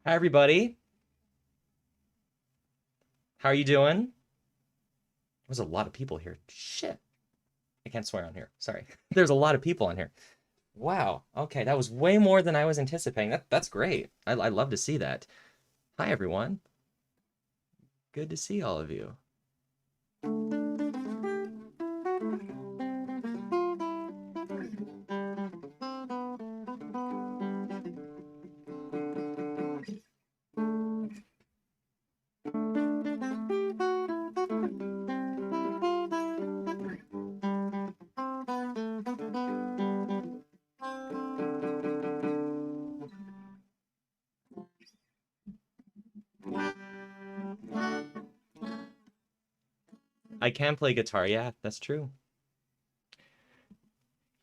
Hi, everybody. How are you doing? There's a lot of people here. Shit. I can't swear on here. Sorry. There's a lot of people on here. Wow. Okay, that was way more than I was anticipating. That's great. I love to see that. Hi, everyone. Good to see all of you. I can play guitar. Yeah, that's true.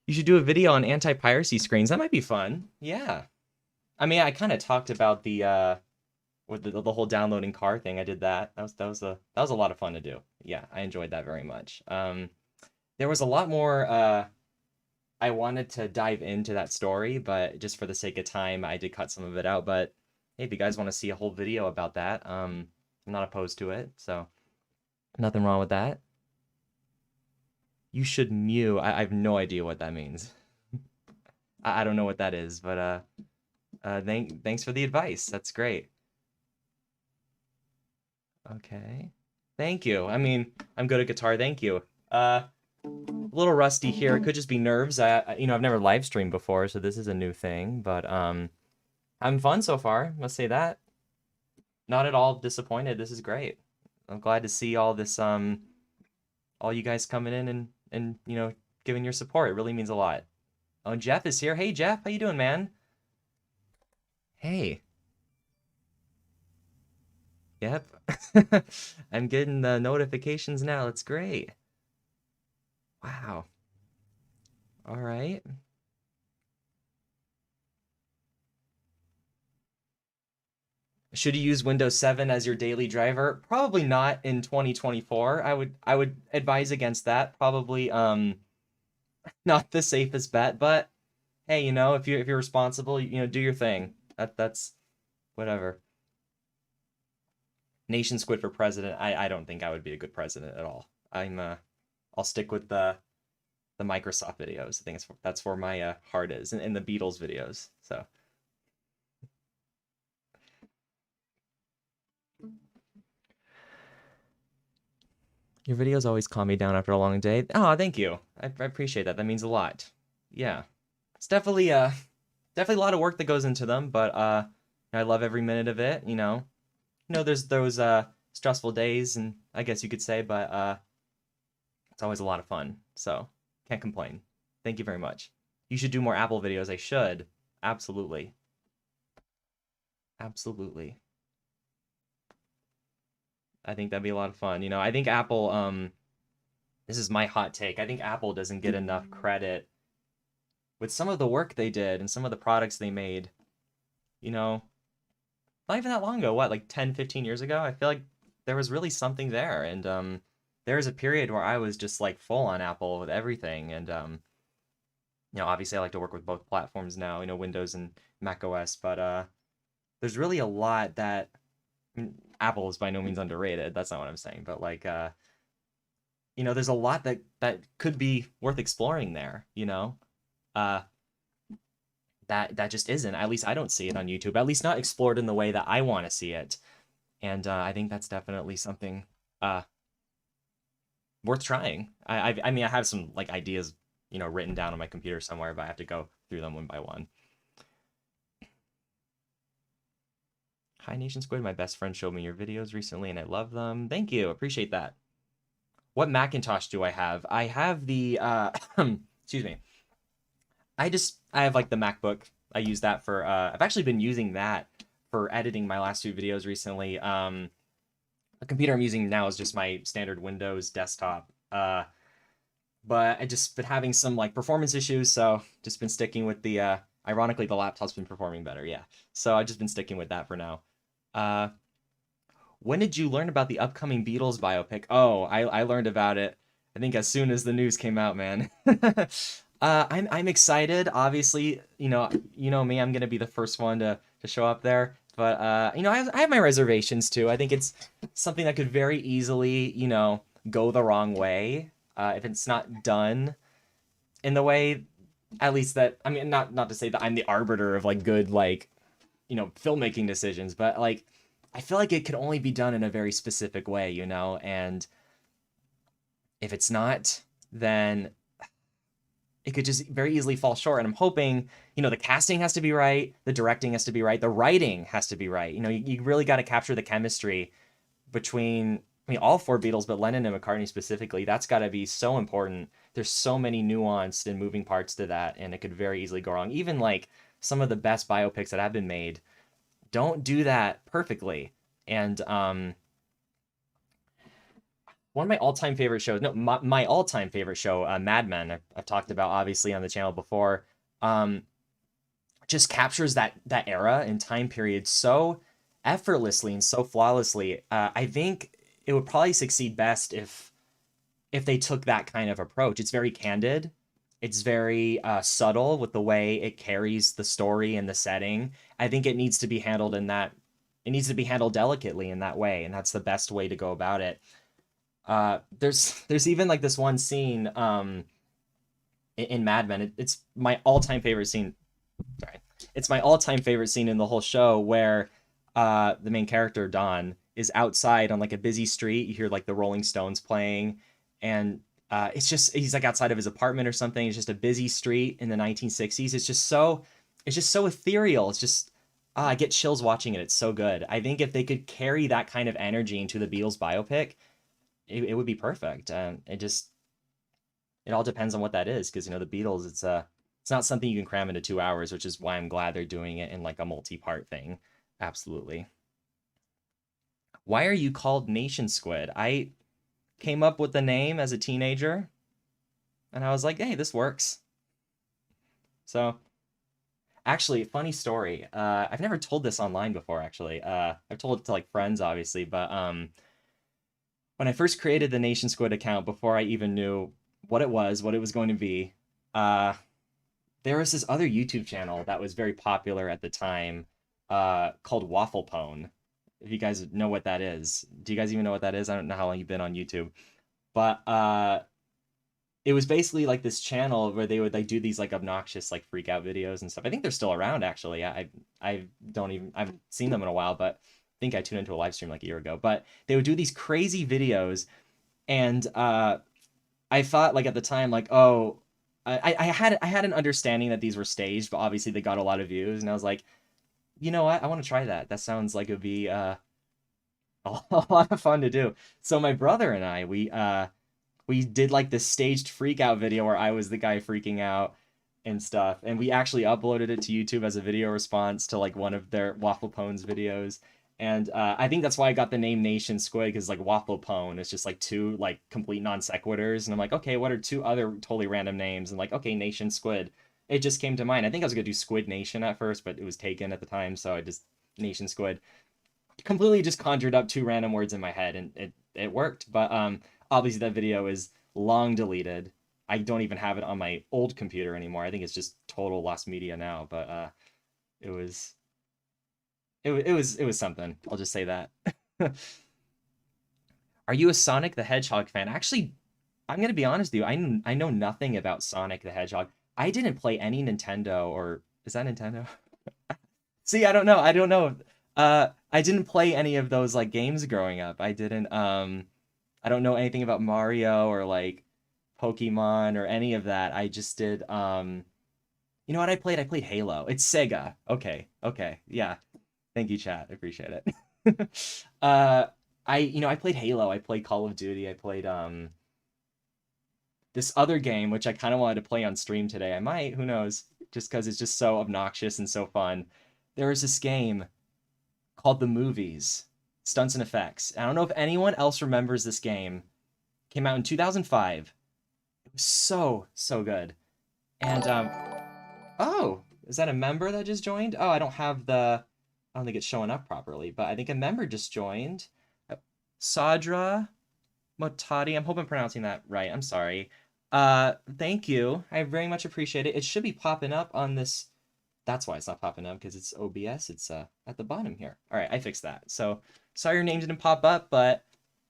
You should do a video on anti-piracy screens. That might be fun. Yeah. I mean, I kind of talked about the with the whole downloading car thing. I did that. That was a lot of fun to do. Yeah, I enjoyed that very much. There was a lot more I wanted to dive into that story, but just for the sake of time, I did cut some of it out. But hey, if you guys want to see a whole video about that, I'm not opposed to it. So nothing wrong with that. You should mew. I have no idea what that means. I don't know what that is, but thanks for the advice. That's great. Okay. Thank you. I mean, I'm good at guitar. Thank you. A little rusty here. It could just be nerves. I've never live streamed before, so this is a new thing. But having fun so far. Must say that. Not at all disappointed. This is great. I'm glad to see all this all you guys coming in and giving your support. It really means a lot. Oh, Jeff is here. Hey Jeff, how you doing, man? Hey. Yep. I'm getting the notifications now. That's great. Wow. All right. Should you use Windows 7 as your daily driver? Probably not in 2024. I would advise against that. Probably not the safest bet, but hey, if you're responsible, do your thing. That's whatever. Nation Squid for president. I don't think I would be a good president at all. I'll stick with the Microsoft videos. I think that's where my heart is, and the Beatles videos. So your videos always calm me down after a long day. Oh, thank you. I appreciate that. That means a lot. Yeah, it's definitely a lot of work that goes into them, but I love every minute of it. There's those stressful days, and I guess you could say, but it's always a lot of fun. So can't complain. Thank you very much. You should do more Apple videos. I should. Absolutely. Absolutely. I think that'd be a lot of fun. I think Apple, this is my hot take. I think Apple doesn't get enough credit with some of the work they did and some of the products they made. You know, not even that long ago, what, like 10, 15 years ago? I feel like there was really something there. And there was a period where I was just like full on Apple with everything. And obviously I like to work with both platforms now, Windows and Mac OS, but there's really a lot that Apple is by no means underrated. That's not what I'm saying, but like there's a lot that could be worth exploring there, uh that just isn't. At least I don't see it on YouTube. At least not explored in the way that I want to see it. And I think that's definitely something uh worth trying. I mean I have some like ideas, written down on my computer somewhere, but I have to go through them one by one. Hi Nation Squid, my best friend showed me your videos recently and I love them. Thank you, appreciate that. What Macintosh do I have? I have the excuse me. I have like the MacBook. I use that for I've actually been using that for editing my last few videos recently. The computer I'm using now is just my standard Windows desktop. But I just been having some like performance issues, so just been sticking with the ironically the laptop's been performing better, yeah. So I've just been sticking with that for now. Uh when did you learn about the upcoming Beatles biopic? Oh, I learned about it, I think as soon as the news came out, man. I'm excited. Obviously, you know me. I'm gonna be the first one to show up there. But I have my reservations too. I think it's something that could very easily, go the wrong way if it's not done in the way, at least that I mean, not to say that I'm the arbiter of like good like filmmaking decisions, but like I feel like it could only be done in a very specific way, and if it's not, then it could just very easily fall short. And I'm hoping, the casting has to be right, the directing has to be right, the writing has to be right. You really got to capture the chemistry between, I mean, all four Beatles, but Lennon and McCartney specifically. That's got to be so important. There's so many nuanced and moving parts to that, and it could very easily go wrong. Even like some of the best biopics that have been made don't do that perfectly. And one of my all-time favorite shows, no, my all-time favorite show, Mad Men, I've talked about obviously on the channel before, um, just captures that era and time period so effortlessly and so flawlessly. I think it would probably succeed best if they took that kind of approach. It's very candid. It's very subtle with the way it carries the story and the setting. I think it needs to be handled in that. It needs to be handled delicately in that way, and that's the best way to go about it. There's even like this one scene in Mad Men. It's my all-time favorite scene. Sorry, it's my all-time favorite scene in the whole show where the main character Don is outside on like a busy street. You hear like the Rolling Stones playing, and it's just he's like outside of his apartment or something. It's just a busy street in the 1960s. It's just so ethereal. It's just I get chills watching it. It's so good. I think if they could carry that kind of energy into the Beatles biopic, it would be perfect. And it all depends on what that is, because the Beatles, it's not something you can cram into 2 hours, which is why I'm glad they're doing it in like a multi-part thing. Absolutely. Why are you called Nation Squid? I came up with the name as a teenager, and I was like, hey, this works. So actually, funny story. I've never told this online before. Actually, I've told it to like friends, obviously, but when I first created the Nation Squid account, before I even knew what it was going to be, uh, there was this other YouTube channel that was very popular at the time, called Waffle Pone. If you guys know what that is, do you guys even know what that is? I don't know how long you've been on YouTube, but it was basically like this channel where they would like do these like obnoxious like freak out videos and stuff. I think they're still around actually. I don't even I haven't seen them in a while, but I think I tuned into a live stream like a year ago. But they would do these crazy videos, and I thought like at the time like, oh, I had an understanding that these were staged, but obviously they got a lot of views, and I was like, you know what, I want to try that. That sounds like it'd be a lot of fun to do. So my brother and I, we did like this staged freak out video where I was the guy freaking out and stuff, and we actually uploaded it to YouTube as a video response to like one of their Waffle Pones videos. And I think that's why I got the name Nation Squid, because like Waffle Pone is just like two like complete non sequiturs, and I'm like, okay, what are two other totally random names? And like, okay, Nation Squid. It just came to mind. I think I was gonna do Squid Nation at first, but it was taken at the time, so I just Nation Squid. Completely just conjured up two random words in my head, and it worked. But obviously that video is long deleted. I don't even have it on my old computer anymore. I think it's just total lost media now. But it was it was something. I'll just say that. Are you a Sonic the Hedgehog fan? Actually, I'm gonna be honest with you. I know nothing about Sonic the Hedgehog. I didn't play any Nintendo, or is that Nintendo? See, I don't know. I didn't play any of those like games growing up. I don't know anything about Mario or like Pokemon or any of that. I just did you know what I played? I played Halo. It's Sega. Okay. Okay. Yeah. Thank you, chat. I appreciate it. I played Halo. I played Call of Duty. I played this other game which I kind of wanted to play on stream today. I might, who knows, just because it's just so obnoxious and so fun. There was this game called The Movies, Stunts and Effects. I don't know if anyone else remembers this game. Came out in 2005. It was so good. And oh, is that a member that just joined? Oh, I don't think it's showing up properly, but I think a member just joined. Uh, Sadra Motadi. I'm hoping I'm pronouncing that right. I'm sorry. Thank you. I very much appreciate it. It should be popping up on this That's why it's not popping up, because it's OBS. It's at the bottom here. All right, I fixed that. So sorry your name didn't pop up, but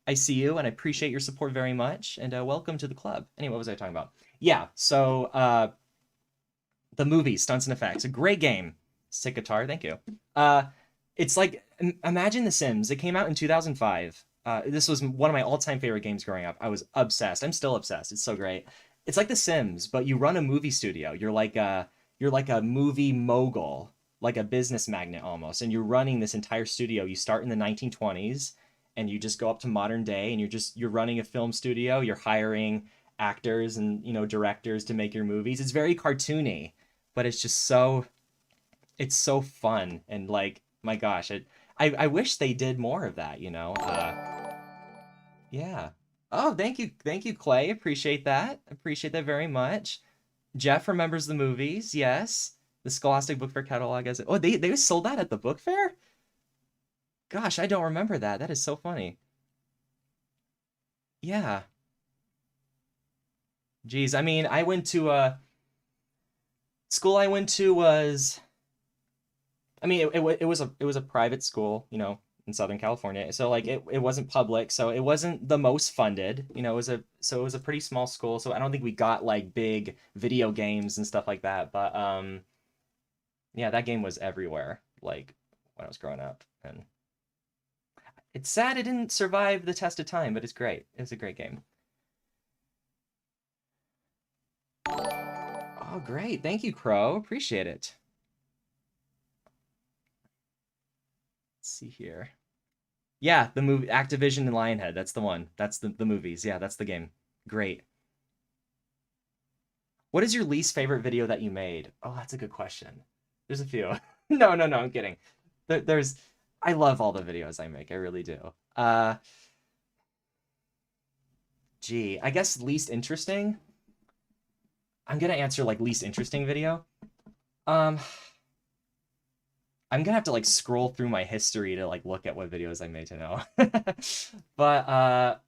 I see you and I appreciate your support very much. And welcome to the club. Anyway, what was I talking about? Yeah, so the movie Stunts and Effects, a great game. Sick guitar, thank you. Uh, it's like imagine The Sims. It came out in 2005. This was one of my all-time favorite games growing up. I was obsessed. I'm still obsessed. It's so great. It's like The Sims, but you run a movie studio. You're like a movie mogul, like a business magnate almost, and you're running this entire studio. You start in the 1920s, and you just go up to modern day, and you're running a film studio. You're hiring actors and directors to make your movies. It's very cartoony, but it's so fun and like my gosh, I wish they did more of that, yeah. Oh, thank you, Clay. Appreciate that very much. Jeff remembers the movies, yes. The Scholastic Book Fair catalog as oh, they sold that at the book fair. Gosh, I don't remember that. That is so funny. Yeah. Geez, I mean, I went to school I went to was I mean, it was a private school, in Southern California. So like it wasn't public, so it wasn't the most funded. It was a pretty small school. So I don't think we got like big video games and stuff like that. But yeah, that game was everywhere. Like when I was growing up, and it's sad it didn't survive the test of time, but it's great. It's a great game. Oh, great! Thank you, Crow. Appreciate it. Let's see here. Yeah, the movie Activision and Lionhead. That's the one. That's the movies. Yeah, that's the game. Great. What is your least favorite video that you made? Oh, that's a good question. There's a few. No, no, no, I'm kidding. There's I love all the videos I make. I really do. Gee, I guess least interesting. I'm gonna answer like least interesting video. Um, I'm gonna have to like scroll through my history to like look at what videos I made to know. But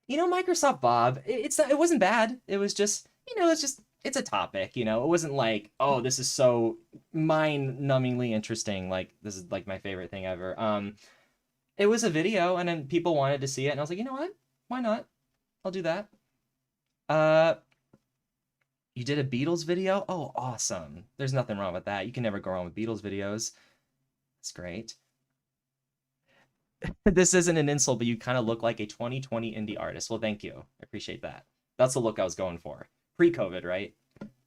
Microsoft Bob, it wasn't bad. It was just, it's a topic, It wasn't like, oh, this is so mind-numbingly interesting. Like this is like my favorite thing ever. It was a video and then people wanted to see it and I was like, you know what? Why not? I'll do that. Uh you did a Beatles video? Oh, awesome. There's nothing wrong with that. You can never go wrong with Beatles videos. That's great. This isn't an insult, but you kind of look like a 2020 indie artist. Well, thank you. I appreciate that. That's the look I was going for. Pre-COVID, right?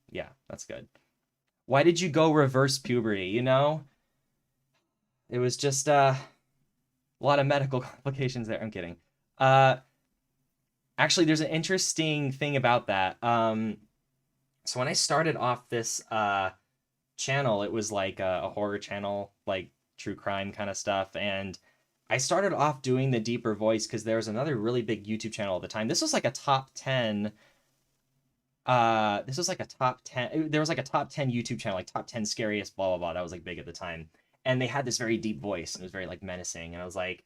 Yeah, that's good. Why did you go reverse puberty? It was just a lot of medical complications there. I'm kidding. Uh, Actually, there's an interesting thing about that. So when I started off this channel, it was like a horror channel, like true crime kind of stuff, and I started off doing the deeper voice because there was another really big YouTube channel at the time. This was like a top 10. This was like a top 10. There was like a top 10 YouTube channel, like top 10 scariest, blah blah blah. That was like big at the time, and they had this very deep voice, and it was very like menacing. And I was like,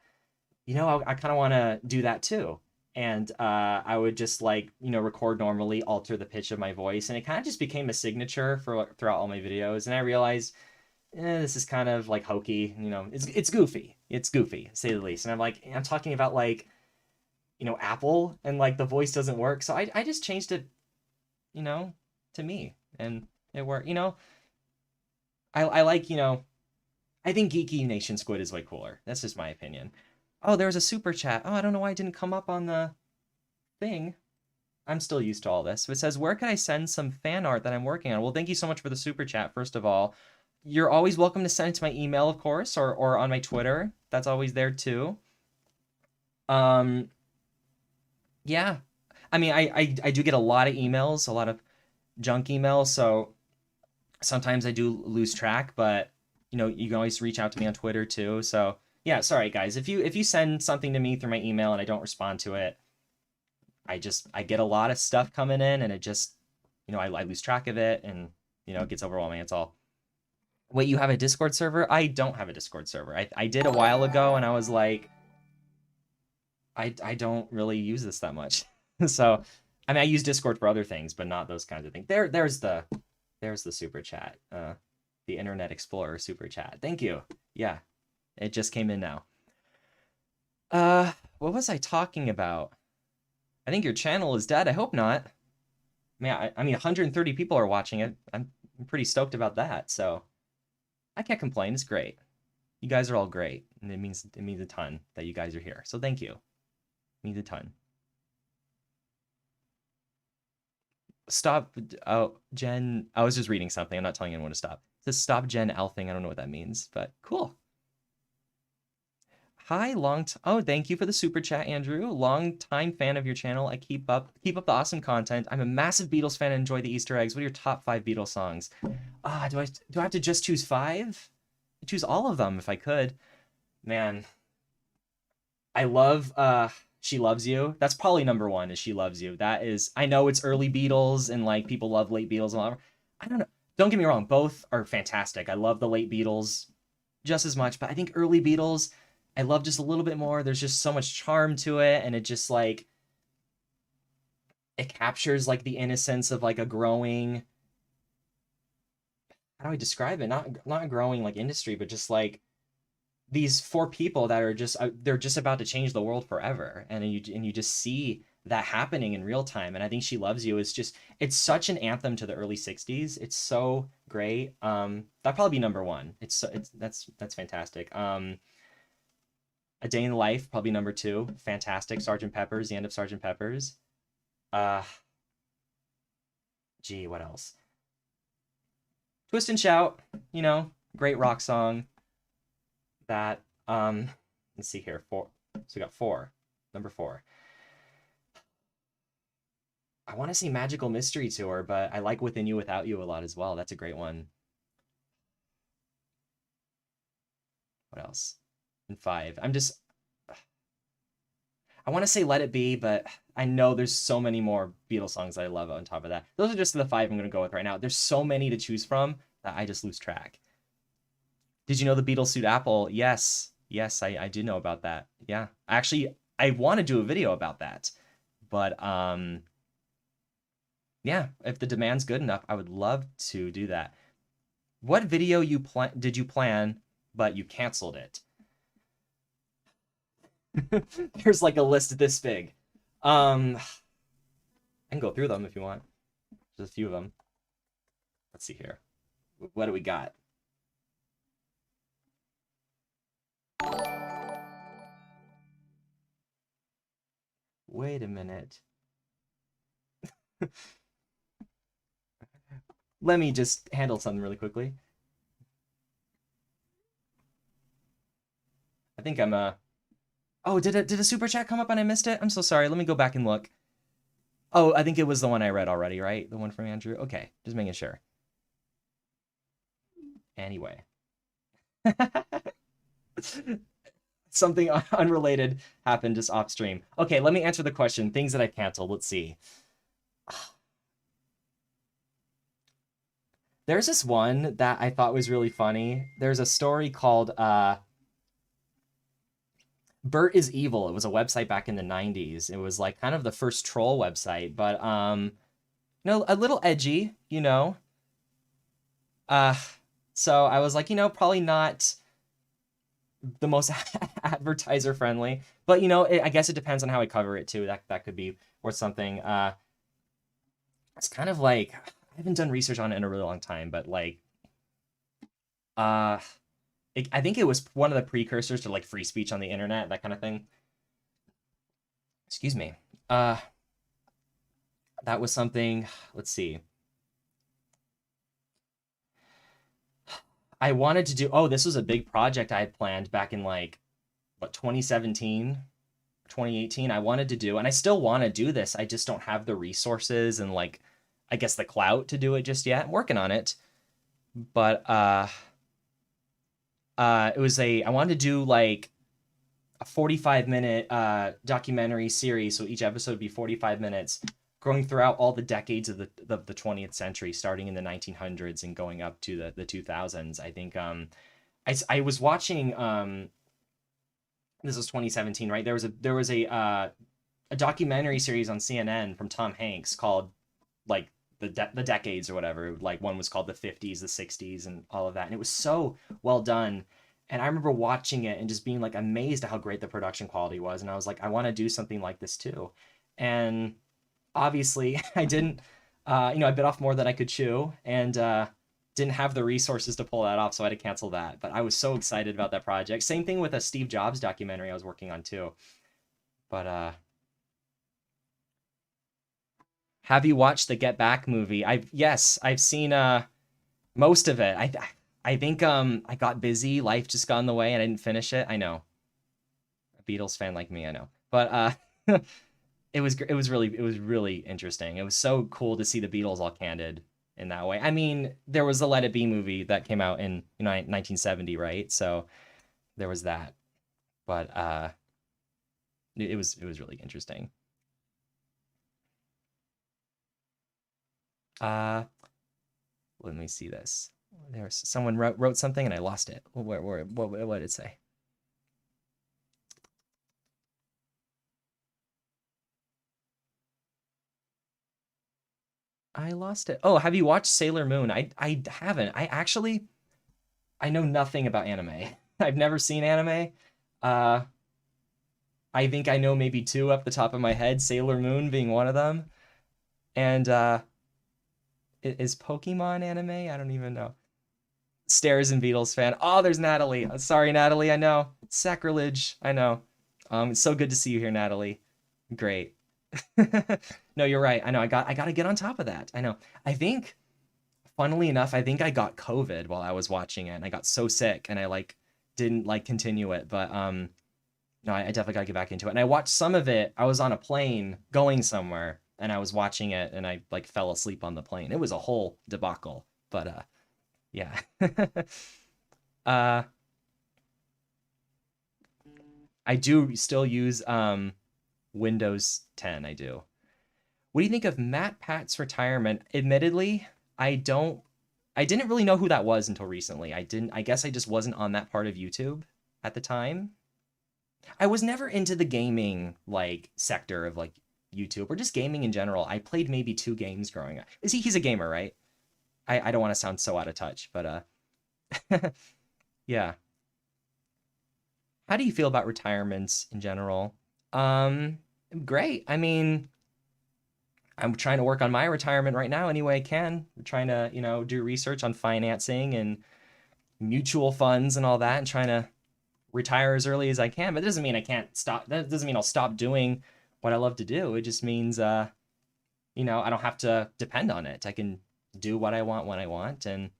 I kind of want to do that too. And I would just like, record normally, alter the pitch of my voice, and it kind of just became a signature for throughout all my videos. And I realized, this is kind of like hokey, it's goofy. It's goofy, to say the least. And I'm talking about like, Apple, and like the voice doesn't work. So I just changed it, to me, and it worked. I like, I think geeky Nation Squid is way cooler. That's just my opinion. Oh, there was a super chat. Oh, I don't know why it didn't come up on the thing. I'm still used to all this. So it says, where can I send some fan art that I'm working on? Well, thank you so much for the super chat, first of all. You're always welcome to send it to my email, of course, or on my Twitter. That's always there too. Yeah. I mean, I do get a lot of emails, a lot of junk emails, so sometimes I do lose track, but you can always reach out to me on Twitter too. So yeah, sorry guys. If you send something to me through my email and I don't respond to it, I get a lot of stuff coming in and it just I lose track of it and it gets overwhelming. It's all. Wait, you have a Discord server? I don't have a Discord server. I did a while ago and I was like, I don't really use this that much. So I mean I use Discord for other things, but not those kinds of things. There's the There's the super chat. The Internet Explorer super chat. Thank you. Yeah, it just came in now. What was I talking about? I think your channel is dead. I hope not. Man, I mean, 130 people are watching it. I'm pretty stoked about that. So I can't complain. It's great. You guys are all great, and it means a ton that you guys are here. So thank you. It means a ton. Stop. Oh, Jen. I was just reading something. I'm not telling anyone to stop. It says stop Jen Elfing. I don't know what that means, but cool. Hi, oh, thank you for the super chat, Andrew. Long time fan of your channel. I keep up the awesome content. I'm a massive Beatles fan and enjoy the Easter eggs. What are your top 5 Beatles songs? Do I have to just choose 5? I'd choose all of them if I could. Man, I love She Loves You. That's probably number 1 is She Loves You. That is, I know it's early Beatles and like people love late Beatles and whatever. I don't know. Don't get me wrong, both are fantastic. I love the late Beatles just as much, but I think early Beatles I love just a little bit more. There's just so much charm to it, and it just like it captures like the innocence of like a growing, how do I describe it? Not a growing like industry, but just like these 4 people that are just they're just about to change the world forever, and you just see that happening in real time. And I think She Loves You is just, it's such an anthem to the early 60s. It's so great. That'd probably be number 1. That's fantastic. A Day in the Life, probably number 2. Fantastic. Sergeant Pepper's, the end of Sergeant Pepper's. Gee, what else? Twist and Shout, great rock song. That, let's see here, 4. So we got 4. Number 4. I want to say Magical Mystery Tour, but I like Within You Without You a lot as well. That's a great one. What else? And 5. I want to say Let It Be, but I know there's so many more Beatles songs that I love on top of that. Those are just the 5 I'm going to go with right now. There's so many to choose from that I just lose track. Did you know the Beatles sued Apple? Yes. Yes, I did know about that. Yeah. Actually, I want to do a video about that. But, yeah, if the demand's good enough, I would love to do that. What video did you plan, but you canceled it? There's like a list this big. I can go through them if you want. There's a few of them. Let's see here. What do we got? Wait a minute. Let me just handle something really quickly. I think I'm Oh, did a super chat come up and I missed it? I'm so sorry. Let me go back and look. Oh, I think it was the one I read already, right? The one from Andrew. Okay, just making sure. Anyway. Something unrelated happened just off stream. Okay, let me answer the question. Things that I canceled. Let's see. There's this one that I thought was really funny. There's a story called Bert is Evil. It was a website back in the 90s. It was like kind of the first troll website, but a little edgy, so I was like, probably not the most advertiser friendly, but I guess it depends on how I cover it too. That could be worth something. It's kind of like, I haven't done research on it in a really long time, but like I think it was one of the precursors to like free speech on the internet, that kind of thing. Excuse me. That was something, let's see. I wanted to do, this was a big project I had planned back in like, 2017, 2018. I wanted to do, and I still want to do this. I just don't have the resources and like, I guess the clout to do it just yet. I'm working on it. But I wanted to do like a 45-minute documentary series. So each episode would be 45 minutes, going throughout all the decades of the 20th century, starting in the 1900s and going up to the 2000s. I think I was watching this was 2017, right? There was a documentary series on CNN from Tom Hanks called like the decades or whatever. Like one was called the 50s, the 60s, and all of that. And it was so well done. And I remember watching it and just being like amazed at how great the production quality was. And I was like, I want to do something like this too. And obviously, I didn't. I bit off more than I could chew, and didn't have the resources to pull that off, so I had to cancel that. But I was so excited about that project. Same thing with a Steve Jobs documentary I was working on too. But have you watched the Get Back movie? I've seen most of it. I think I got busy, life just got in the way and I didn't finish it. I know. A Beatles fan like me, I know. But it was really interesting. It was so cool to see the Beatles all candid in that way. I mean, there was the Let It Be movie that came out in 1970, right? So there was that. But it was really interesting. Uh Let me see this. There's someone wrote something and I lost it. What did it say? I lost it. Oh, have you watched Sailor Moon? I haven't. I know nothing about anime. I've never seen anime. Uh I think I know maybe two up the top of my head, Sailor Moon being one of them. And is Pokemon anime? I don't even know. Stairs and Beatles fan. Oh, there's Natalie. Sorry, Natalie. I know. Sacrilege. I know. It's so good to see you here, Natalie. Great. No, you're right. I know. I gotta get on top of that. I know. I think, funnily enough, I think I got COVID while I was watching it, and I got so sick, and I like didn't like continue it. But no, I definitely gotta get back into it. And I watched some of it. I was on a plane going somewhere, and I was watching it, and I like fell asleep on the plane. It was a whole debacle. But yeah. uh, I do still use Windows 10. I do. What do you think of Matt Pat's retirement? Admittedly, I don't. I didn't really know who that was until recently. I didn't. I guess I just wasn't on that part of YouTube at the time. I was never into the gaming like sector of like YouTube or just gaming in general. I played maybe two games growing up. Is he? He's a gamer, right? I don't want to sound so out of touch, but yeah. How do you feel about retirements in general? Um, Great. I mean, I'm trying to work on my retirement right now any way I can. I'm trying to, do research on financing and mutual funds and all that and trying to retire as early as I can. But it doesn't mean I can't stop. That doesn't mean I'll stop doing what I love to do. It just means I don't have to depend on it. I can do what I want when I want. And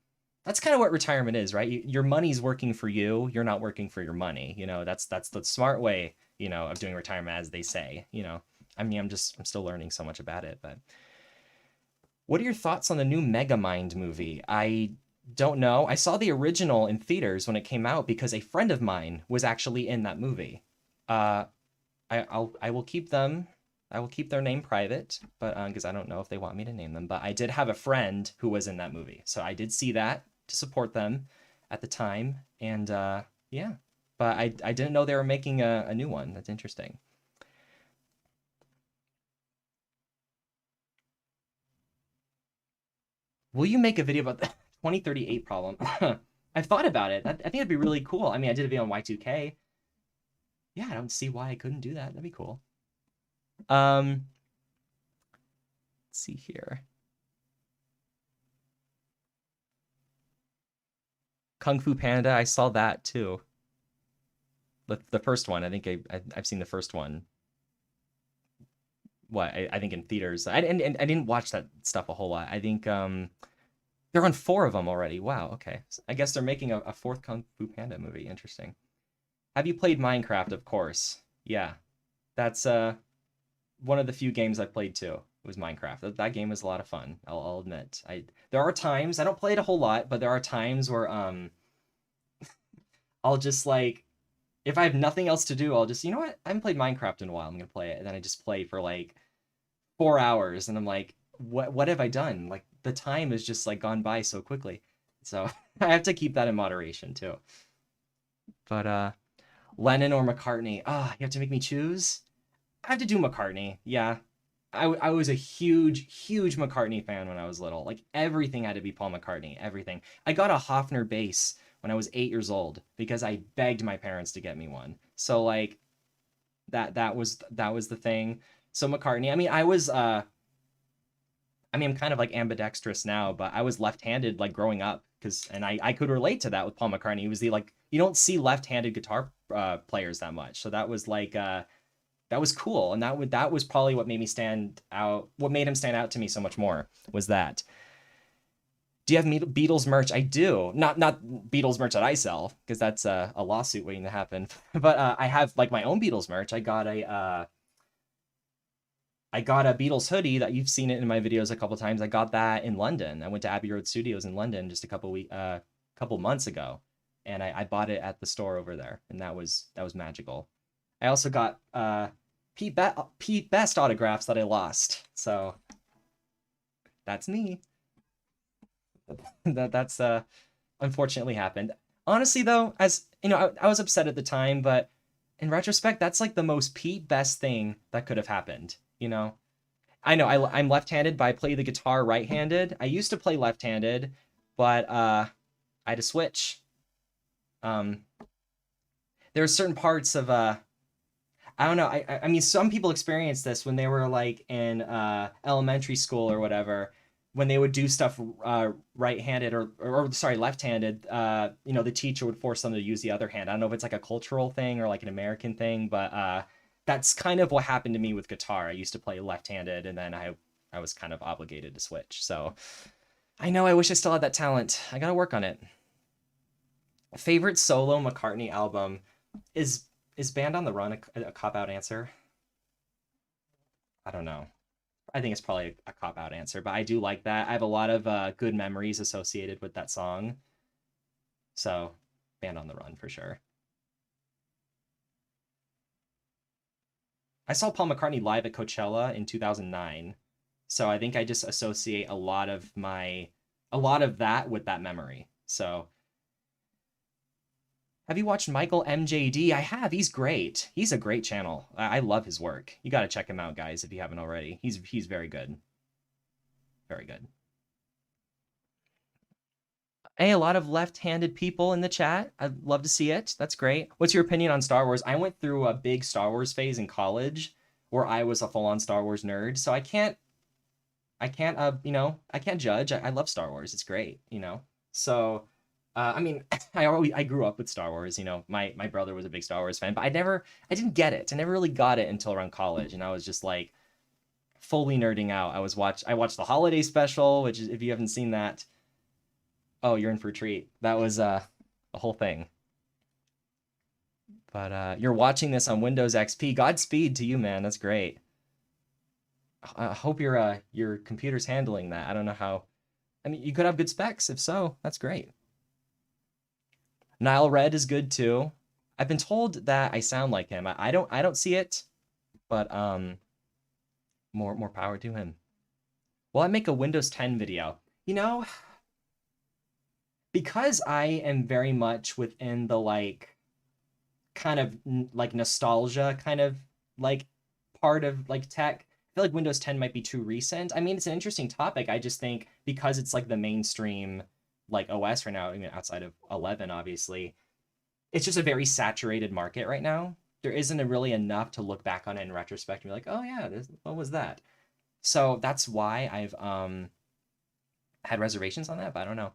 that's kind of what retirement is, right? Your money's working for you. You're not working for your money. That's the smart way, of doing retirement, as they say. I mean, I'm still learning so much about it. But what are your thoughts on the new Megamind movie? I don't know. I saw the original in theaters when it came out because a friend of mine was actually in that movie. Uh, I will keep them. I will keep their name private, but because I don't know if they want me to name them. But I did have a friend who was in that movie, so I did see that to support them at the time, and yeah. But I didn't know they were making a new one. That's interesting. Will you make a video about the 2038 problem? I've thought about it. I think it'd be really cool. I mean, I did a video on Y2K. Yeah, I don't see why I couldn't do that. That'd be cool. Let's see here. Kung Fu Panda, I saw that too. The first one, I think I've seen the first one. What I think in theaters. And I didn't watch that stuff a whole lot. I think they're on four of them already. Wow. Okay. So I guess they're making a fourth Kung Fu Panda movie. Interesting. Have you played Minecraft? Of course. Yeah. That's one of the few games I played too. It was Minecraft. That game was a lot of fun. I'll admit. I There are times I don't play it a whole lot, but there are times where I'll just like if I have nothing else to do, I'll just you know what? I haven't played Minecraft in a while. I'm gonna play it, and then I just play for like 4 hours, and I'm like, what have I done? Like the time has just like gone by so quickly. So I have to keep that in moderation too. But Lennon or McCartney? Ah, you have to make me choose. I have to do McCartney. Yeah, I was a huge McCartney fan when I was little. Like everything had to be Paul McCartney, everything. I got a Hofner bass when I was 8 years old because I begged my parents to get me one. So like that was the thing. So McCartney, I mean, I'm kind of like ambidextrous now, but I was left-handed like growing up because, and I could relate to that with Paul McCartney. He was the like you don't see left-handed guitar players that much, so that was like that was cool, and that was probably what made me stand out. What made him stand out to me so much more was that. Do you have Beatles merch? I do. Not Beatles merch that I sell because that's a lawsuit waiting to happen. But I have like my own Beatles merch. I got a Beatles hoodie that you've seen it in my videos a couple times. I got that in London. I went to Abbey Road Studios in London just a couple months ago, and I bought it at the store over there, and that was magical. I also got Pete Best autographs that I lost, so that's me. That's unfortunately happened. Honestly, though, as you know, I was upset at the time, but in retrospect, that's like the most Pete Best thing that could have happened. You know, I know I'm left-handed, but I play the guitar right-handed. I used to play left-handed, but I had to switch. Um, there are certain parts of I don't know. I mean, some people experience this when they were like in elementary school or whatever, when they would do stuff right-handed or sorry, left-handed. The teacher would force them to use the other hand. I don't know if it's like a cultural thing or like an American thing, but that's kind of what happened to me with guitar. I used to play left-handed, and then I was kind of obligated to switch. So I know I wish I still had that talent. I gotta work on it. Favorite solo McCartney album is is Band on the Run a cop out answer? I don't know. I think it's probably a cop out answer, but I do like that. I have a lot of good memories associated with that song. So, Band on the Run for sure. I saw Paul McCartney live at Coachella in 2009. So, I think I just associate a lot of that with that memory. So, have you watched Michael MJD? I have. He's great. He's a great channel. I love his work. You got to check him out, guys, if you haven't already. He's very good. Very good. Hey, a lot of left-handed people in the chat. I'd love to see it. That's great. What's your opinion on Star Wars? I went through a big Star Wars phase in college where I was a full-on Star Wars nerd, so I can't judge. I love Star Wars. It's great. So, I mean, I grew up with Star Wars. My brother was a big Star Wars fan, but I didn't get it. I never really got it until around college, and I was just like fully nerding out. I watched the holiday special, which is, if you haven't seen that, oh, you're in for a treat. That was a whole thing. But you're watching this on Windows XP. Godspeed to you, man. That's great. I hope your computer's handling that. I don't know how. I mean, you could have good specs. If so, that's great. Nile Red is good too. I've been told that I sound like him. I don't see it, but more power to him. Will I make a Windows 10 video? You know, because I am very much within the like kind of like nostalgia kind of like part of like tech. I feel like Windows 10 might be too recent. I mean, it's an interesting topic. I just think because it's like the mainstream like OS right now, I mean, outside of 11, obviously, it's just a very saturated market right now. There isn't really enough to look back on it in retrospect and be like, oh yeah, what was that? So that's why I've had reservations on that, but I don't know.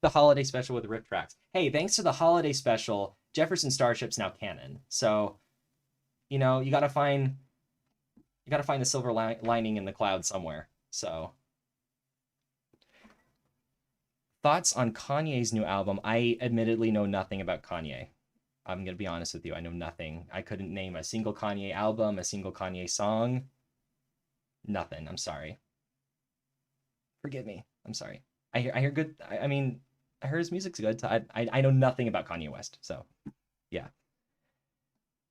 The holiday special with Rip Tracks. Hey, thanks to the holiday special, Jefferson Starship's now canon. So, you gotta find the silver lining in the cloud somewhere. So, thoughts on Kanye's new album? I admittedly know nothing about Kanye. I'm gonna be honest with you. I know nothing. I couldn't name a single Kanye album, a single Kanye song. Nothing. I'm sorry. Forgive me. I'm sorry. I hear good. I mean, I heard his music's good. So I know nothing about Kanye West. So yeah.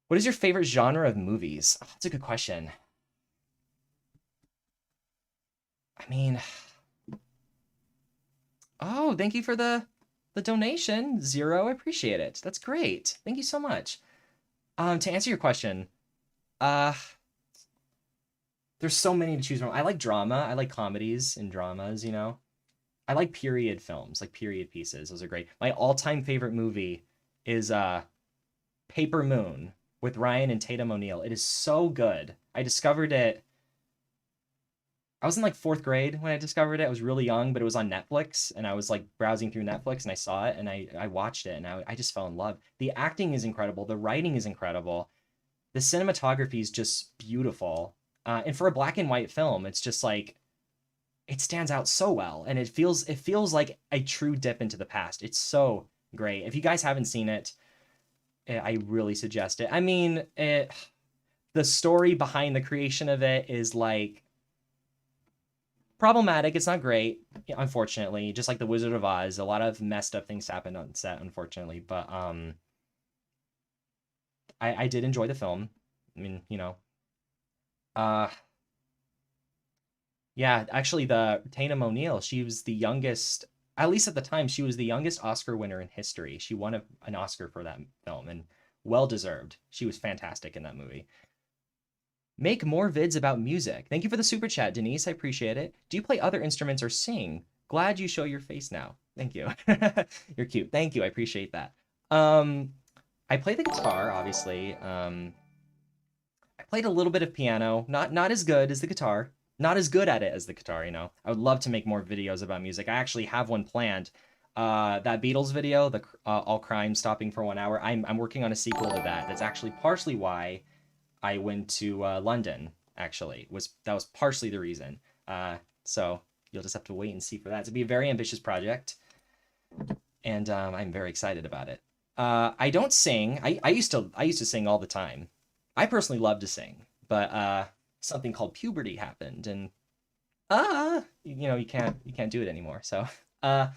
What is your favorite genre of movies? Oh, that's a good question. I mean, oh, thank you for the donation, Zero. I appreciate it. That's great. Thank you so much. To answer your question, uh, There's so many to choose from. I like drama. I like comedies and dramas, you know. I like period films, like period pieces. Those are great. My all-time favorite movie is Paper Moon with Ryan and Tatum O'Neal. It is so good. I discovered it. I was in like fourth grade when I discovered it. I was really young, but it was on Netflix, and I was like browsing through Netflix and I saw it and I watched it and I just fell in love. The acting is incredible. The writing is incredible. The cinematography is just beautiful. And for a black and white film, it's just like it stands out so well, and it feels like a true dip into the past. It's so great. If you guys haven't seen it, I really suggest it. I mean, the story behind the creation of it is like problematic. It's not great, unfortunately. Just like the Wizard of Oz, a lot of messed up things happened on set, unfortunately. But I did enjoy the film. I mean, uh, yeah, actually, the Tatum O'Neal, she was the youngest, at least at the time, she was the youngest Oscar winner in history. She won an Oscar for that film, and well deserved. She was fantastic in that movie. Make more vids about music. Thank you for the super chat, Denise. I appreciate it. Do you play other instruments or sing? Glad you show your face now. Thank you. You're cute. Thank you. I appreciate that. I play the guitar, obviously. I played a little bit of piano, not as good as the guitar, not as good at it as the guitar, you know. I would love to make more videos about music. I actually have one planned. That Beatles video, the All Crime Stopping for 1 Hour. I'm working on a sequel to that. That's actually partially why I went to London. Actually, that was partially the reason. So you'll just have to wait and see for that. It's be a very ambitious project, and I'm very excited about it. I don't sing. I used to sing all the time. I personally love to sing, but something called puberty happened, and you can't do it anymore. So but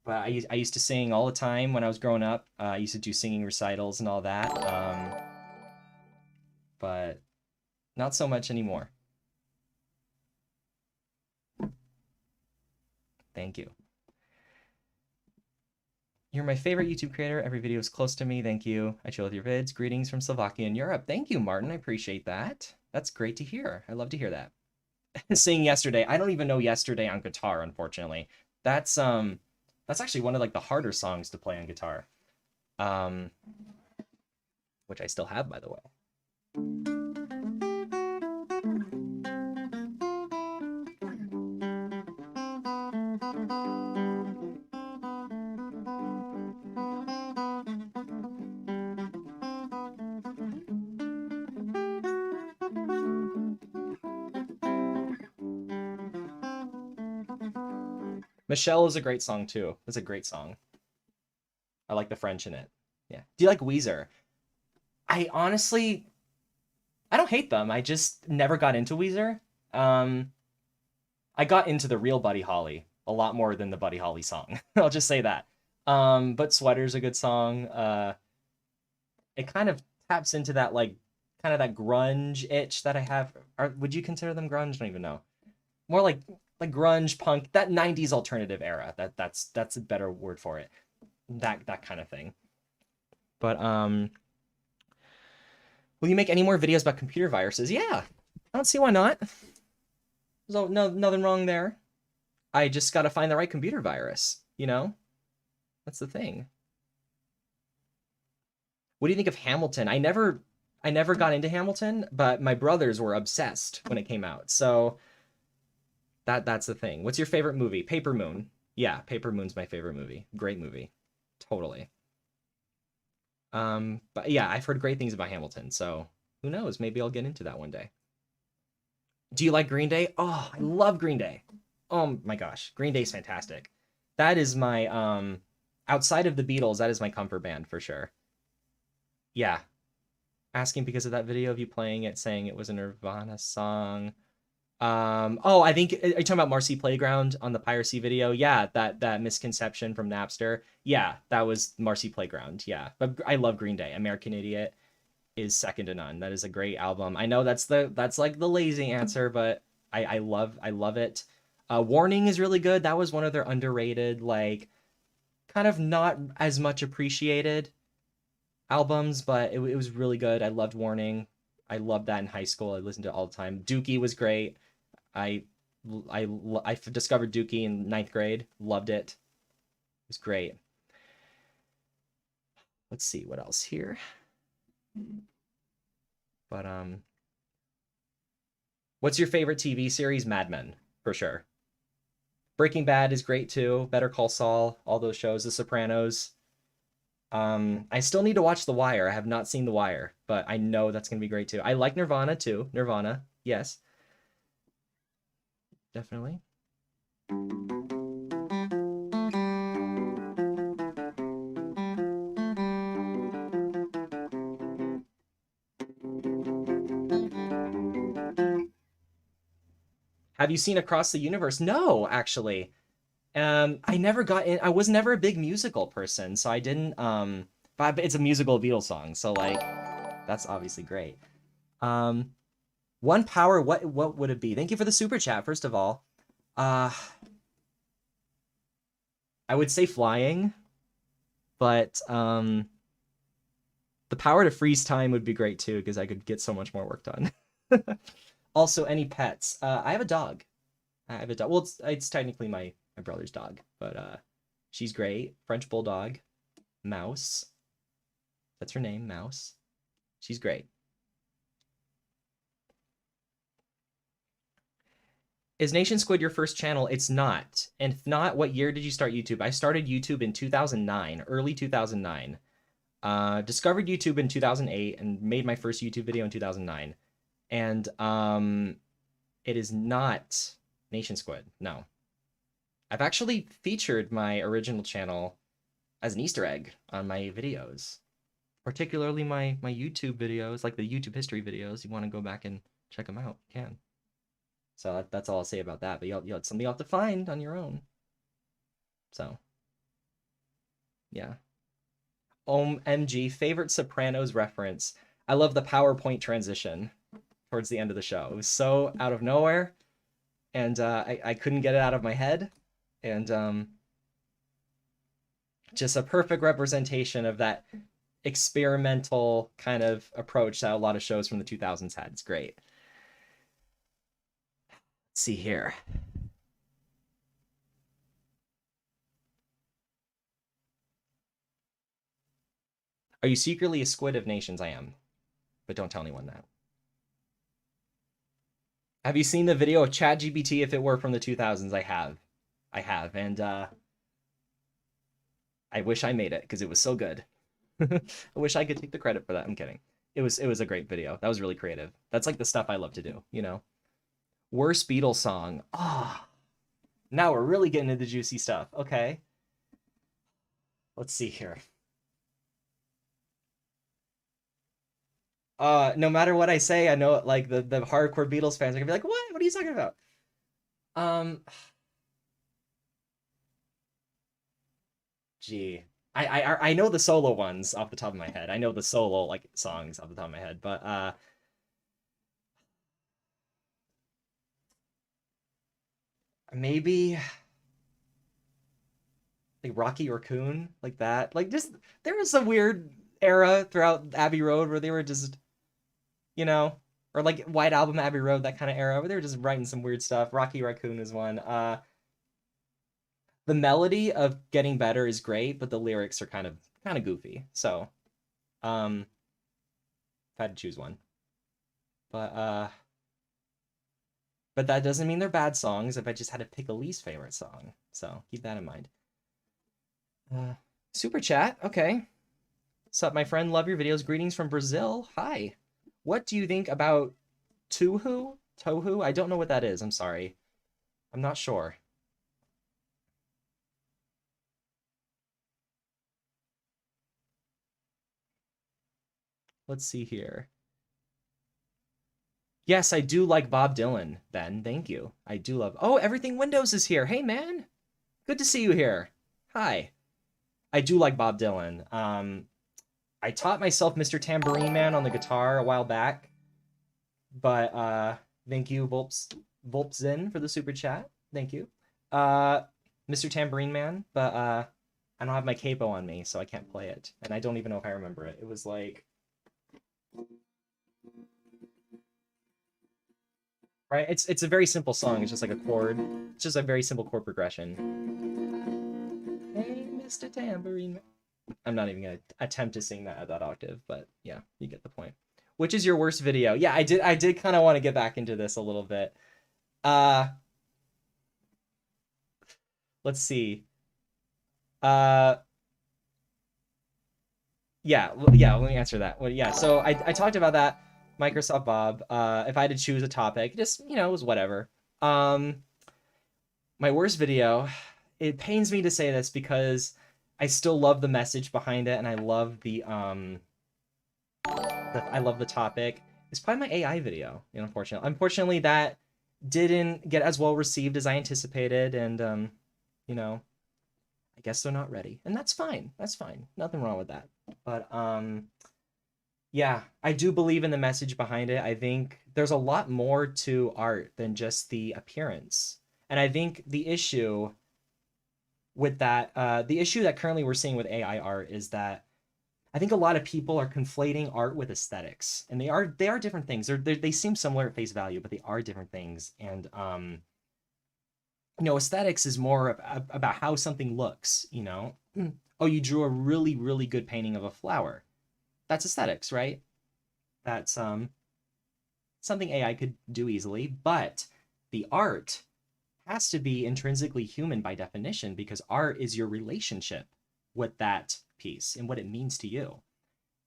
I used to sing all the time when I was growing up. I used to do singing recitals and all that, but not so much anymore. Thank you. You're my favorite YouTube creator. Every video is close to me. Thank you. I chill with your vids. Greetings from Slovakia and Europe. Thank you, Martin. I appreciate that. That's great to hear. I love to hear that. Sing Yesterday. I don't even know Yesterday on guitar, unfortunately. That's actually one of like the harder songs to play on guitar. Which I still have, by the way. Michelle is a great song too. It's a great song. I like the French in it. Yeah. Do you like Weezer? I honestly, I don't hate them. I just never got into Weezer. Um, I got into the real Buddy Holly a lot more than the Buddy Holly song. I'll just say that. But Sweater's a good song. It kind of taps into that like kind of that grunge itch that I have. Would you consider them grunge? I don't even know. More like grunge punk, that 90s alternative era. That's a better word for it. That kind of thing. But will you make any more videos about computer viruses? Yeah. I don't see why not. There's nothing wrong there. I just got to find the right computer virus, you know? That's the thing. What do you think of Hamilton? I never got into Hamilton, but my brothers were obsessed when it came out. So that's the thing. What's your favorite movie? Paper Moon. Yeah, Paper Moon's my favorite movie. Great movie. Totally. But yeah, I've heard great things about Hamilton, so who knows? Maybe I'll get into that one day. Do you like Green Day? Oh, I love Green Day. Oh my gosh, Green Day's fantastic. That is my outside of the Beatles, that is my comfort band for sure. Yeah, asking because of that video of you playing it, saying it was a Nirvana song. Oh, I think are you talking about Marcy Playground on the piracy video? Yeah, that misconception from Napster. Yeah, that was Marcy Playground. Yeah, but I love Green Day. American Idiot is second to none. That is a great album. I know that's like the lazy answer, but I love it. Warning is really good. That was one of their underrated, like kind of not as much appreciated albums, but it was really good. I loved Warning. I loved that in high school. I listened to it all the time. Dookie was great. I I discovered Dookie in ninth grade. Loved it. It was great. Let's see what else here. But what's your favorite TV series? Mad Men, for sure. Breaking Bad is great too. Better Call Saul, all those shows. The Sopranos. I still need to watch The Wire. I have not seen The Wire, but I know that's gonna be great too. I like Nirvana too. Nirvana, yes, definitely. Have you seen Across the Universe? No, actually. I never got in. I was never a big musical person, so I didn't. But it's a musical Beatles song, so like, that's obviously great. Um, one power. What would it be? Thank you for the super chat. First of all, uh, I would say flying, but the power to freeze time would be great too, because I could get so much more work done. Also, any pets? I have a dog. I have a dog. Well, it's technically my brother's dog, but she's great. French bulldog, Mouse. That's her name, Mouse. She's great. Is Nation Squid your first channel? It's not. And if not, what year did you start YouTube? I started YouTube in 2009, early 2009. Discovered YouTube in 2008 and made my first YouTube video in 2009. And it is not Nation Squid. No. I've actually featured my original channel as an Easter egg on my videos. Particularly my YouTube videos, like the YouTube history videos. You want to go back and check them out, you can. So that's all I'll say about that. But it's something you'll have to find on your own. So, yeah. OMG, favorite Sopranos reference. I love the PowerPoint transition towards the end of the show. It was so out of nowhere, and I couldn't get it out of my head. And just a perfect representation of that experimental kind of approach that a lot of shows from the 2000s had. It's great. Let's see here. Are you secretly a squid of nations? I am, but don't tell anyone that. Have you seen the video of ChatGPT if it were from the 2000s? I have. And I wish I made it because it was so good. I wish I could take the credit for that. I'm kidding. It was a great video. That was really creative. That's like the stuff I love to do, you know. Worst Beatles song. Ah, oh, now we're really getting into juicy stuff. Okay. Let's see here. No matter what I say, I know like the hardcore Beatles fans are gonna be like, "What? What are you talking about?" Um, gee, I know the solo ones off the top of my head. I know the solo like songs off the top of my head, but maybe like Rocky Raccoon, like that. Like just there was some weird era throughout Abbey Road where they were just, you know, or like White Album Abbey Road, that kind of era where they were just writing some weird stuff. Rocky Raccoon is one. The melody of Getting Better is great, but the lyrics are kind of goofy. So, if I had to choose one. But but that doesn't mean they're bad songs if I just had to pick a least favorite song. So, keep that in mind. Super chat. Okay. Sup, my friend? Love your videos. Greetings from Brazil. Hi. What do you think about Tuhu? Tohu? I don't know what that is. I'm sorry. I'm not sure. Let's see here. Yes, I do like Bob Dylan, Ben. Thank you. I do love. Oh, Everything Windows is here. Hey, man. Good to see you here. Hi. I do like Bob Dylan. I taught myself Mr. Tambourine Man on the guitar a while back, but thank you, Volpzin, for the super chat. Thank you, uh, Mr. Tambourine Man. But I don't have my capo on me, so I can't play it, and I don't even know if I remember it. It was like right? It's a very simple song. It's just like a chord. It's just a very simple chord progression. Hey, Mr. Tambourine. I'm not even gonna attempt to sing that at that octave, but yeah, you get the point. Which is your worst video? Yeah, I did kind of want to get back into this a little bit. Uh, let's see. Uh, yeah, let me answer that. Well, yeah, so I talked about that Microsoft Bob. If I had to choose a topic, just it was whatever. Um, my worst video. It pains me to say this because I still love the message behind it, and I love the topic. It's probably my AI video. Unfortunately, that didn't get as well received as I anticipated, and you know, I guess they're not ready, and that's fine. That's fine. Nothing wrong with that. But yeah, I do believe in the message behind it. I think there's a lot more to art than just the appearance, and I think the issue that currently we're seeing with AI art is that I think a lot of people are conflating art with aesthetics, and they are different things. They seem similar at face value, but they are different things. And aesthetics is more about how something looks. Oh, you drew a really really good painting of a flower. That's aesthetics, right? That's something AI could do easily, but the art has to be intrinsically human by definition because art is your relationship with that piece and what it means to you.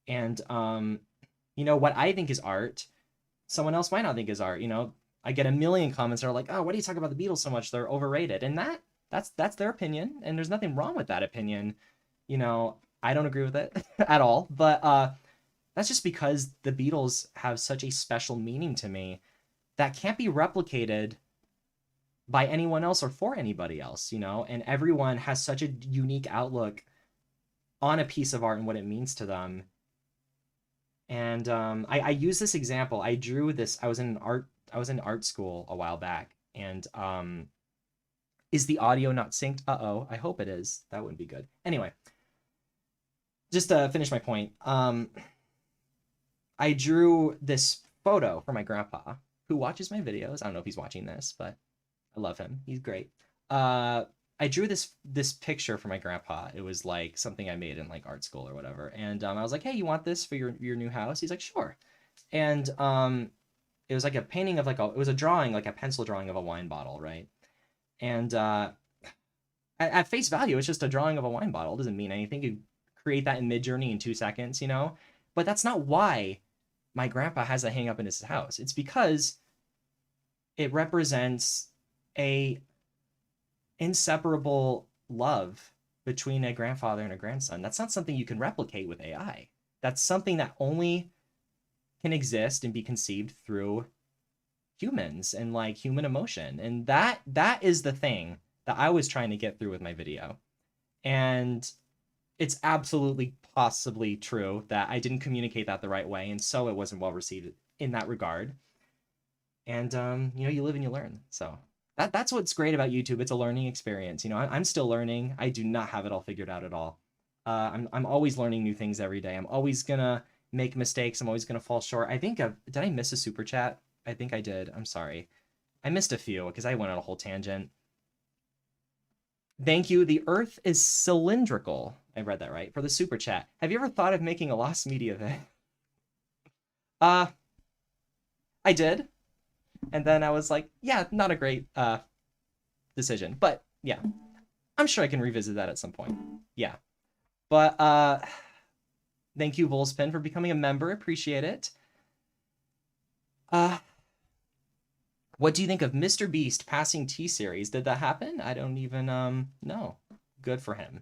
And what I think is art, someone else might not think is art. I get a million comments that are like, "Oh, why do you talk about the Beatles so much? They're overrated." And that's their opinion, and there's nothing wrong with that opinion. I don't agree with it at all, but that's just because the Beatles have such a special meaning to me that can't be replicated by anyone else or for anybody else, and everyone has such a unique outlook on a piece of art and what it means to them. And I use this example. I drew this. I was in art school a while back, and is the audio not synced? Uh-oh, I hope it is. That wouldn't be good. Anyway, just to finish my point, I drew this photo for my grandpa, who watches my videos. I don't know if he's watching this, but I love him. He's great. I drew this picture for my grandpa. It was like something I made in like art school or whatever. And I was like, "Hey, you want this for your new house?" He's like, "Sure." And it was like a painting of it was a drawing, like a pencil drawing of a wine bottle, right? And at face value, it's just a drawing of a wine bottle. It doesn't mean anything. You create that in Midjourney in 2 seconds, But that's not why my grandpa has that hang up in his house. It's because it represents a inseparable love between a grandfather and a grandson. That's not something you can replicate with AI. That's something that only can exist and be conceived through humans and like human emotion. And that is the thing that I was trying to get through with my video. And it's absolutely possibly true that I didn't communicate that the right way, and so it wasn't well received in that regard. And you live and you learn. So that's what's great about YouTube. It's a learning experience. I'm still learning. I do not have it all figured out at all. I'm always learning new things every day. I'm always gonna make mistakes. I'm always gonna fall short. I think did I miss a super chat? I think I did. I'm sorry. I missed a few because I went on a whole tangent. Thank you. The Earth is cylindrical. I read that right for the super chat. Have you ever thought of making a lost media thing? Uh, I did. And then I was like, yeah, not a great decision. But yeah, I'm sure I can revisit that at some point. Yeah. But thank you, Volspin, for becoming a member. Appreciate it. What do you think of Mr. Beast passing T-Series? Did that happen? I don't even know. Good for him.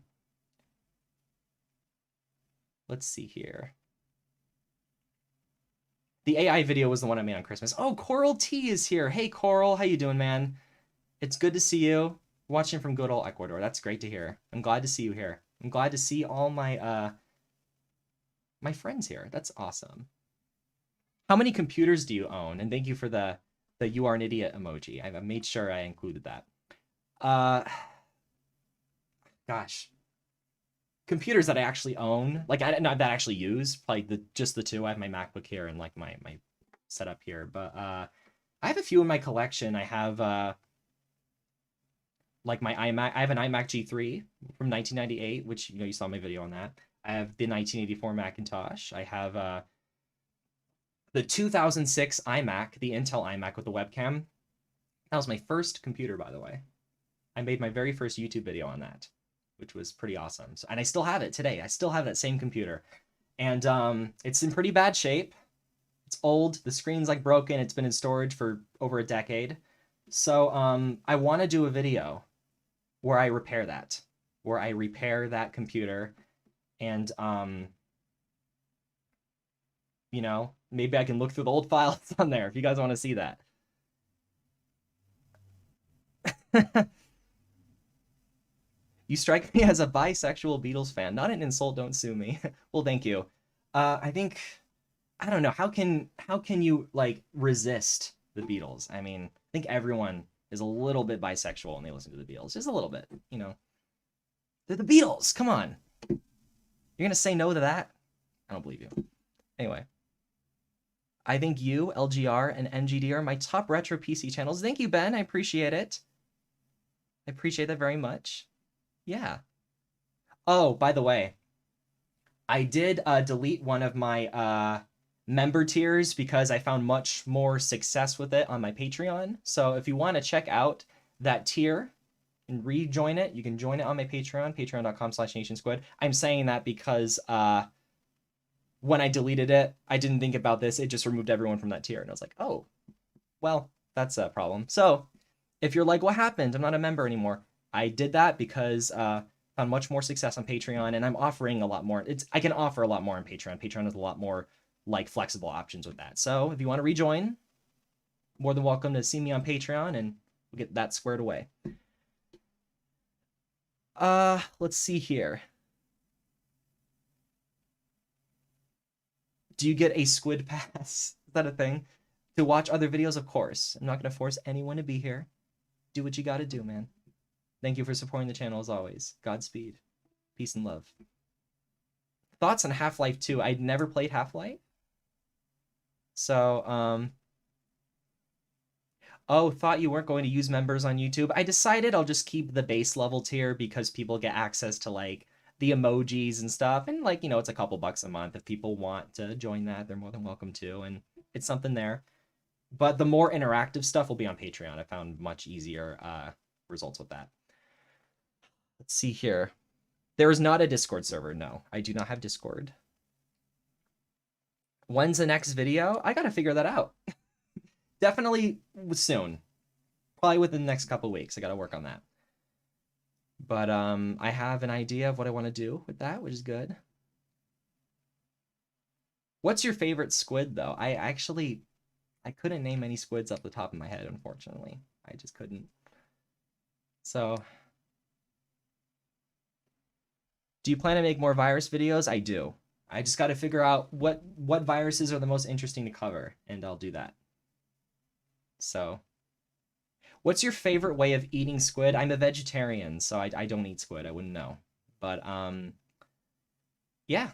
Let's see here. The AI video was the one I made on Christmas. Oh, Coral T is here. Hey, Coral. How you doing, man? It's good to see you. Watching from good old Ecuador. That's great to hear. I'm glad to see you here. I'm glad to see all my my friends here. That's awesome. How many computers do you own? And thank you for the "you are an idiot" emoji. I made sure I included that. Gosh. Computers that I actually own, like not that I actually use, like just the two. I have my MacBook here and like my setup here, but I have a few in my collection. I have like my iMac. I have an iMac G3 from 1998, which you saw my video on that. I have the 1984 Macintosh. I have the 2006 iMac, the Intel iMac with the webcam. That was my first computer, by the way. I made my very first YouTube video on that, which was pretty awesome. So, and I still have it today. I still have that same computer, and it's in pretty bad shape. It's old. The screen's like broken. It's been in storage for over a decade. So I want to do a video where I repair that computer, and maybe I can look through the old files on there if you guys want to see that. You strike me as a bisexual Beatles fan. Not an insult, don't sue me. Well, thank you. I don't know. How can you like resist the Beatles? I mean, I think everyone is a little bit bisexual when they listen to the Beatles. Just a little bit, They're the Beatles. Come on. You're gonna say no to that? I don't believe you. Anyway. I think you, LGR, and MGD are my top retro PC channels. Thank you, Ben. I appreciate it. I appreciate that very much. Yeah. Oh, by the way, I did delete one of my member tiers because I found much more success with it on my Patreon. So if you want to check out that tier and rejoin it, you can join it on my Patreon, patreon.com/Nation Squid. I'm saying that because when I deleted it, I didn't think about this. It just removed everyone from that tier. And I was like, oh, well, that's a problem. So if you're like, what happened? I'm not a member anymore. I did that because found much more success on Patreon, and I'm offering a lot more. I can offer a lot more on Patreon. Patreon has a lot more like flexible options with that. So if you want to rejoin, more than welcome to see me on Patreon, and we'll get that squared away. Let's see here. Do you get a squid pass? Is that a thing? To watch other videos, of course. I'm not going to force anyone to be here. Do what you got to do, man. Thank you for supporting the channel as always. Godspeed. Peace and love. Thoughts on Half-Life 2? I'd never played Half-Life. So, oh, thought you weren't going to use members on YouTube. I decided I'll just keep the base level tier because people get access to, like, the emojis and stuff. And, like, it's a couple bucks a month. If people want to join that, they're more than welcome to. And it's something there. But the more interactive stuff will be on Patreon. I found much easier results with that. Let's see here. There is not a Discord server. No, I do not have Discord. When's the next video? I gotta figure that out. Definitely soon. Probably within the next couple weeks. I gotta work on that. But I have an idea of what I want to do with that, which is good. What's your favorite squid, though? I couldn't name any squids off the top of my head, unfortunately. I just couldn't. So, do you plan to make more virus videos? I do. I just got to figure out what viruses are the most interesting to cover, and I'll do that. So, what's your favorite way of eating squid? I'm a vegetarian, so I don't eat squid. I wouldn't know. But, yeah.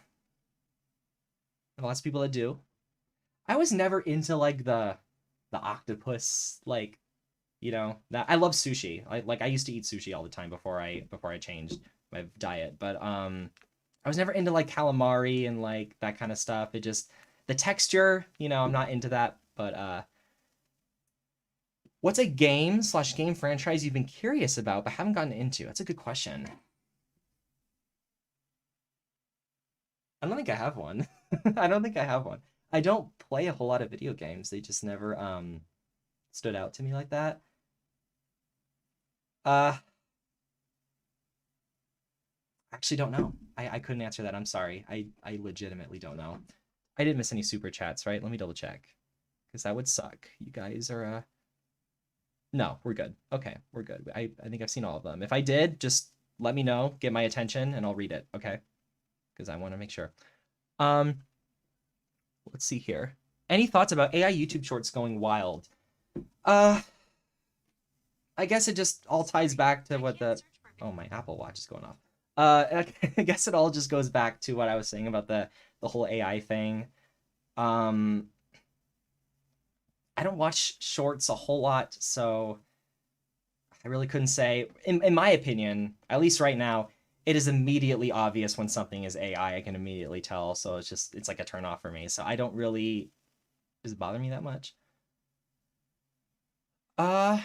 Lots of people that do. I was never into, like, the octopus, like, that I love sushi. I used to eat sushi all the time before I changed my diet, but I was never into like calamari and like that kind of stuff. It just the texture, I'm not into that. But what's a game/game franchise you've been curious about but haven't gotten into? That's a good question. I don't think I have one. I don't think I have one. I don't play a whole lot of video games. They just never stood out to me like that. Actually don't know. I couldn't answer that. I'm sorry. I legitimately don't know. I didn't miss any super chats, right? Let me double check. Because that would suck. You guys are No, we're good. Okay, we're good. I think I've seen all of them. If I did, just let me know, get my attention, and I'll read it, okay? Because I want to make sure. Let's see here. Any thoughts about AI YouTube shorts going wild? I guess it just all ties back to what the... Oh, my Apple Watch is going off. I guess it all just goes back to what I was saying about the whole AI thing. I don't watch shorts a whole lot, so I really couldn't say. In my opinion, at least right now, it is immediately obvious when something is AI. I can immediately tell, so it's like a turn off for me. So I don't really, does it bother me that much? Uh,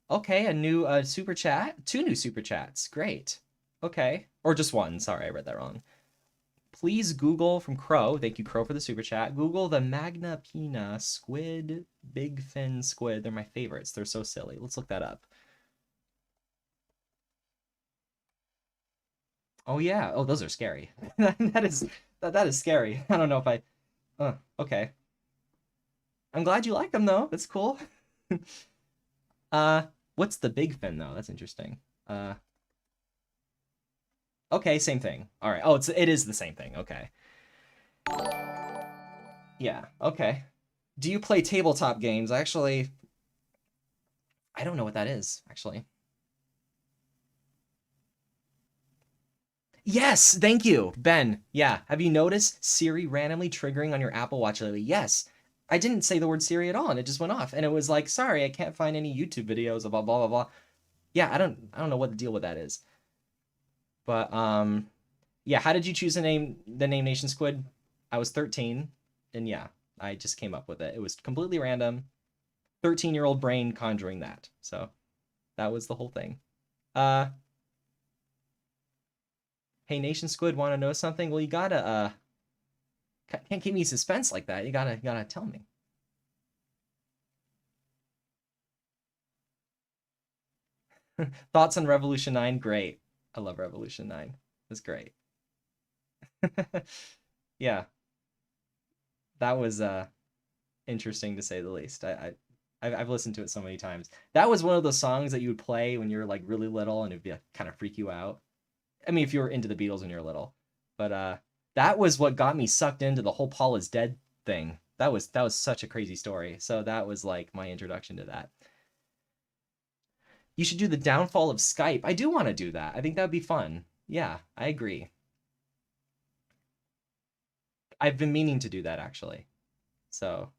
okay, a new super chat, two new super chats, great. Okay, or just one. Sorry, I read that wrong. Please Google from Crow. Thank you, Crow, for the super chat. Google the Magna Pina squid, big fin squid. They're my favorites. They're so silly. Let's look that up. Oh yeah. Oh, those are scary. that is scary. I don't know if I. Okay. I'm glad you like them though. That's cool. uh, what's the big fin though? That's interesting. Uh, okay, same thing. All right. Oh, it is the same thing. Okay. Yeah. Okay. Do you play tabletop games? Actually, I don't know what that is. Actually. Yes, thank you, Ben. Yeah. Have you noticed Siri randomly triggering on your Apple Watch lately? Yes. I didn't say the word Siri at all, and it just went off. And it was like, sorry, I can't find any YouTube videos of blah blah blah blah. Yeah, I don't know what the deal with that is. But yeah, how did you choose the name Nation Squid? I was 13, and yeah, I just came up with it. It was completely random. 13-year-old brain conjuring that. So that was the whole thing. Uh hey Nation Squid, want to know something? Well, you gotta can't keep me suspense like that. You gotta tell me. Thoughts on Revolution 9? Great. I love Revolution 9. It's great. Yeah, that was interesting to say the least. I've listened to it so many times. That was one of those songs that you would play when you were like really little and it'd be kind of freak you out. I mean, if you were into the Beatles when you were little, but that was what got me sucked into the whole Paul is dead thing. That was such a crazy story. So that was like my introduction to that. You should do the downfall of Skype. I do want to do that. I think that would be fun. Yeah, I agree. I've been meaning to do that actually. So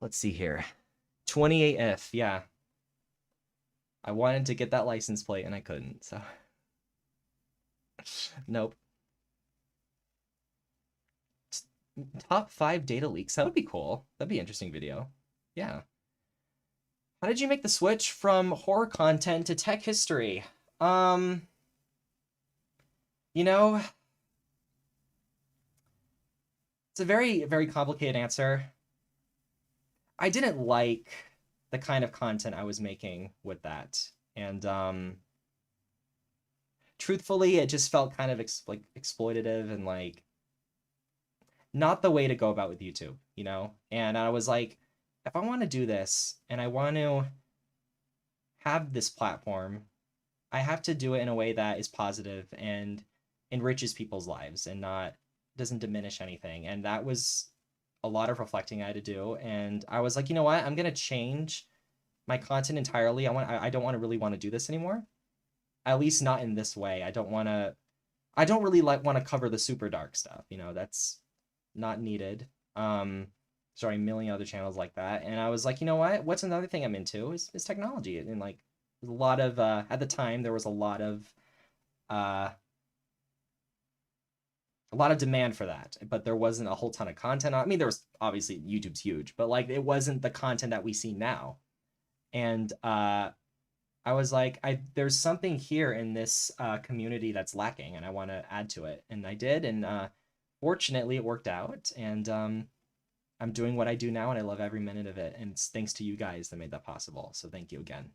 let's see here. 28F. Yeah, I wanted to get that license plate and I couldn't. So nope. Top 5 data leaks. That would be cool. That'd be an interesting video. Yeah. How did you make the switch from horror content to tech history? Um, you know, it's a very, very complicated answer. I didn't like the kind of content I was making with that. And truthfully, it just felt kind of like exploitative and like not the way to go about with YouTube. And I was like, if I want to do this and I want to have this platform, I have to do it in a way that is positive and enriches people's lives and not doesn't diminish anything. And that was a lot of reflecting I had to do. And I was like, you know what? I'm gonna change my content entirely. I don't want to really want to do this anymore. At least not in this way. I don't really like want to cover the super dark stuff. That's not needed. Sorry, a million other channels like that. And I was like, you know what? What's another thing I'm into is technology. And like a lot of at the time there was uh a lot of demand for that, but there wasn't a whole ton of content. I mean, there was obviously YouTube's huge, but like it wasn't the content that we see now. And I was like, there's something here in this community that's lacking, and I want to add to it, and I did, and fortunately, it worked out, and I'm doing what I do now, and I love every minute of it, and it's thanks to you guys that made that possible. So thank you again.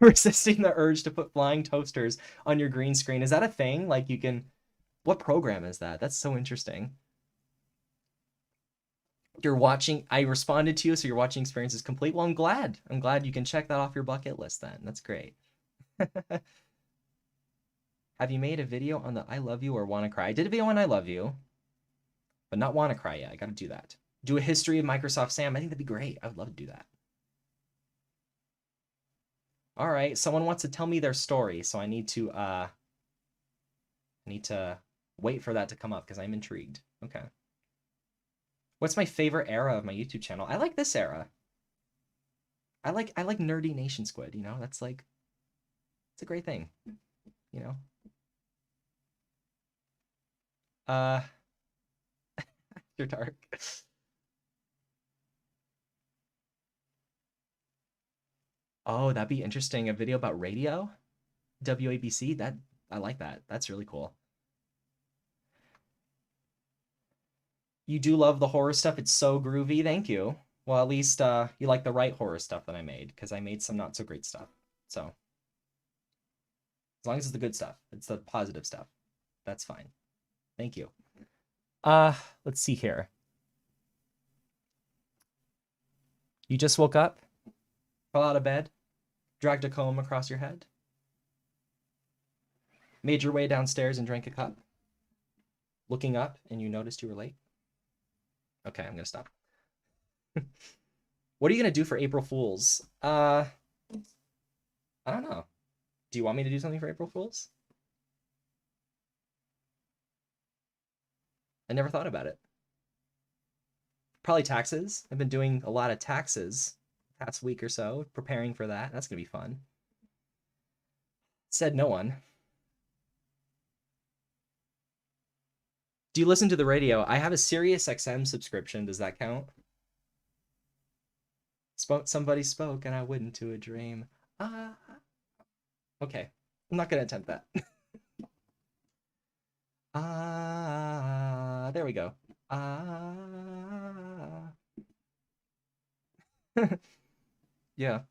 Resisting the urge to put flying toasters on your green screen. Is that a thing? Like you can what program is that? That's so interesting. You're watching I responded to you, so your watching experience is complete. Well, I'm glad. I'm glad you can check that off your bucket list then. That's great. Have you made a video on the I love you or wanna cry? I did a video on I love you, but not wanna cry yet. I gotta do that. Do a history of Microsoft Sam. I think that'd be great. I would love to do that. All right, someone wants to tell me their story, so I need to wait for that to come up because I'm intrigued. Okay. What's my favorite era of my YouTube channel? I like this era. I like nerdy Nation Squid, you know? That's like it's a great thing, you know? Uh After Dark. Oh, that'd be interesting. A video about radio? WABC? That I like that. That's really cool. You do love the horror stuff. It's so groovy. Thank you. Well, at least you like the right horror stuff that I made, because I made some not so great stuff. So as long as it's the good stuff, it's the positive stuff. That's fine. Thank you. Let's see here. You just woke up, fell out of bed, dragged a comb across your head, made your way downstairs and drank a cup. Looking up and you noticed you were late. Okay, I'm gonna stop. What are you gonna do for April Fools? I don't know. Do you want me to do something for April Fools? I never thought about it. Probably taxes. I've been doing a lot of taxes the past week or so, preparing for that. That's gonna be fun. Said no one. Do you listen to the radio? I have a Sirius XM subscription. Does that count? Somebody spoke and I went into a dream. Okay. I'm not gonna attempt that. There we go. Yeah.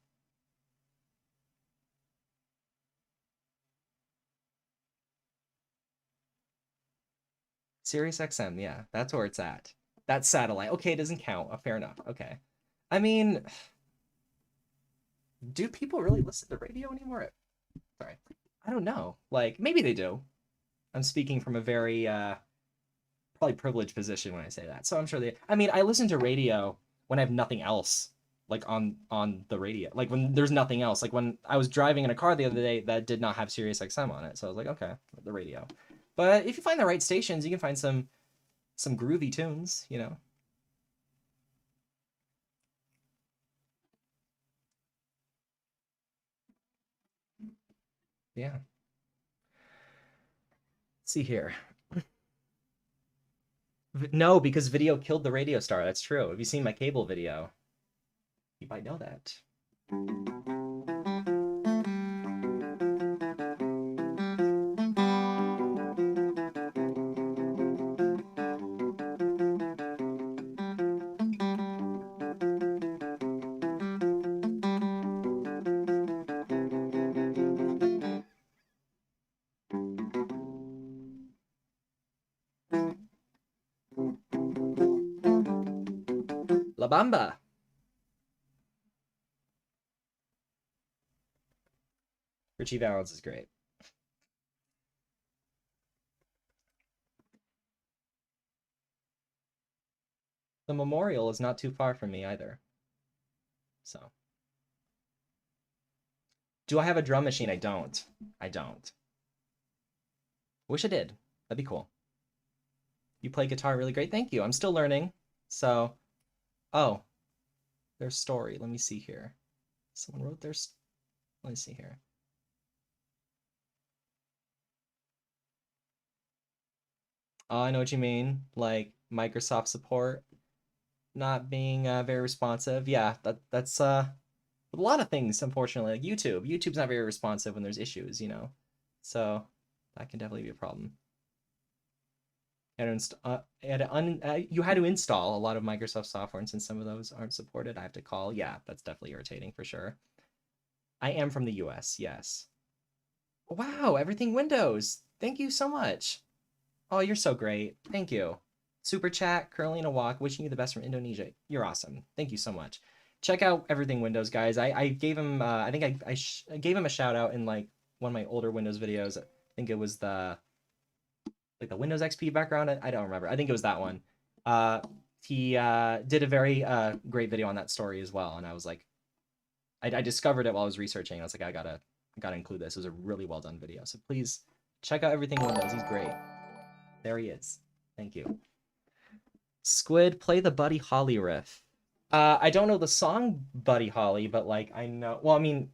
Sirius XM, yeah, that's where it's at. That's satellite. Okay, it doesn't count. Fair enough. Okay. I mean, do people really listen to radio anymore? Sorry. I don't know. Like, maybe they do. I'm speaking from a very probably privileged position when I say that. So I'm sure they I mean, I listen to radio when I have nothing else like on the radio. Like when there's nothing else. Like when I was driving in a car the other day that did not have Sirius XM on it. So I was like, okay, the radio. But if you find the right stations, you can find some groovy tunes, you know. Yeah. Let's see here. No, because video killed the radio star. That's true. Have you seen my cable video? You might know that. La Bamba. Richie Valens is great. The memorial is not too far from me either. So. Do I have a drum machine? I don't. I don't. Wish I did. That'd be cool. You play guitar really great. Thank you. I'm still learning. So, oh, their story. Let me see here. Someone wrote their. Let me see here. Oh, I know what you mean. Like Microsoft support not being very responsive. Yeah, that's a lot of things. Unfortunately, like YouTube. YouTube's not very responsive when there's issues, you know. So that can definitely be a problem. You had to install a lot of Microsoft software, and since some of those aren't supported, I have to call. Yeah, that's definitely irritating for sure. I am from the US, yes. Wow, everything Windows. Thank you so much. Oh, you're so great. Thank you. Super chat, currently in a walk, wishing you the best from Indonesia. You're awesome. Thank you so much. Check out everything Windows, guys. I gave him, I think I gave him a shout out in like one of my older Windows videos. I think it was the like the Windows XP background. I don't remember. I think it was that one. He did a very great video on that story as well, and I was like, I discovered it while I was researching. I was like, I gotta include this. It was a really well done video. So please check out everything Windows. He's great. There he is. Thank you. Squid, play the Buddy Holly riff. I don't know the song Buddy Holly, but like I know. Well, I mean,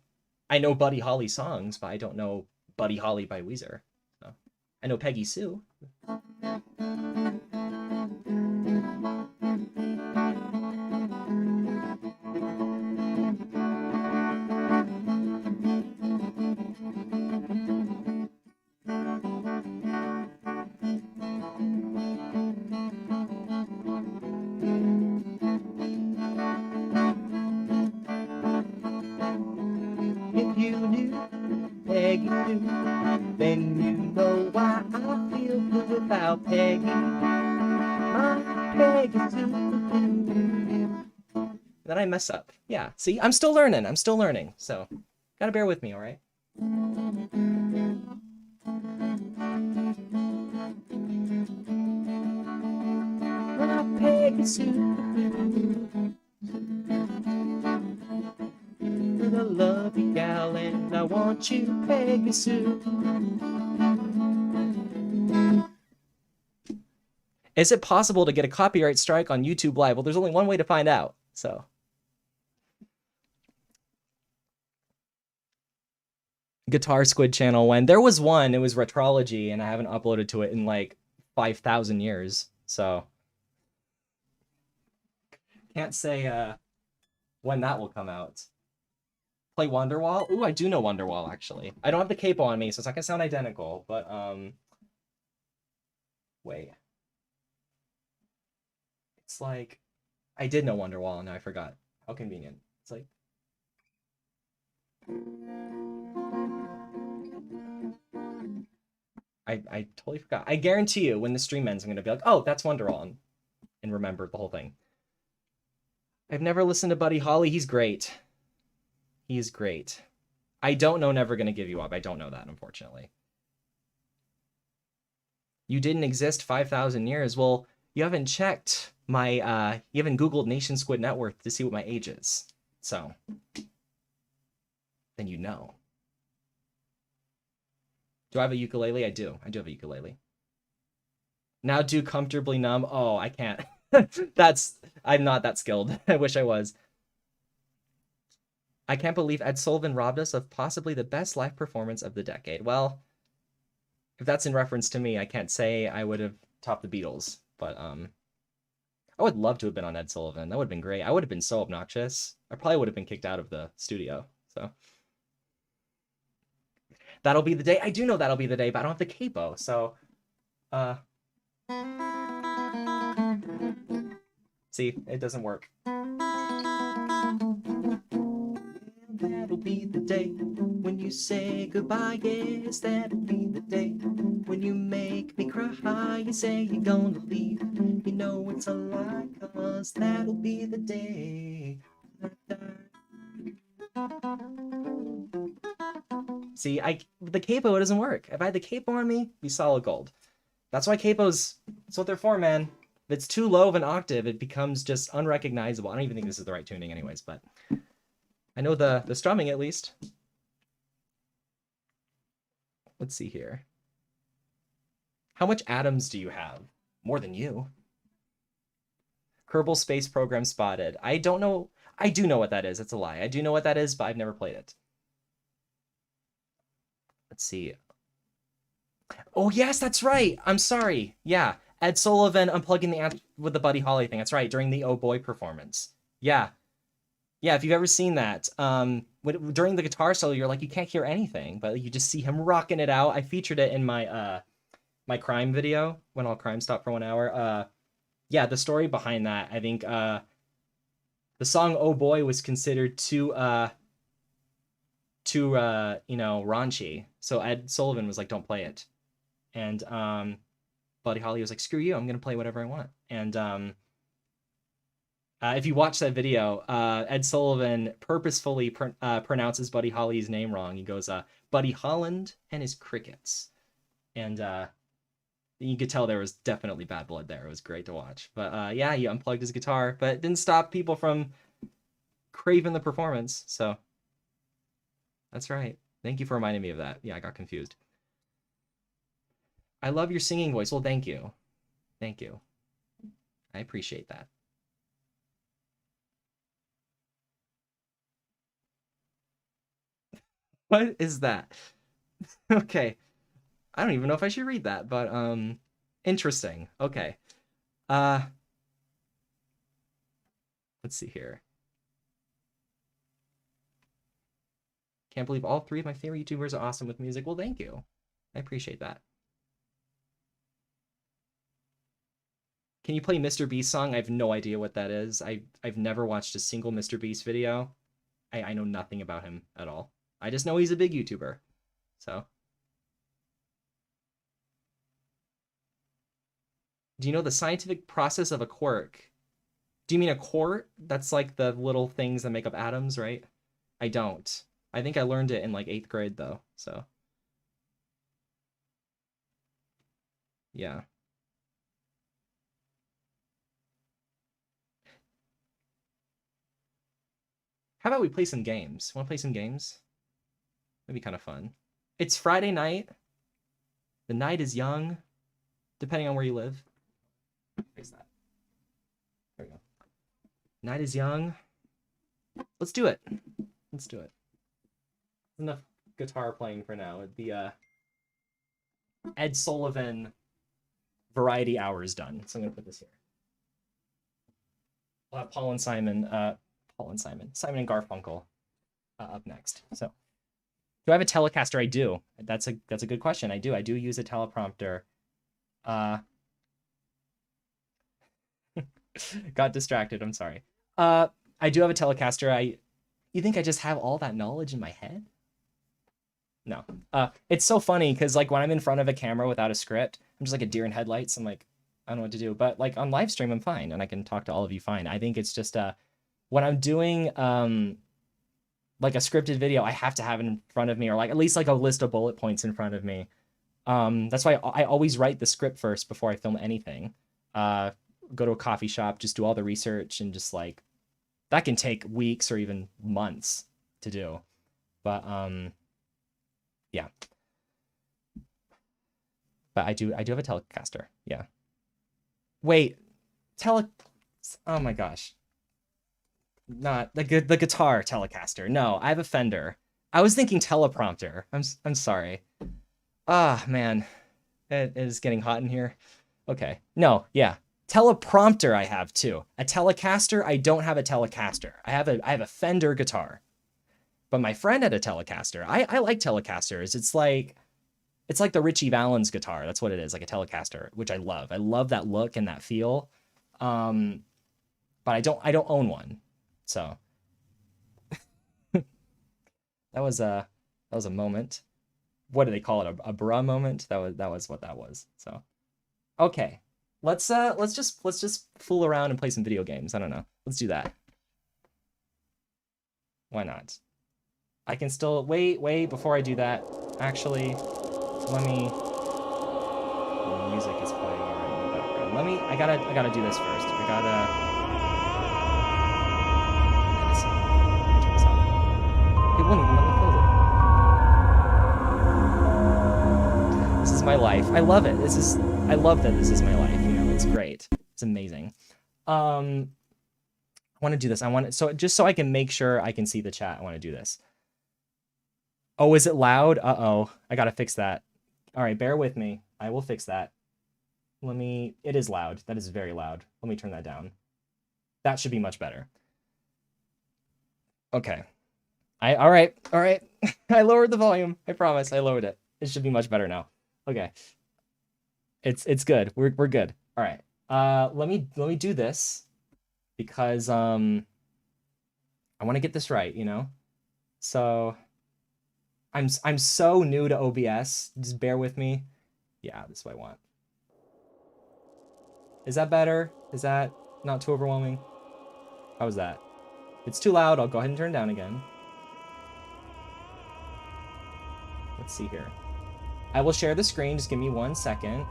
I know Buddy Holly songs, but I don't know Buddy Holly by Weezer. So I know Peggy Sue. If you knew Peggy Sue, then you know why I feel good without Peggy. My Peggy Sue. Then I mess up. Yeah, see, I'm still learning. I'm still learning. So, gotta bear with me, all right? My Peggy Sue. I love you, gal, and I want you, Peggy Sue. Is it possible to get a copyright strike on YouTube Live? Well, there's only one way to find out, so. Guitar Squid channel when there was one, it was Retrology, and I haven't uploaded to it in like 5,000 years, so. Can't say when that will come out. Play Wonderwall? Ooh, I do know Wonderwall, actually. I don't have the capo on me, so it's not gonna sound identical, but, wait. It's like, I did know Wonderwall, and now I forgot. How convenient. It's like... I totally forgot. I guarantee you, when the stream ends, I'm gonna be like, oh, that's Wonderwall, and remember the whole thing. I've never listened to Buddy Holly. He's great. He's great. I don't know Never Gonna Give You Up. I don't know that, unfortunately. You didn't exist 5,000 years. Well, you haven't checked my, you haven't Googled Nation Squid net worth to see what my age is. So, then you know. Do I have a ukulele? I do. I do have a ukulele. Now do Comfortably Numb. Oh, I can't. I'm not that skilled. I wish I was. I can't believe Ed Sullivan robbed us of possibly the best live performance of the decade. Well, if that's in reference to me, I can't say I would have topped the Beatles, but I would love to have been on Ed Sullivan. That would have been great. I would have been so obnoxious. I probably would have been kicked out of the studio. So that'll be the day. I do know that'll be the day, but I don't have the capo. So see, it doesn't work. That'll be the day when you say goodbye. Yes, that'll be the day when you make me cry. You say you're gonna leave. You know it's a lie, 'cause that'll be the day. See, the capo, it doesn't work. If I had the capo on me, it'd be solid gold. That's why capos, that's what they're for, man. If it's too low of an octave, it becomes just unrecognizable. I don't even think this is the right tuning anyways, but I know the strumming at least. Let's see here. How much atoms do you have? More than you. Kerbal Space Program spotted. I don't know. I do know what that is. It's a lie. I do know what that is, but I've never played it. Let's see. Oh, yes, that's right. I'm sorry. Yeah. Ed Sullivan unplugging the amp with the Buddy Holly thing. That's right. During the Oh Boy performance. Yeah. Yeah, if you've ever seen that, during the guitar solo, you're like, you can't hear anything, but you just see him rocking it out. I featured it in my my crime video, When All Crime Stopped for 1 Hour. Yeah, the story behind that, I think the song Oh Boy was considered too raunchy. So Ed Sullivan was like, don't play it. And Buddy Holly was like, screw you, I'm going to play whatever I want. And if you watch that video, Ed Sullivan purposefully pronounces Buddy Holly's name wrong. He goes, Buddy Holland and his crickets. And you could tell there was definitely bad blood there. It was great to watch. But yeah, he unplugged his guitar, but it didn't stop people from craving the performance. So that's right. Thank you for reminding me of that. Yeah, I got confused. I love your singing voice. Well, thank you. Thank you. I appreciate that. What is that? Okay. I don't even know if I should read that, but interesting. Okay. Uh let's see here. Can't believe all three of my favorite YouTubers are awesome with music. Well, thank you. I appreciate that. Can you play Mr. Beast song? I have no idea what that is. I've never watched a single Mr. Beast video. I know nothing about him at all. I just know he's a big YouTuber. So. Do you know the scientific process of a quark? Do you mean a quart? That's like the little things that make up atoms, right? I don't. I think I learned it in like 8th grade though, so. Yeah. How about we play some games? Want to play some games? That'd be kind of fun. It's Friday night. The night is young, depending on where you live. Face that. There we go. Night is young. Let's do it. Let's do it. Enough guitar playing for now. The Ed Sullivan variety hour is done. So I'm gonna put this here. We'll have Simon and Garfunkel up next. So, do I have a Telecaster? I do. That's a good question. I do use a teleprompter. Got distracted. I'm sorry. I do have a Telecaster. You think I just have all that knowledge in my head? No. It's so funny because like when I'm in front of a camera without a script, I'm just like a deer in headlights. I'm like, I don't know what to do. But like on live stream, I'm fine and I can talk to all of you fine. I think it's just when I'm doing like a scripted video, I have to have it in front of me, or like at least like a list of bullet points in front of me. That's why I always write the script first before I film anything. Go to a coffee shop, just do all the research, and just like that can take weeks or even months to do. But yeah. But I do have a Telecaster. Yeah. Wait, oh my gosh. Not the guitar Telecaster. No, I have a Fender. I was thinking teleprompter. I'm sorry. Ah, man. It is getting hot in here. Okay. No, yeah. Teleprompter I have too. A Telecaster, I don't have a Telecaster. I have a Fender guitar. But my friend had a Telecaster. I like Telecasters. It's like the Richie Valens guitar. That's what it is, like a Telecaster, which I love. I love that look and that feel. But I don't own one. So that was a moment. What do they call it? A bruh moment? That was what that was. So okay. Let's just fool around and play some video games. I don't know. Let's do that. Why not? I can still wait before I do that. Actually, let me. The music is playing already in the background. I gotta do this first. I gotta. It wouldn't even let me close it. This is my life. I love it. I love that this is my life. You know, it's great. It's amazing. I want to do this. Just so I can make sure I can see the chat. I want to do this. Oh, is it loud? Uh-oh. I gotta fix that. All right, bear with me. I will fix that. It is loud. That is very loud. Let me turn that down. That should be much better. Okay. All right. I lowered the volume. I promise I lowered it. It should be much better now. Okay. It's good. We're good. All right. Let me do this because I want to get this right, you know? So I'm so new to OBS. Just bear with me. Yeah, this is what I want. Is that better? Is that not too overwhelming? How was that? If it's too loud, I'll go ahead and turn it down again. Let's see here. I will share the screen. Just give me 1 second.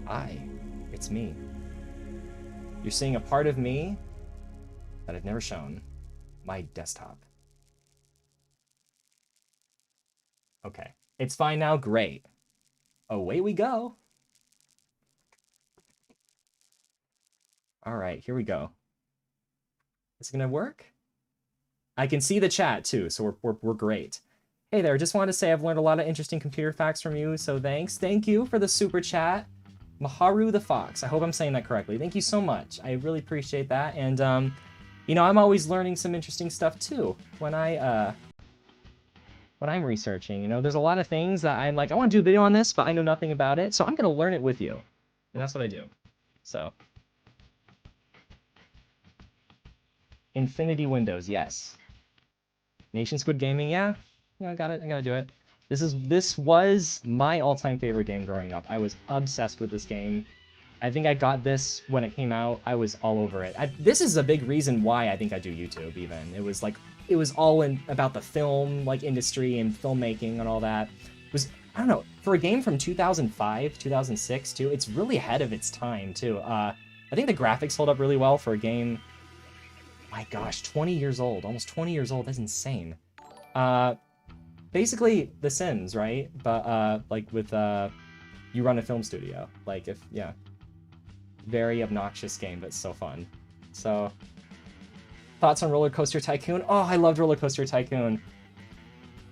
Hi, it's me. You're seeing a part of me that I've never shown. My desktop. Okay. It's fine now. Great. Away we go. All right, here we go. Is it gonna work? I can see the chat too, so we're great. Hey there, just wanted to say I've learned a lot of interesting computer facts from you, so thanks. Thank you for the super chat. Maharu the Fox. I hope I'm saying that correctly. Thank you so much. I really appreciate that. And you know, I'm always learning some interesting stuff too when I'm researching. You know, there's a lot of things that I'm like, I want to do a video on this, but I know nothing about it, so I'm gonna learn it with you. And that's what I do. So Infinity Windows, yes. Nation Squid Gaming, yeah. I gotta do it. This was my all-time favorite game growing up. I was obsessed with this game. I think I got this when it came out. I was all over it. This is a big reason why I think I do YouTube even. It was all about the film like industry and filmmaking and all that. It was, I don't know, for a game from 2005, 2006 too, it's really ahead of its time too. I think the graphics hold up really well for a game. My gosh, 20 years old, almost 20 years old. That's insane. Basically The Sims, right? But like with you run a film studio. Like yeah. Very obnoxious game, but so fun. So thoughts on Roller Coaster Tycoon? Oh, I loved Roller Coaster Tycoon.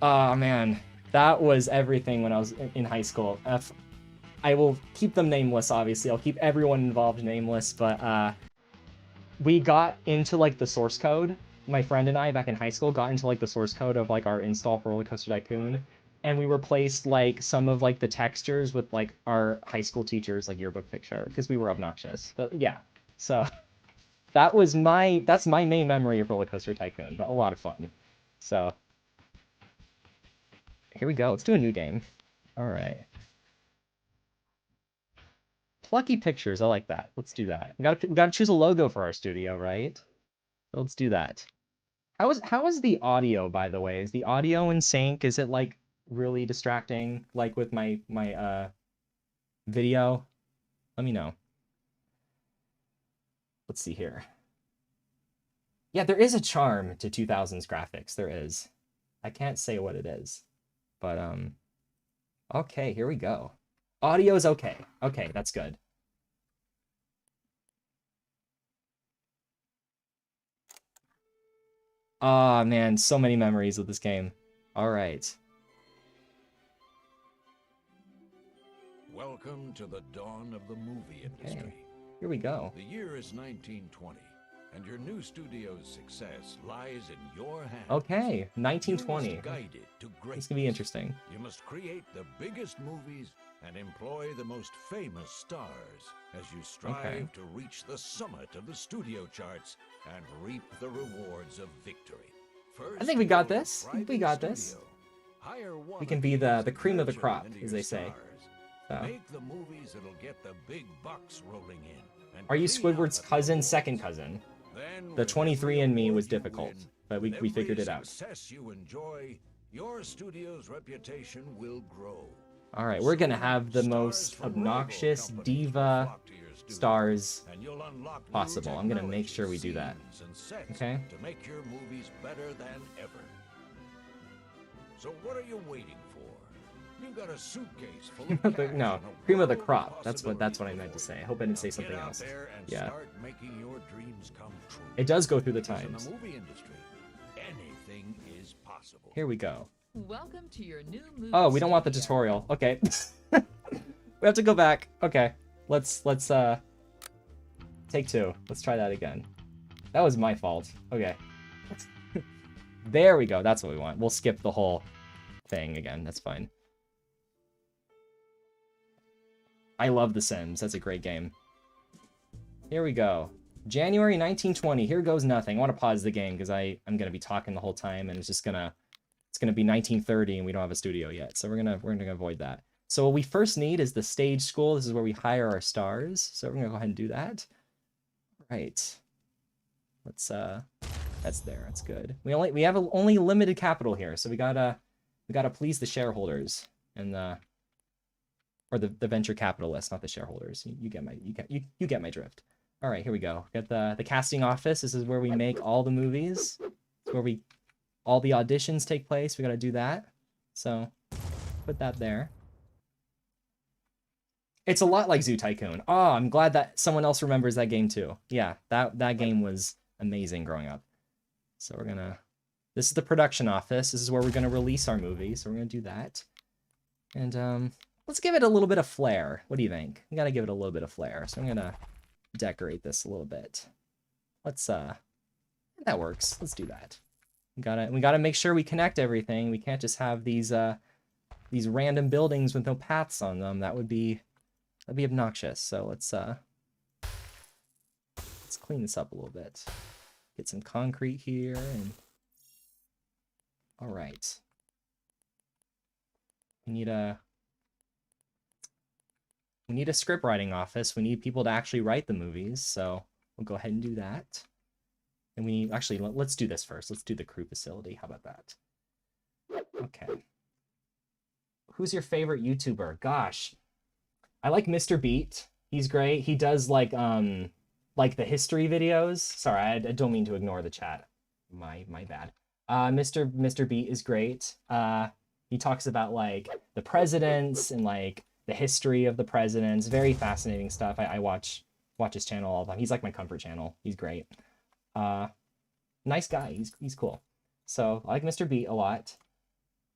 Oh man, that was everything when I was in high school. I will keep them nameless, obviously. I'll keep everyone involved nameless, but we got into like the source code. My friend and I back in high school got into like the source code of like our install for Roller Coaster Tycoon, and we replaced like some of like the textures with like our high school teachers like yearbook picture because we were obnoxious. But yeah, so that's my main memory of Roller Coaster Tycoon. But a lot of fun. So here we go. Let's do a new game. All right. Plucky Pictures. I like that. Let's do that. We gotta choose a logo for our studio, right? Let's do that. How is the audio, by the way? Is the audio in sync? Is it like really distracting, like with my video? Let me know. Let's see here. Yeah, there is a charm to 2000s graphics. There is. I can't say what it is, but okay, here we go. Audio's okay. Okay, that's good. Ah, man, so many memories with this game. All right. Welcome to the dawn of the movie industry. Okay. Here we go. The year is 1920, and your new studio's success lies in your hands. Okay, 1920. You must guide it to greatness. This can be interesting. You must create the biggest movies and employ the most famous stars as you strive to reach the summit of the studio charts and reap the rewards of victory. First, I think we got this. We got this. Hire one We can be the cream of the crop, as they say. So. Make the movies that'll get the big bucks rolling in. Are you Squidward's cousin, second cousin? The 23andMe was difficult, but we figured it out. Success you enjoy, your studio's reputation will grow. All right, we're gonna have the most obnoxious diva stars possible. I'm gonna make sure we do that. Okay. To make your movies better than ever. So what are you waiting for? You got a suitcase full of cash. No, cream of the crop. That's what I meant to say. I hope I didn't say something else. Yeah. Start making your dreams come true. It does go through the Because times. in the movie industry, anything is possible. Here we go. Welcome to your new movie. Oh, we don't want the studio. tutorial. Okay. We have to go back. Okay. Let's take two. Let's try that again. That was my fault. Okay. There we go. That's what we want. We'll skip the whole thing again. That's fine. I love The Sims. That's a great game. Here we go. January 1920. Here goes nothing. I want to pause the game because I'm gonna be talking the whole time, and it's gonna be 1930, and we don't have a studio yet. So we're gonna avoid that. So what we first need is the stage school. This is where we hire our stars. So we're gonna go ahead and do that. Right. Let's that's there. That's good. We have only limited capital here, so we gotta please the shareholders and or the venture capitalists, not the shareholders. You get my drift. All right, here we go. Got the casting office. This is where we make all the movies. It's where all the auditions take place. We got to do that. So put that there. It's a lot like Zoo Tycoon. Oh, I'm glad that someone else remembers that game too. Yeah, that game was amazing growing up. So we're gonna... This is the production office. This is where we're gonna release our movie. So we're gonna do that. And let's give it a little bit of flair. What do you think? We gotta give it a little bit of flair. So I'm gonna decorate this a little bit. Let's that works. Let's do that. We gotta make sure we connect everything. We can't just have these random buildings with no paths on them. That'd be obnoxious. So let's clean this up a little bit. Get some concrete here and all right. We need a script writing office. We need people to actually write the movies, so we'll go ahead and do that. And we actually, let's do this first. Let's do the crew facility. How about that? Okay. Who's your favorite YouTuber? Gosh, I like Mr. Beat. He's great. He does like the history videos. Sorry, I don't mean to ignore the chat. My bad. Mr. Beat is great. He talks about like the presidents and like the history of the presidents. Very fascinating stuff. I watch his channel all the time. He's like my comfort channel. He's great. Nice guy. He's cool. So I like Mr. Beat a lot.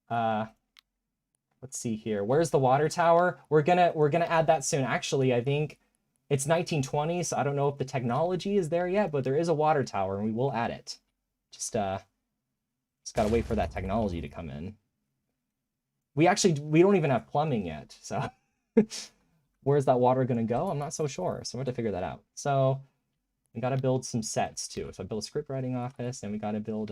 Let's see here. Where's the water tower? We're gonna add that soon. Actually, I think it's 1920, so I don't know if the technology is there yet, but there is a water tower and we will add it. Just gotta wait for that technology to come in. We don't even have plumbing yet, so where's that water gonna go? I'm not so sure, so we have to figure that out. So we gotta build some sets too. So I built a script writing office, and we gotta build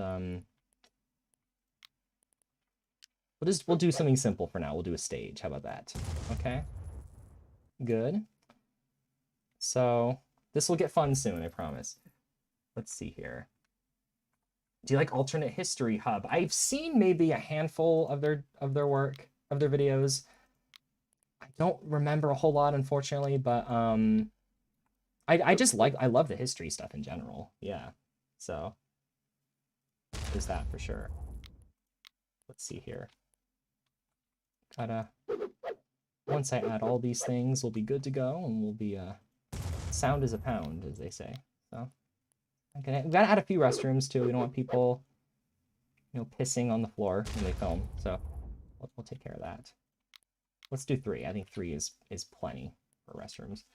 we'll do something simple for now. We'll do a stage. How about that? Okay. Good. So this will get fun soon, I promise. Let's see here. Do you like Alternate History Hub? I've seen maybe a handful of their work, of their videos. I don't remember a whole lot, unfortunately, but I love the history stuff in general. Yeah. So there's that for sure. Let's see here. Once I add all these things, we'll be good to go, and we'll be sound as a pound, as they say. So okay, we gotta add a few restrooms too. We don't want people, pissing on the floor when they film. So we'll take care of that. Let's do 3. I think 3 is plenty for restrooms.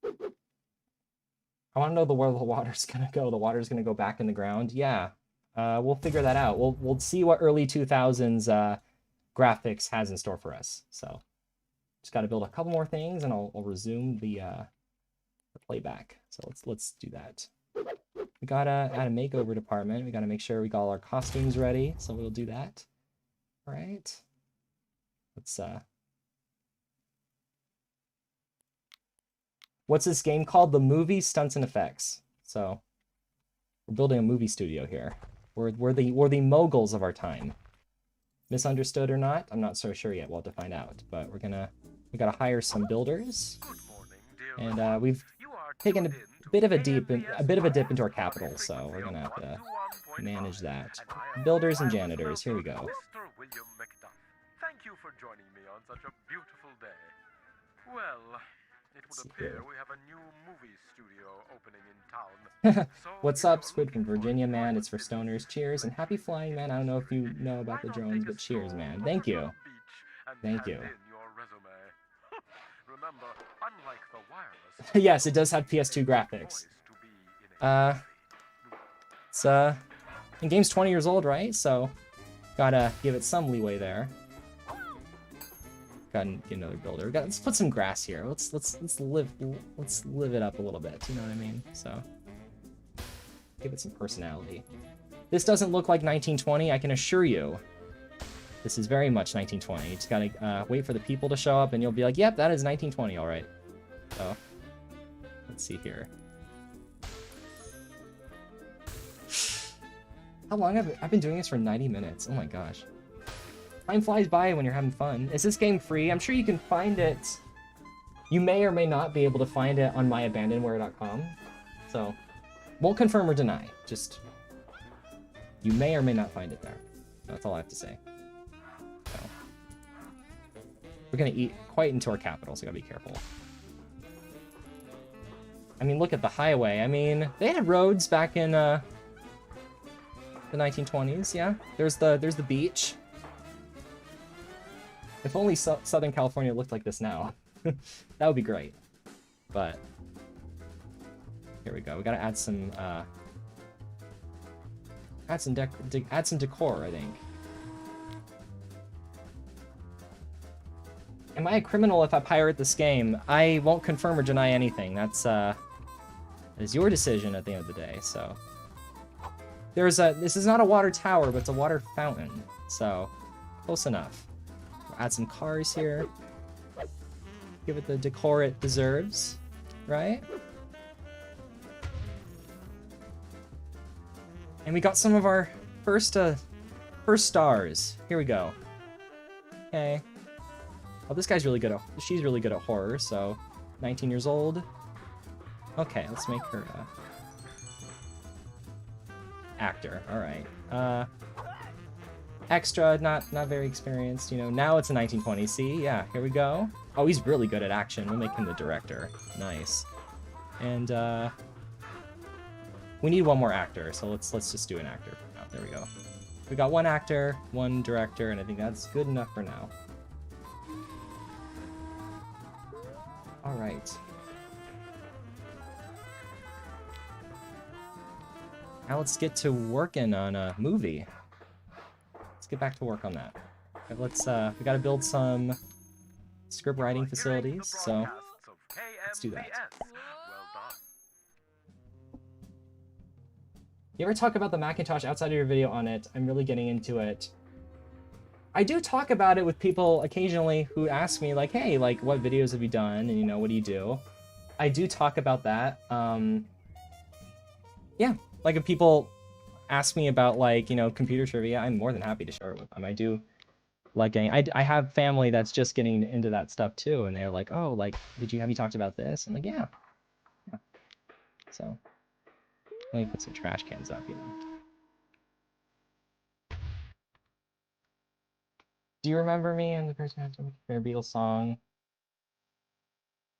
I want to know where the water's gonna go. The water's gonna go back in the ground. Yeah, we'll figure that out. We'll see what early 2000s graphics has in store for us. So just got to build a couple more things, and I'll resume the playback. So let's do that. We gotta add a makeover department. We gotta make sure we got all our costumes ready. So we'll do that. All right. Let's what's this game called? The Movie Stunts and Effects. So we're building a movie studio here. We're the moguls of our time. Misunderstood or not? I'm not so sure yet. We'll have to find out. But we gotta hire some builders, and we've taken a bit of a dip into our capital, so we're gonna have to manage that. Builders and janitors. Here we go. Mr. William Macduff, thank you for joining me on such a beautiful day. Well, it would appear we have a new movie studio opening in town. So What's up, Squid from Virginia, man? It's for stoners. Cheers and happy flying, man. I don't know if you know about the drones, but cheers, man. Thank you. Thank you. Remember, unlike the wireless, Yes, it does have PS2 graphics. It's the game's 20 years old, right? So gotta give it some leeway there. Gotta get another builder. Let's put some grass here. Let's live it up a little bit. You know what I mean? So give it some personality. This doesn't look like 1920. I can assure you. This is very much 1920. You just gotta wait for the people to show up, and you'll be like, "Yep, that is 1920, all right." So let's see here. How long I've been doing this for 90 minutes? Oh my gosh. Time flies by when you're having fun. Is this game free? I'm sure you can find it. You may or may not be able to find it on myabandonware.com. So, won't confirm or deny. Just, you may or may not find it there. That's all I have to say. So. We're gonna eat quite into our capital, so gotta be careful. I mean, look at the highway. I mean, they had roads back in the 1920s. Yeah, there's the beach. If only Southern California looked like this now, that would be great. But here we go. We gotta add some decor, I think. Am I a criminal if I pirate this game? I won't confirm or deny anything. That is your decision at the end of the day. So this is not a water tower, but it's a water fountain. So close enough. We'll add some cars here. Give it the decor it deserves, right? And we got some of our first stars. Here we go. Okay. Oh, this guy's really good at... She's really good at horror, so... 19 years old. Okay, let's make her actor. Alright. Extra, not very experienced, you know. Now it's a 1920. See? Yeah, here we go. Oh, he's really good at action. We'll make him the director. Nice. And, we need one more actor, so let's just do an actor for now. There we go. We got one actor, one director, and I think that's good enough for now. Alright. Now let's get to working on a movie. Let's get back to work on that. Okay, let's, we gotta build some script writing facilities, so let's do that. You ever talk about the Macintosh outside of your video on it? I'm really getting into it. I do talk about it with people occasionally who ask me, like, hey, like, what videos have you done? And, you know, what do you do? I do talk about that. Yeah, like, if people ask me about, like, you know, computer trivia, I'm more than happy to share it with them. I do like getting... I have family that's just getting into that stuff, too. And they're like, oh, like, have you talked about this? I'm like, yeah. So, let me put some trash cans up, you know. Do you remember me and the person who had my favorite Beatles song?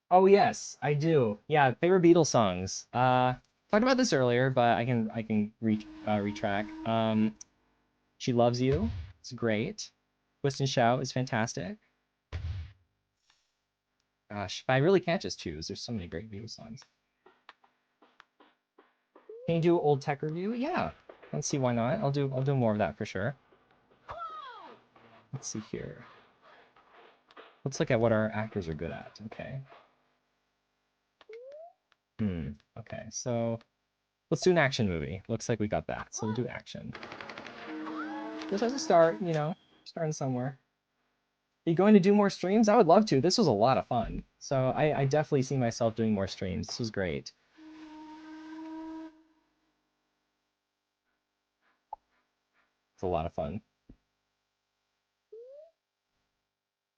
Oh yes, I do. Yeah, favorite Beatles songs. Talked about this earlier, but I can retrack. She Loves You. It's great. Twist and Shout is fantastic. Gosh, I really can't just choose. There's so many great Beatles songs. Can you do an old tech review? Yeah. Let's see, why not? I'll do more of that for sure. Let's see here. Let's look at what our actors are good at. Okay. Okay, so let's do an action movie. Looks like we got that. So we'll do action. Just as a start, you know, starting somewhere. Are you going to do more streams? I would love to. This was a lot of fun. So I definitely see myself doing more streams. This was great. It's a lot of fun.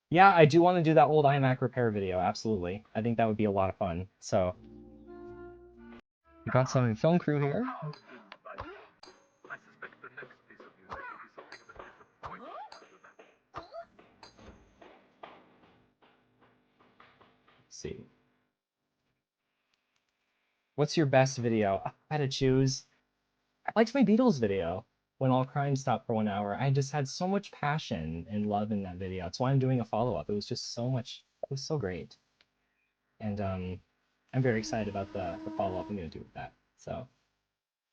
Yeah, I do want to do that old iMac repair video, absolutely. I think that would be a lot of fun. So, we got some film crew here. I suspect the next piece of music will be something of a disappointment after that. Let's see. What's your best video? If I had to choose, I liked my Beatles video. When All Crime Stopped for 1 hour. I just had so much passion and love in that video. That's why I'm doing a follow-up. It was just so much, it was so great. And I'm very excited about the follow-up I'm going to do with that. So,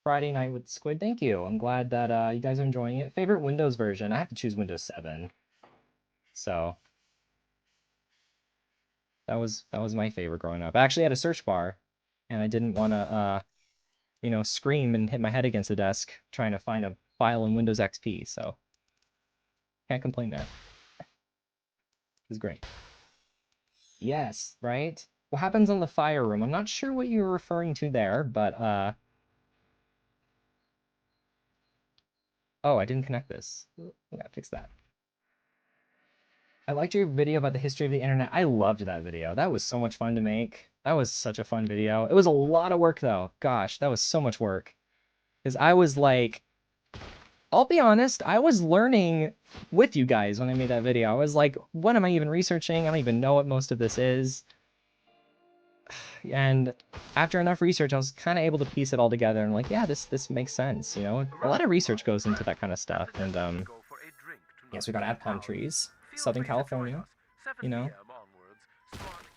Friday Night with Squid, thank you. I'm glad that you guys are enjoying it. Favorite Windows version? I have to choose Windows 7. So, that was my favorite growing up. I actually had a search bar, and I didn't want to, you know, scream and hit my head against the desk trying to find a file in Windows XP, so can't complain there. It was great. Yes, right? What happens on the fire room? I'm not sure what you were referring to there, but oh, I didn't connect this. I gotta fix that. I liked your video about the history of the internet. I loved that video. That was so much fun to make. That was such a fun video. It was a lot of work though. Gosh, that was so much work. Because I was like I'll be honest, I was learning with you guys when I made that video. I was like, what am I even researching? I don't even know what most of this is. And after enough research, I was kind of able to piece it all together and like, yeah, this makes sense, you know? A lot of research goes into that kind of stuff. And yes, we got to add palm trees. Southern California, you know?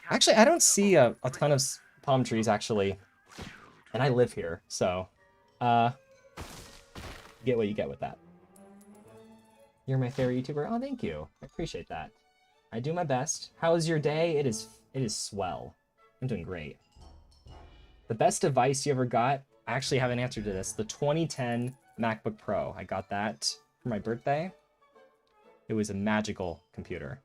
Actually, I don't see a ton of palm trees, actually. And I live here, so... get what you get with that. You're my favorite YouTuber. Oh, thank you. I appreciate that. I do my best. How is your day? It is swell. I'm doing great. The best device you ever got? I actually have an answer to this. The 2010 MacBook Pro. I got that for my birthday. It was a magical computer.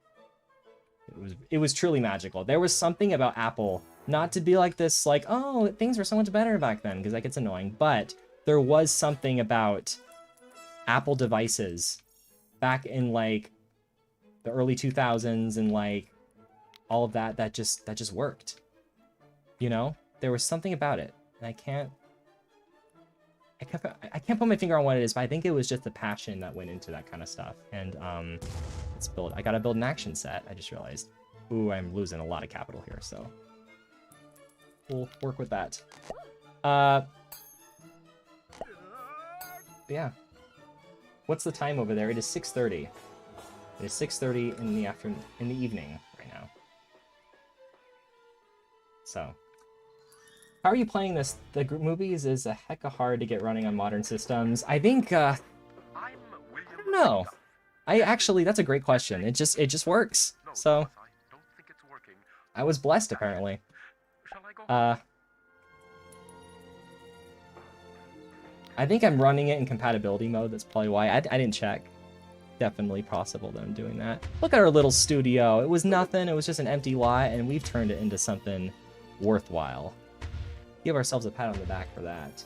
It was truly magical. There was something about Apple, not to be like this, like, oh, things were so much better back then, because that gets annoying, but there was something about Apple devices back in like the early 2000s and like all of that just worked. You know, there was something about it, and I can't put my finger on what it is, but I think it was just the passion that went into that kind of stuff. And let's build. I gotta build an action set. I just realized. Ooh, I'm losing a lot of capital here, so we'll work with that. Yeah. What's the time over there? It is 6:30. It is 6:30 in the evening right now. So, how are you playing this? The movies is a hecka hard to get running on modern systems. I think I don't know. That's a great question. It just works. So, I was blessed apparently. I think I'm running it in compatibility mode. That's probably why. I didn't check. Definitely possible that I'm doing that. Look at our little studio. It was nothing. It was just an empty lot, and we've turned it into something worthwhile. Give ourselves a pat on the back for that.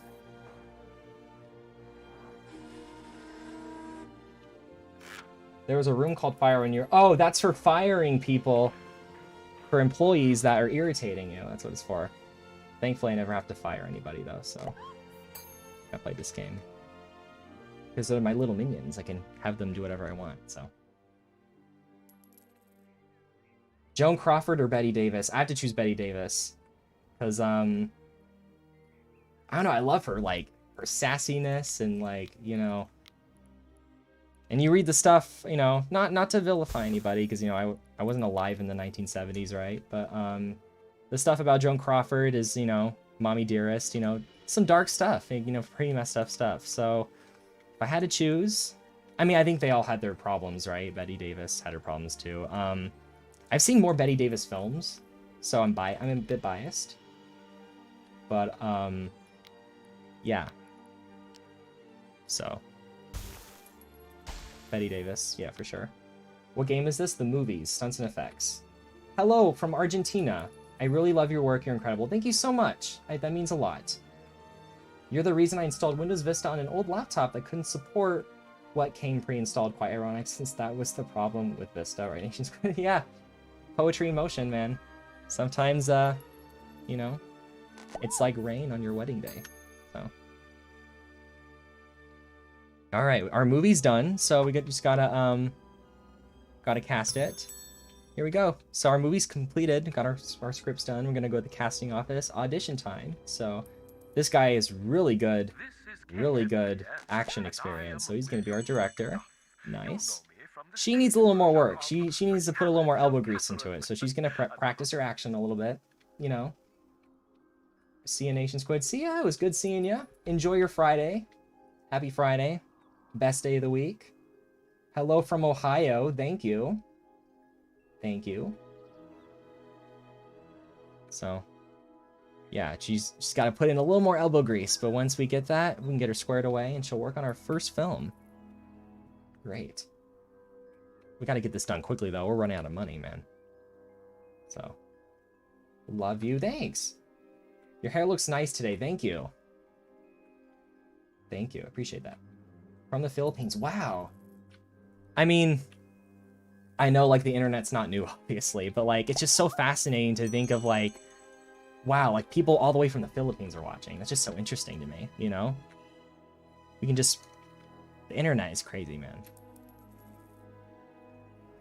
There was a room called Fire when you're... Oh, that's for firing people. For employees that are irritating you. That's what it's for. Thankfully, I never have to fire anybody, though, so... I played this game. Because they're my little minions. I can have them do whatever I want, so. Joan Crawford or Betty Davis? I have to choose Betty Davis. Because, I don't know, I love her, like, her sassiness and, like, you know... And you read the stuff, you know, not to vilify anybody, because, you know, I wasn't alive in the 1970s, right? But, the stuff about Joan Crawford is, you know, Mommy Dearest, you know, some dark stuff, you know, pretty messed up stuff. So if I had to choose, I mean, I think they all had their problems, right? Betty Davis had her problems too. I've seen more Betty Davis films, so I'm a bit biased. But yeah. So Betty Davis, yeah, for sure. What game is this? The movies, stunts and effects. Hello from Argentina. I really love your work. You're incredible. Thank you so much. That means a lot. You're the reason I installed Windows Vista on an old laptop that couldn't support what came pre-installed. Quite ironic, since that was the problem with Vista, right? Nation Squid. Yeah. Poetry in motion, man. Sometimes, you know, it's like rain on your wedding day. So. All right, our movie's done, so we just gotta cast it. Here we go. So our movie's completed. Got our scripts done. We're gonna go to the casting office. Audition time. So this guy is really good action experience. So he's gonna be our director. Nice. She needs a little more work. She needs to put a little more elbow grease into it. So she's gonna practice her action a little bit. You know. See ya, Nation Squid. See ya. It was good seeing ya. Enjoy your Friday. Happy Friday. Best day of the week. Hello from Ohio. Thank you. Thank you. So, yeah, she's got to put in a little more elbow grease, but once we get that, we can get her squared away, and she'll work on our first film. Great. We got to get this done quickly, though. We're running out of money, man. So, love you. Thanks. Your hair looks nice today. Thank you. Thank you. Appreciate that. From the Philippines. Wow. I mean... I know, like, the internet's not new, obviously, but, like, it's just so fascinating to think of, like, wow, like, people all the way from the Philippines are watching. That's just so interesting to me, you know? We can just The internet is crazy, man.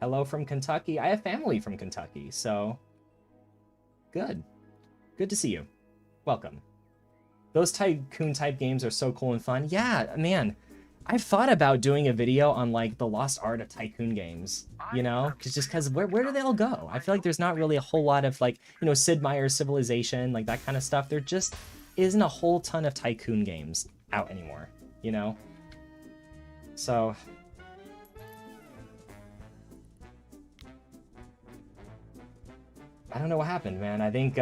Hello from Kentucky. I have family from Kentucky, so good. Good to see you. Welcome. Those tycoon type games are so cool and fun. Yeah, man. I've thought about doing a video on like the lost art of tycoon games, you know, because where do they all go? I feel like there's not really a whole lot of like, you know, Sid Meier's Civilization, like that kind of stuff. There just isn't a whole ton of tycoon games out anymore, you know? So I don't know what happened, man. I think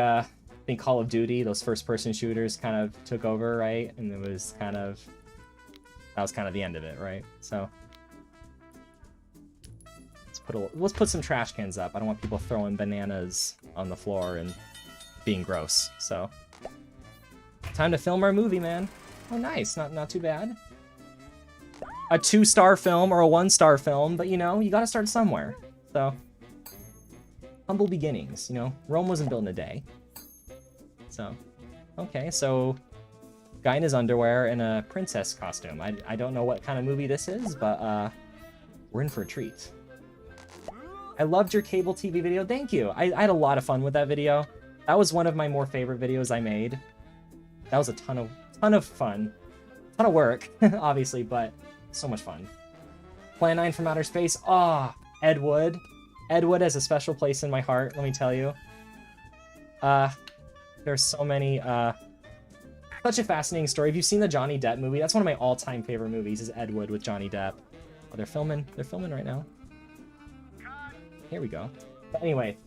Call of Duty, those first-person shooters kind of took over, right? And it was kind of... That was kind of the end of it, right? So... Let's put some trash cans up. I don't want people throwing bananas on the floor and being gross, so... Time to film our movie, man. Oh, nice. Not too bad. A 2-star film or a 1-star film, but, you know, you gotta start somewhere. So... Humble beginnings, you know? Rome wasn't built in a day. So, okay, so guy in his underwear in a princess costume. I don't know what kind of movie this is, but we're in for a treat. I loved your cable TV video. Thank you. I had a lot of fun with that video. That was one of my more favorite videos I made. That was a ton of fun. Ton of work, obviously, but so much fun. Plan 9 from Outer Space. Ah, oh, Ed Wood. Ed Wood has a special place in my heart, let me tell you. There's so many, such a fascinating story. Have you seen the Johnny Depp movie? That's one of my all-time favorite movies, is Ed Wood with Johnny Depp. Oh, they're filming right now. Here we go. But anyway,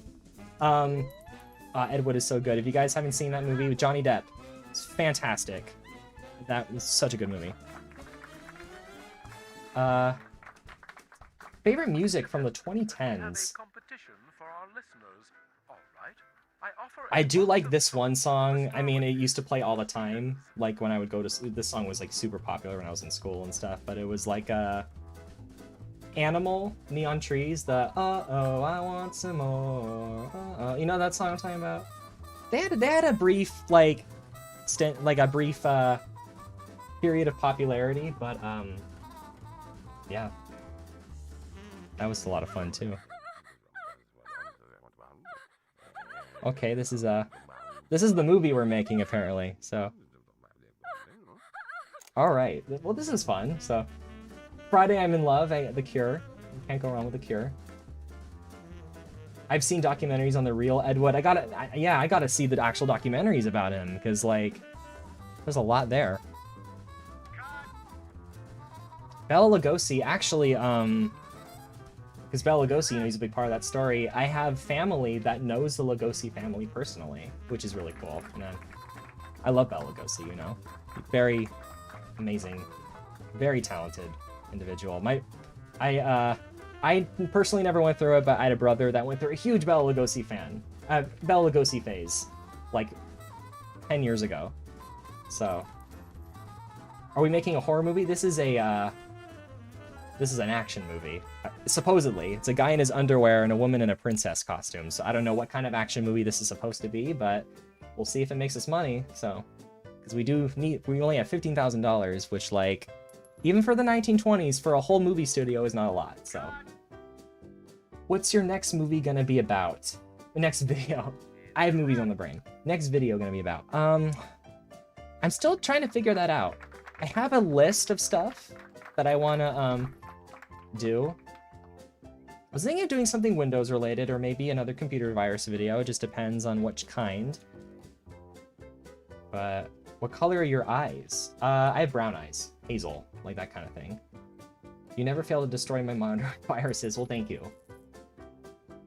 Ed Wood is so good. If you guys haven't seen that movie with Johnny Depp, it's fantastic. That was such a good movie. Favorite music from the 2010s. I do like this one song. I mean, it used to play all the time. Like when I would go to... This song was like super popular when I was in school and stuff. But it was like Animal, Neon Trees, the uh-oh, I want some more. Uh-oh. You know that song I'm talking about? They had a brief, like, stint, like a brief period of popularity. But, yeah. That was a lot of fun, too. Okay, this is the movie we're making, apparently, so... Alright, well this is fun, so... Friday I'm in Love, The Cure. Can't go wrong with The Cure. I've seen documentaries on the real Ed Wood. I gotta see the actual documentaries about him, because, like, there's a lot there. Bela Lugosi, actually, because Bela Lugosi, you know, he's a big part of that story. I have family that knows the Lugosi family personally, which is really cool. And I love Bela Lugosi, you know. Very amazing, very talented individual. I personally never went through it, but I had a brother that went through a huge Bela Lugosi Bela Lugosi phase, like 10 years ago. So, are we making a horror movie? This is an action movie. Supposedly. It's a guy in his underwear and a woman in a princess costume. So I don't know what kind of action movie this is supposed to be, but we'll see if it makes us money. So, because we only have $15,000, which, like, even for the 1920s, for a whole movie studio is not a lot. So, what's your next movie gonna be about? The next video. I have movies on the brain. Next video gonna be about. I'm still trying to figure that out. I have a list of stuff that I wanna, do. I was thinking of doing something Windows related or maybe another computer virus video. It just depends on which kind. But what color are your eyes? I have brown eyes. Hazel. Like that kind of thing. You never fail to destroy my monitor viruses. Well, thank you.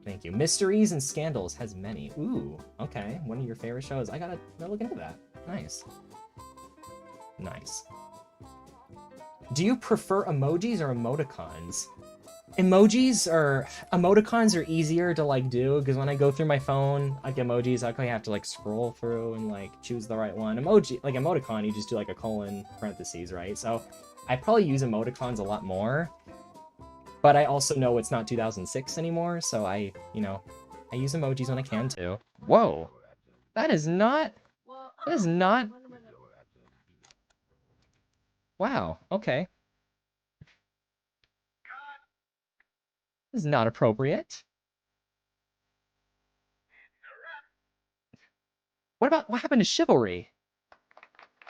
Thank you. Mysteries and Scandals has many. Ooh, okay. One of your favorite shows. I gotta look into that. Nice. Nice. Do you prefer emojis or emoticons? Emoticons are easier to, like, do, because when I go through my phone, like, emojis, I have to, like, scroll through and, like, choose the right one. Emoticon, you just do, like, a colon, parentheses, right? So, I probably use emoticons a lot more, but I also know it's not 2006 anymore, so I use emojis when I can, too. Whoa! That is not... Wow, okay. This is not appropriate. What happened to chivalry?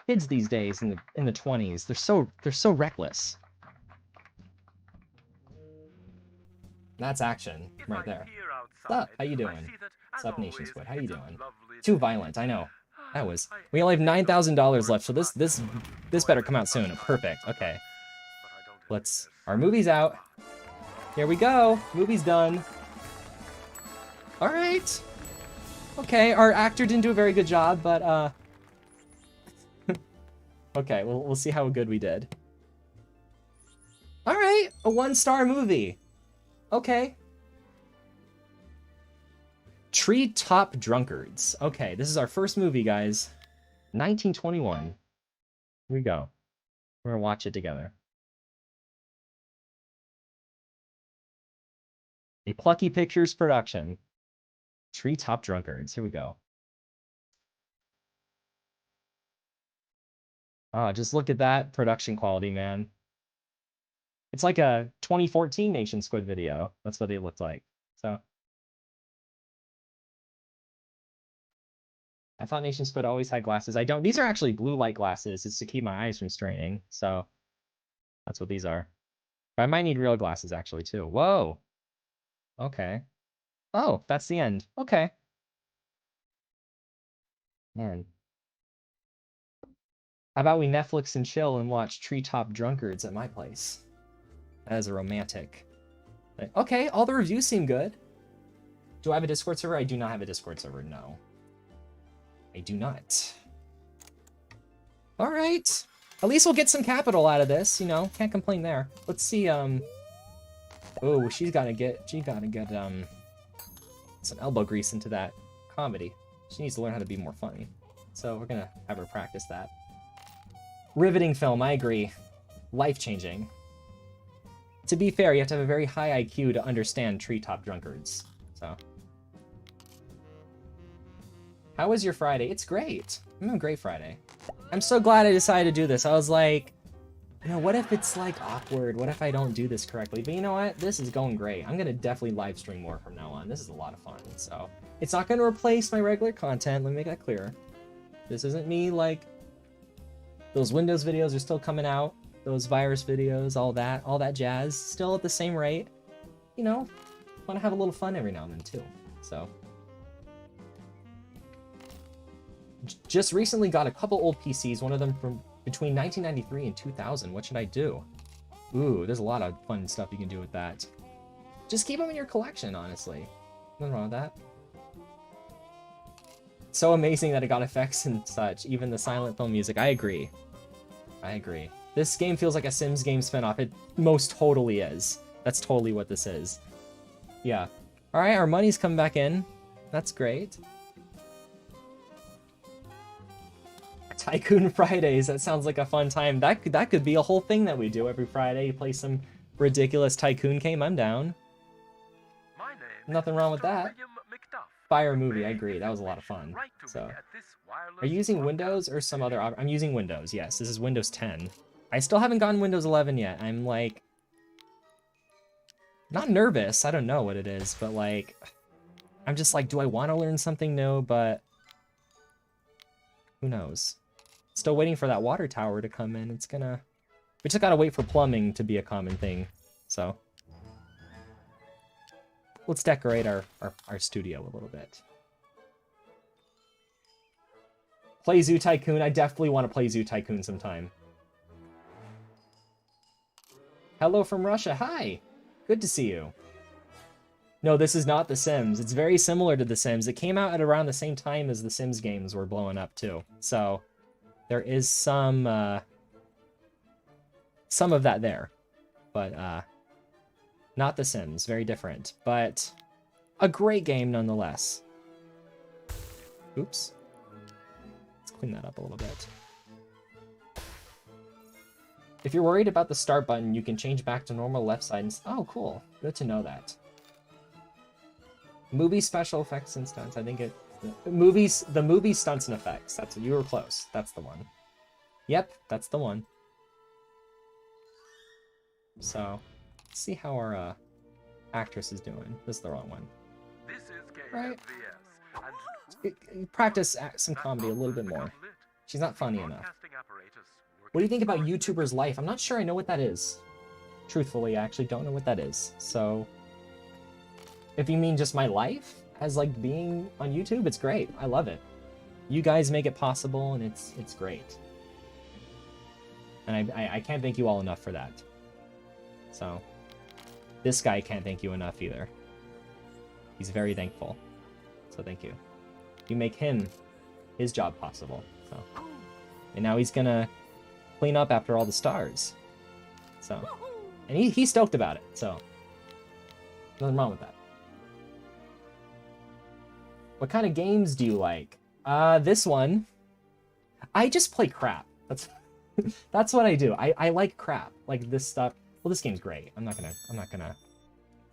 Kids these days in the 20s, they're so reckless. That's action right there. What's up? How you doing? What's up, Nation Squid? How you doing? Too violent, I know. That was. We only have $9,000 left, so this better come out soon. Perfect. Okay. Our movie's out. Here we go. Movie's done. All right. Okay, our actor didn't do a very good job, but okay, we'll see how good we did. All right, a 1-star movie. Okay. Treetop Drunkards. Okay, this is our first movie, guys. 1921. Here we go. We're gonna watch it together. A Plucky Pictures production. Treetop Drunkards. Here we go. Oh, just look at that production quality, man. It's like a 2014 Nation Squid video. That's what they looked like. So I thought Nation Squid always had glasses. I don't. These are actually blue light glasses. It's to keep my eyes from straining. So that's what these are. But I might need real glasses actually too. Whoa. Okay. Oh, that's the end. Okay. Man. How about we Netflix and chill and watch Treetop Drunkards at my place? That is a romantic. Okay, all the reviews seem good. Do I have a Discord server? I do not have a Discord server, no. I do not. All right. At least we'll get some capital out of this, you know. Can't complain there. Let's see, oh, she gotta get some elbow grease into that comedy. She needs to learn how to be more funny. So we're gonna have her practice that. Riveting film, I agree. Life-changing. To be fair, you have to have a very high IQ to understand Treetop Drunkards. So. How was your Friday? It's great. I'm having a great Friday. I'm so glad I decided to do this. I was like, you know, what if it's like awkward? What if I don't do this correctly? But you know what? This is going great. I'm gonna definitely live stream more from now on. This is a lot of fun. So it's not gonna replace my regular content. Let me make that clear. This isn't me like those Windows videos are still coming out. Those virus videos, all that jazz, still at the same rate. You know, want to have a little fun every now and then too. So, just recently got a couple old PCs. One of them from between 1993 and 2000. What should I do? Ooh, there's a lot of fun stuff you can do with that. Just keep them in your collection, honestly. Nothing wrong with that. So amazing that it got effects and such. Even the silent film music. I agree. I agree. This game feels like a Sims game spinoff. It most totally is. That's totally what this is. Yeah. Alright, our money's come back in. That's great. Tycoon Fridays. That sounds like a fun time. That could be a whole thing that we do every Friday. Play some ridiculous Tycoon game. I'm down. Nothing wrong with that. Fire movie. I agree. That was a lot of fun. So, are you using Windows or some other? I'm using Windows. Yes, this is Windows 10. I still haven't gotten Windows 11 yet. I'm like, not nervous. I don't know what it is, but like, I'm just like, do I want to learn something new? But who knows? Still waiting for that water tower to come in. It's gonna, we just gotta wait for plumbing to be a common thing. So let's decorate our studio a little bit. Play Zoo Tycoon. I definitely want to play Zoo Tycoon sometime. Hello from Russia. Hi. Good to see you. No, this is not The Sims. It's very similar to The Sims. It came out at around the same time as The Sims games were blowing up too. So there is some of that there. But not The Sims. Very different. But a great game nonetheless. Oops. Let's clean that up a little bit. If you're worried about the start button, you can change back to normal left side. And oh, cool. Good to know that. Movie special effects and stunts. I think it... The movie stunts and effects. That's you were close. That's the one. Yep, that's the one. So, let's see how actress is doing. This is the wrong one. This is Right. KFVS, and Practice some comedy a little bit more. She's not funny enough. What do you think about YouTuber's life? I'm not sure I know what that is. Truthfully, I actually don't know what that is. So, if you mean just my life as like being on YouTube, it's great. I love it. You guys make it possible, and it's great. And I can't thank you all enough for that. So, this guy can't thank you enough either. He's very thankful. So thank you. You make his job possible. So, and now he's gonna clean up after all the stars. So, and he's stoked about it. So, nothing wrong with that. What kind of games do you like? This one. I just play crap. That's what I do. I like crap. Like this stuff. Well, this game's great. I'm not gonna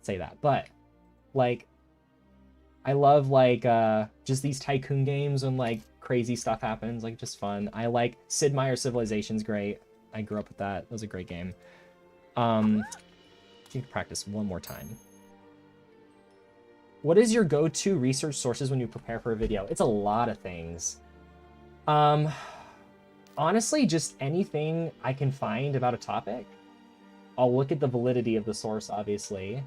say that. But like, I love like just these tycoon games when like crazy stuff happens. Like just fun. I like Sid Meier's Civilization's great. I grew up with that. That was a great game. You can practice one more time. What is your go-to research sources when you prepare for a video? It's a lot of things. Honestly, just anything I can find about a topic. I'll look at the validity of the source, obviously.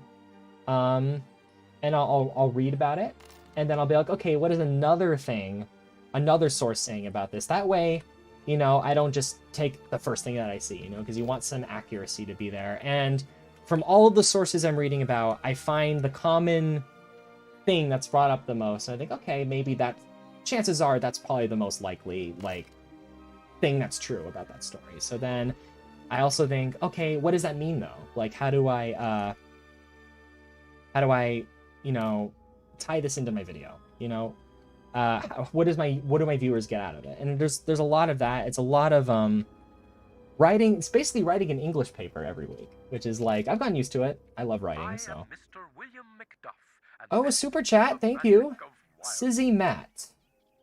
And I'll read about it. And then I'll be like, okay, what is another source saying about this? That way, you know, I don't just take the first thing that I see, you know, because you want some accuracy to be there. And from all of the sources I'm reading about, I find the common thing that's brought up the most. And I think, okay, maybe that, chances are that's probably the most likely, like, thing that's true about that story. So then I also think, okay, what does that mean though? Like, how do I, you know, tie this into my video? You know, what do my viewers get out of it? And there's a lot of that. It's a lot of writing. It's basically writing an English paper every week, which is like, I've gotten used to it. I love writing. So. Oh, a super chat. Thank you, Sizzy Matt.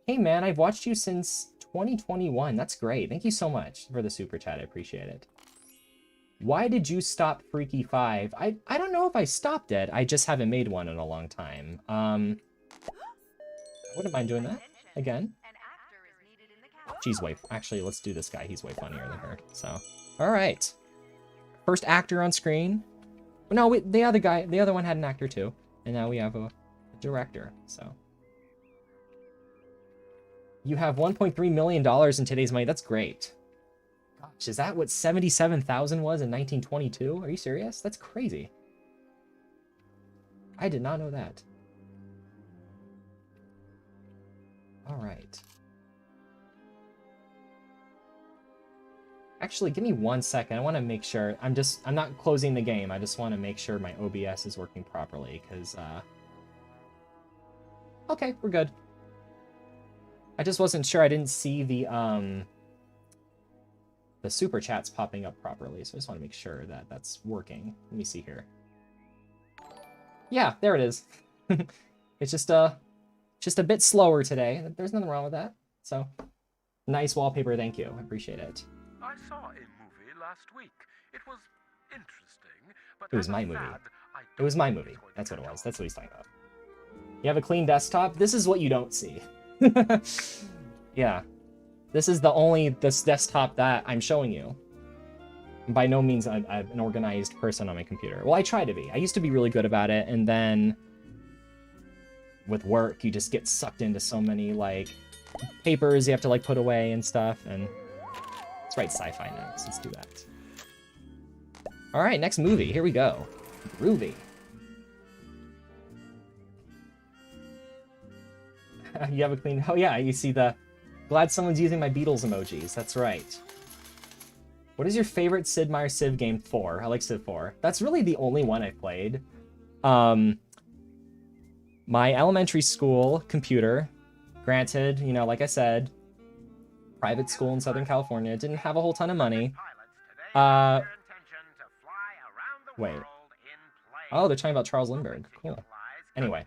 Hey man, I've watched you since 2021. That's great. Thank you so much for the super chat. I appreciate it. Why did you stop Freaky 5? I don't know if I stopped it. I just haven't made one in a long time. I wouldn't mind doing that again. She's way... Actually, let's do this guy. He's way funnier than her. So, all right. First actor on screen. No, the other one had an actor too. And now we have a director. So, you have $1.3 million in today's money. That's great. Gosh, is that what 77,000 was in 1922? Are you serious? That's crazy. I did not know that. All right. Actually, give me 1 second. I want to make sure. I'm not closing the game. I just want to make sure my OBS is working properly because, okay, we're good. I just wasn't sure. I didn't see the super chats popping up properly, so I just want to make sure that that's working. Let me see here. Yeah, there it is. It's just a bit slower today. There's nothing wrong with that. So, nice wallpaper. Thank you. I appreciate it. I saw a movie last week. It was interesting, but it was my movie. It was my movie. That's what it was. That's what he's talking about. You have a clean desktop? This is what you don't see. Yeah. This is this desktop that I'm showing you. By no means I'm an organized person on my computer. Well, I try to be. I used to be really good about it, and then with work, you just get sucked into so many, like, papers you have to, like, put away and stuff, and let's write sci-fi next. Let's do that. All right, next movie. Here we go. Groovy. You have a clean... Oh, yeah, you see the... Glad someone's using my Beatles emojis. That's right. What is your favorite Sid Meier Civ game? 4. I like Civ 4. That's really the only one I've played. My elementary school computer, granted, you know, like I said, private school in Southern California, didn't have a whole ton of money. Wait. Oh, they're talking about Charles Lindbergh. Cool. Anyway.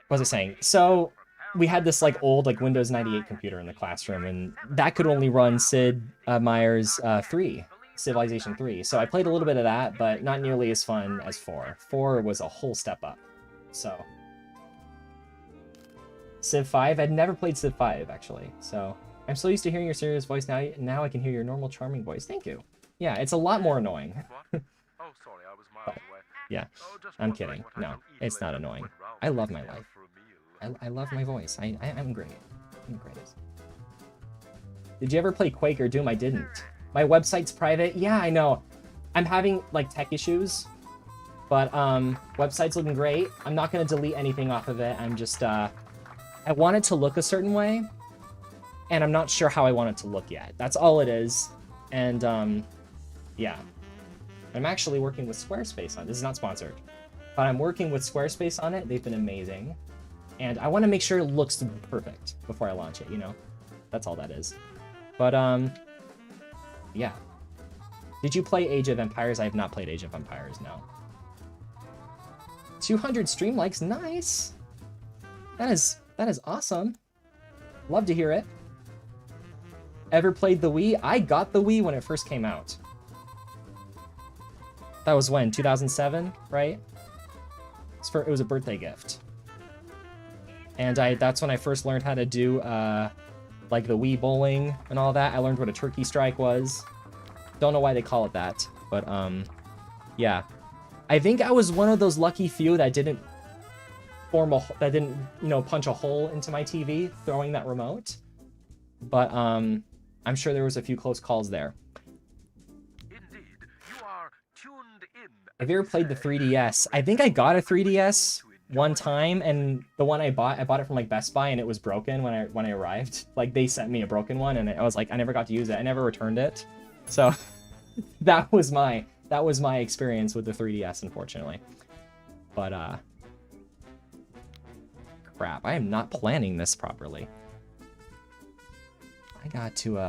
What was I saying? So, we had this, like, old, like, Windows 98 computer in the classroom, and that could only run Sid Meier's 3. Civilization 3. So I played a little bit of that, but not nearly as fun as 4. 4 was a whole step up. So Civ 5, I'd never played Civ 5 actually. So I'm so used to hearing your serious voice now. Now I can hear your normal charming voice. Thank you. Yeah, it's a lot more annoying. What? Oh, sorry, I was miles away. Yeah, Oh, just I'm wondering kidding. what I No, shall eat it's not later annoying. when Ralph I love takes my me out life. for a meal. I love my voice. I'm great. I'm the greatest. Did you ever play Quake or Doom? I didn't. My website's private. Yeah, I know. I'm having like tech issues, but website's looking great. I'm not gonna delete anything off of it. I'm just I want it to look a certain way, and I'm not sure how I want it to look yet. That's all it is. And yeah, I'm actually working with Squarespace on it. This is not sponsored, but I'm working with Squarespace on it. They've been amazing, and I want to make sure it looks perfect before I launch it. You know, that's all that is. But yeah. Did you play Age of Empires? I have not played Age of Empires, no. 200 stream likes, nice. That is awesome. Love to hear it. Ever played the Wii? I got the Wii when it first came out. That was when? 2007, right? It was a birthday gift. And that's when I first learned how to do like the Wii bowling and all that. I learned what a turkey strike was. Don't know why they call it that, but yeah. I think I was one of those lucky few that didn't punch a hole into my TV throwing that remote. But I'm sure there was a few close calls there. Indeed, you are tuned in. Have you ever played the 3DS? I think I got a 3DS one time, and the one I bought it from like Best Buy, and it was broken when I arrived. Like they sent me a broken one, and I was like, I never got to use it. I never returned it. So that was my experience with the 3DS, unfortunately. But crap, I am not planning this properly. I got to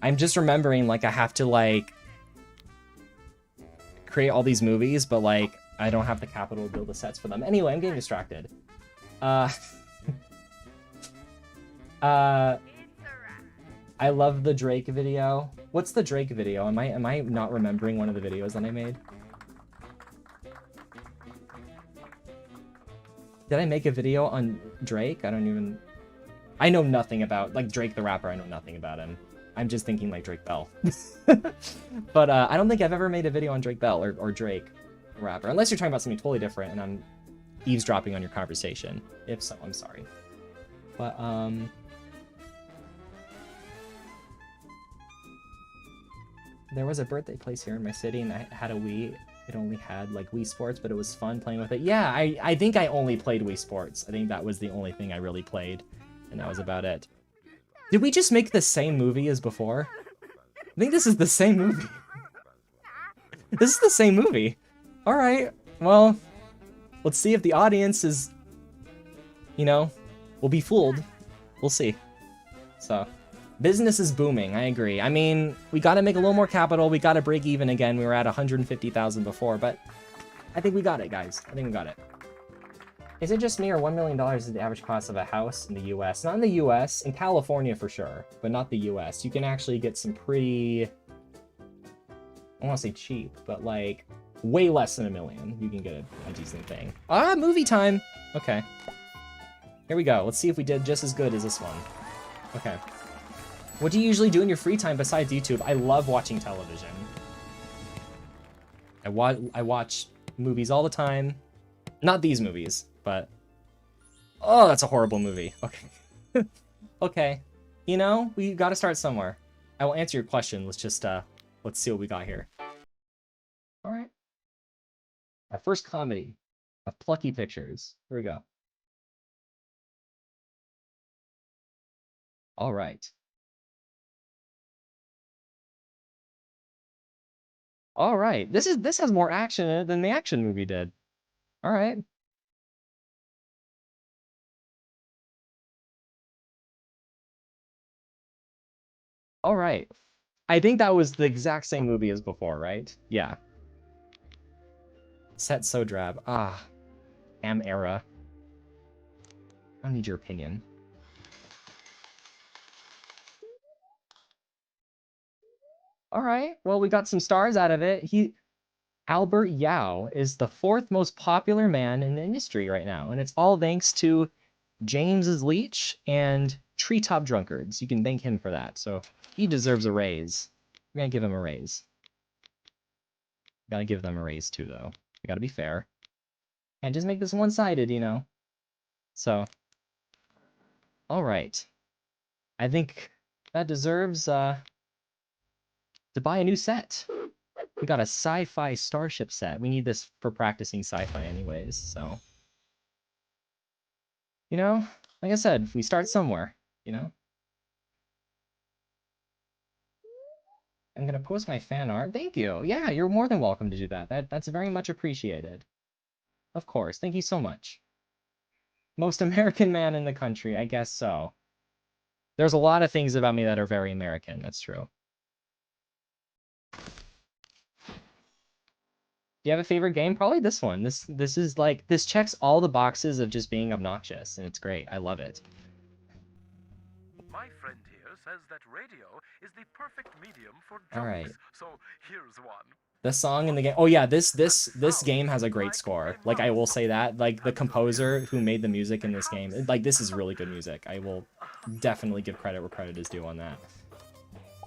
I'm just remembering like I have to like create all these movies, but like I don't have the capital to build the sets for them. Anyway, I'm getting distracted. I love the Drake video. What's the Drake video? Am I not remembering one of the videos that I made? Did I make a video on Drake? I know nothing about, like, Drake the rapper. I know nothing about him. I'm just thinking like Drake Bell. But I don't think I've ever made a video on Drake Bell or Drake the rapper. Unless you're talking about something totally different and I'm eavesdropping on your conversation. If so, I'm sorry. But there was a birthday place here in my city, and I had a Wii. It only had, like, Wii Sports, but it was fun playing with it. Yeah, I think I only played Wii Sports. I think that was the only thing I really played, and that was about it. Did we just make the same movie as before? I think this is the same movie. This is the same movie. Alright, well, let's see if the audience is, will be fooled. We'll see. So... business is booming, I agree. I mean, we gotta make a little more capital, we gotta break even again. We were at 150,000 before, but I think we got it, guys. I think we got it. Is it just me, or $1 million is the average cost of a house in the US? Not in the US, in California for sure, but not the US. You can actually get some pretty, I don't want to say cheap, but like, way less than $1 million. You can get a decent thing. Ah, movie time! Okay. Here we go. Let's see if we did just as good as this one. Okay. What do you usually do in your free time besides YouTube? I love watching television. I watch movies all the time. Not these movies, but... oh, that's a horrible movie. Okay. Okay. We gotta start somewhere. I will answer your question. Let's just, let's see what we got here. Alright. My first comedy of Plucky Pictures. Here we go. Alright. All right. This has more action in it than the action movie did. All right. All right. I think that was the exact same movie as before, right? Yeah. Set so drab. Ah. Am era. I don't need your opinion. All right. Well, we got some stars out of it. Albert Yao is the fourth most popular man in the industry right now, and it's all thanks to James's Leech and Treetop Drunkards. You can thank him for that. So he deserves a raise. We're gonna give him a raise. Gotta give them a raise too, though. We gotta be fair. And just make this one-sided, you know? So, all right. I think that deserves to buy a new set. We got a sci-fi starship set. We need this for practicing sci-fi anyways, so. You know, like I said, we start somewhere, you know? I'm gonna post my fan art. Thank you. Yeah, you're more than welcome to do that. That's very much appreciated. Of course. Thank you so much. Most American man in the country, I guess so. There's a lot of things about me that are very American. That's true. Do you have a favorite game? Probably this one. This is like this checks all the boxes of just being obnoxious, and it's great. I love it. My friend here says that radio is the perfect medium for jokes. All right. So here's one. The song in the game. Oh yeah, this game has a great score. Like I will say that. Like the composer who made the music in this game, like this is really good music. I will definitely give credit where credit is due on that.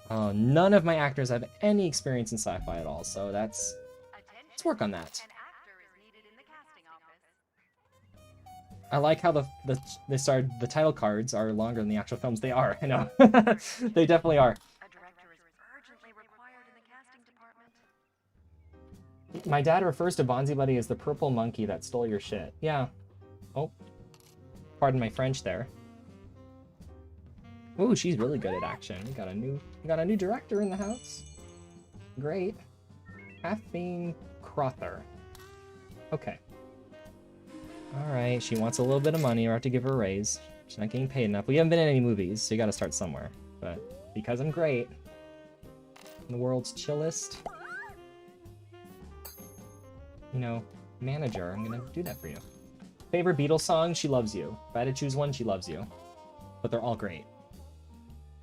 None of my actors have any experience in sci-fi at all, so let's work on that. I like how the title cards are longer than the actual films. They are, I know. They definitely are. My dad refers to Bonzi Buddy as the purple monkey that stole your shit. Yeah. Oh. Pardon my French there. Ooh, she's really good at action. We got a new director in the house. Great. Kathleen Crother. Okay. Alright, she wants a little bit of money. We're have to give her a raise. She's not getting paid enough. We haven't been in any movies, so you gotta start somewhere. But because I'm great, I'm the world's chillest, you know, manager, I'm gonna do that for you. Favorite Beatles song? She Loves You. If I had to choose one, She Loves You. But they're all great.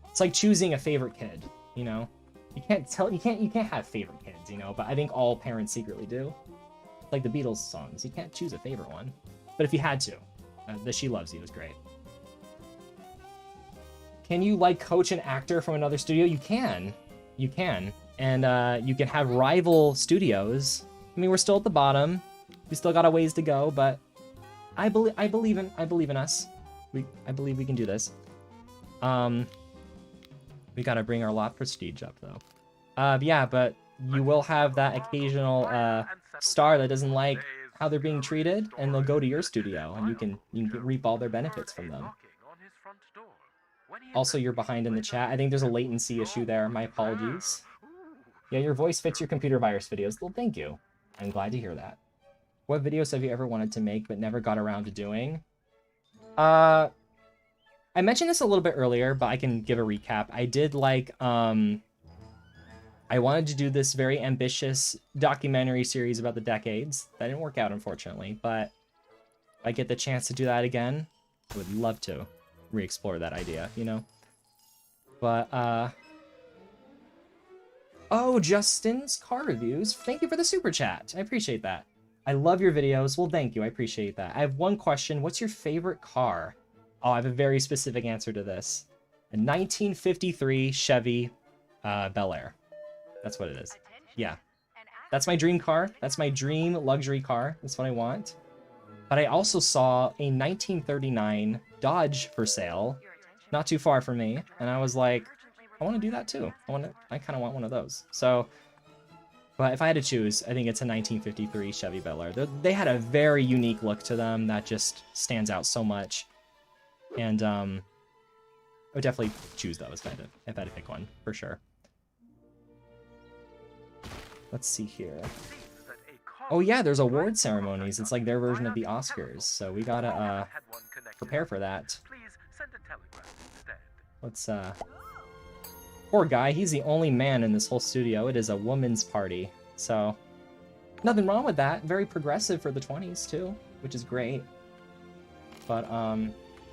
It's like choosing a favorite kid, you know? You can't have favorite kids, you know, but I think all parents secretly do. Like the Beatles songs, you can't choose a favorite one. But if you had to, the She Loves You is great. Can you like coach an actor from another studio? You can. You can. And you can have rival studios. I mean, we're still at the bottom. We still got a ways to go, but I believe in us. I believe we can do this. We gotta bring our lot prestige up though. Yeah, but you will have that occasional star that doesn't like how they're being treated, and they'll go to your studio, and you can reap all their benefits from them. Also, you're behind in the chat. I think there's a latency issue there. My apologies. Yeah, your voice fits your computer virus videos. Well, thank you. I'm glad to hear that. What videos have you ever wanted to make but never got around to doing? I mentioned this a little bit earlier, but I can give a recap. I did like, I wanted to do this very ambitious documentary series about the decades. That didn't work out, unfortunately, but if I get the chance to do that again, I would love to re-explore that idea, you know? But, oh, Justin's car reviews. Thank you for the super chat. I appreciate that. I love your videos. Well, thank you. I appreciate that. I have one question. What's your favorite car? Oh, I have a very specific answer to this. A 1953 Chevy Bel Air. That's what it is. Yeah. That's my dream car. That's my dream luxury car. That's what I want. But I also saw a 1939 Dodge for sale, not too far from me, and I was like, I want to do that too. I kind of want one of those. So, but if I had to choose, I think it's a 1953 Chevy Bel Air. They had a very unique look to them that just stands out so much. And I would definitely choose those if I had to pick one, for sure. Let's see here. Oh yeah, there's award ceremonies. It's like their version of the Oscars, so we gotta prepare for that. Let's poor guy, he's the only man in this whole studio. It is a woman's party, so nothing wrong with that. Very progressive for the 20s too, which is great. But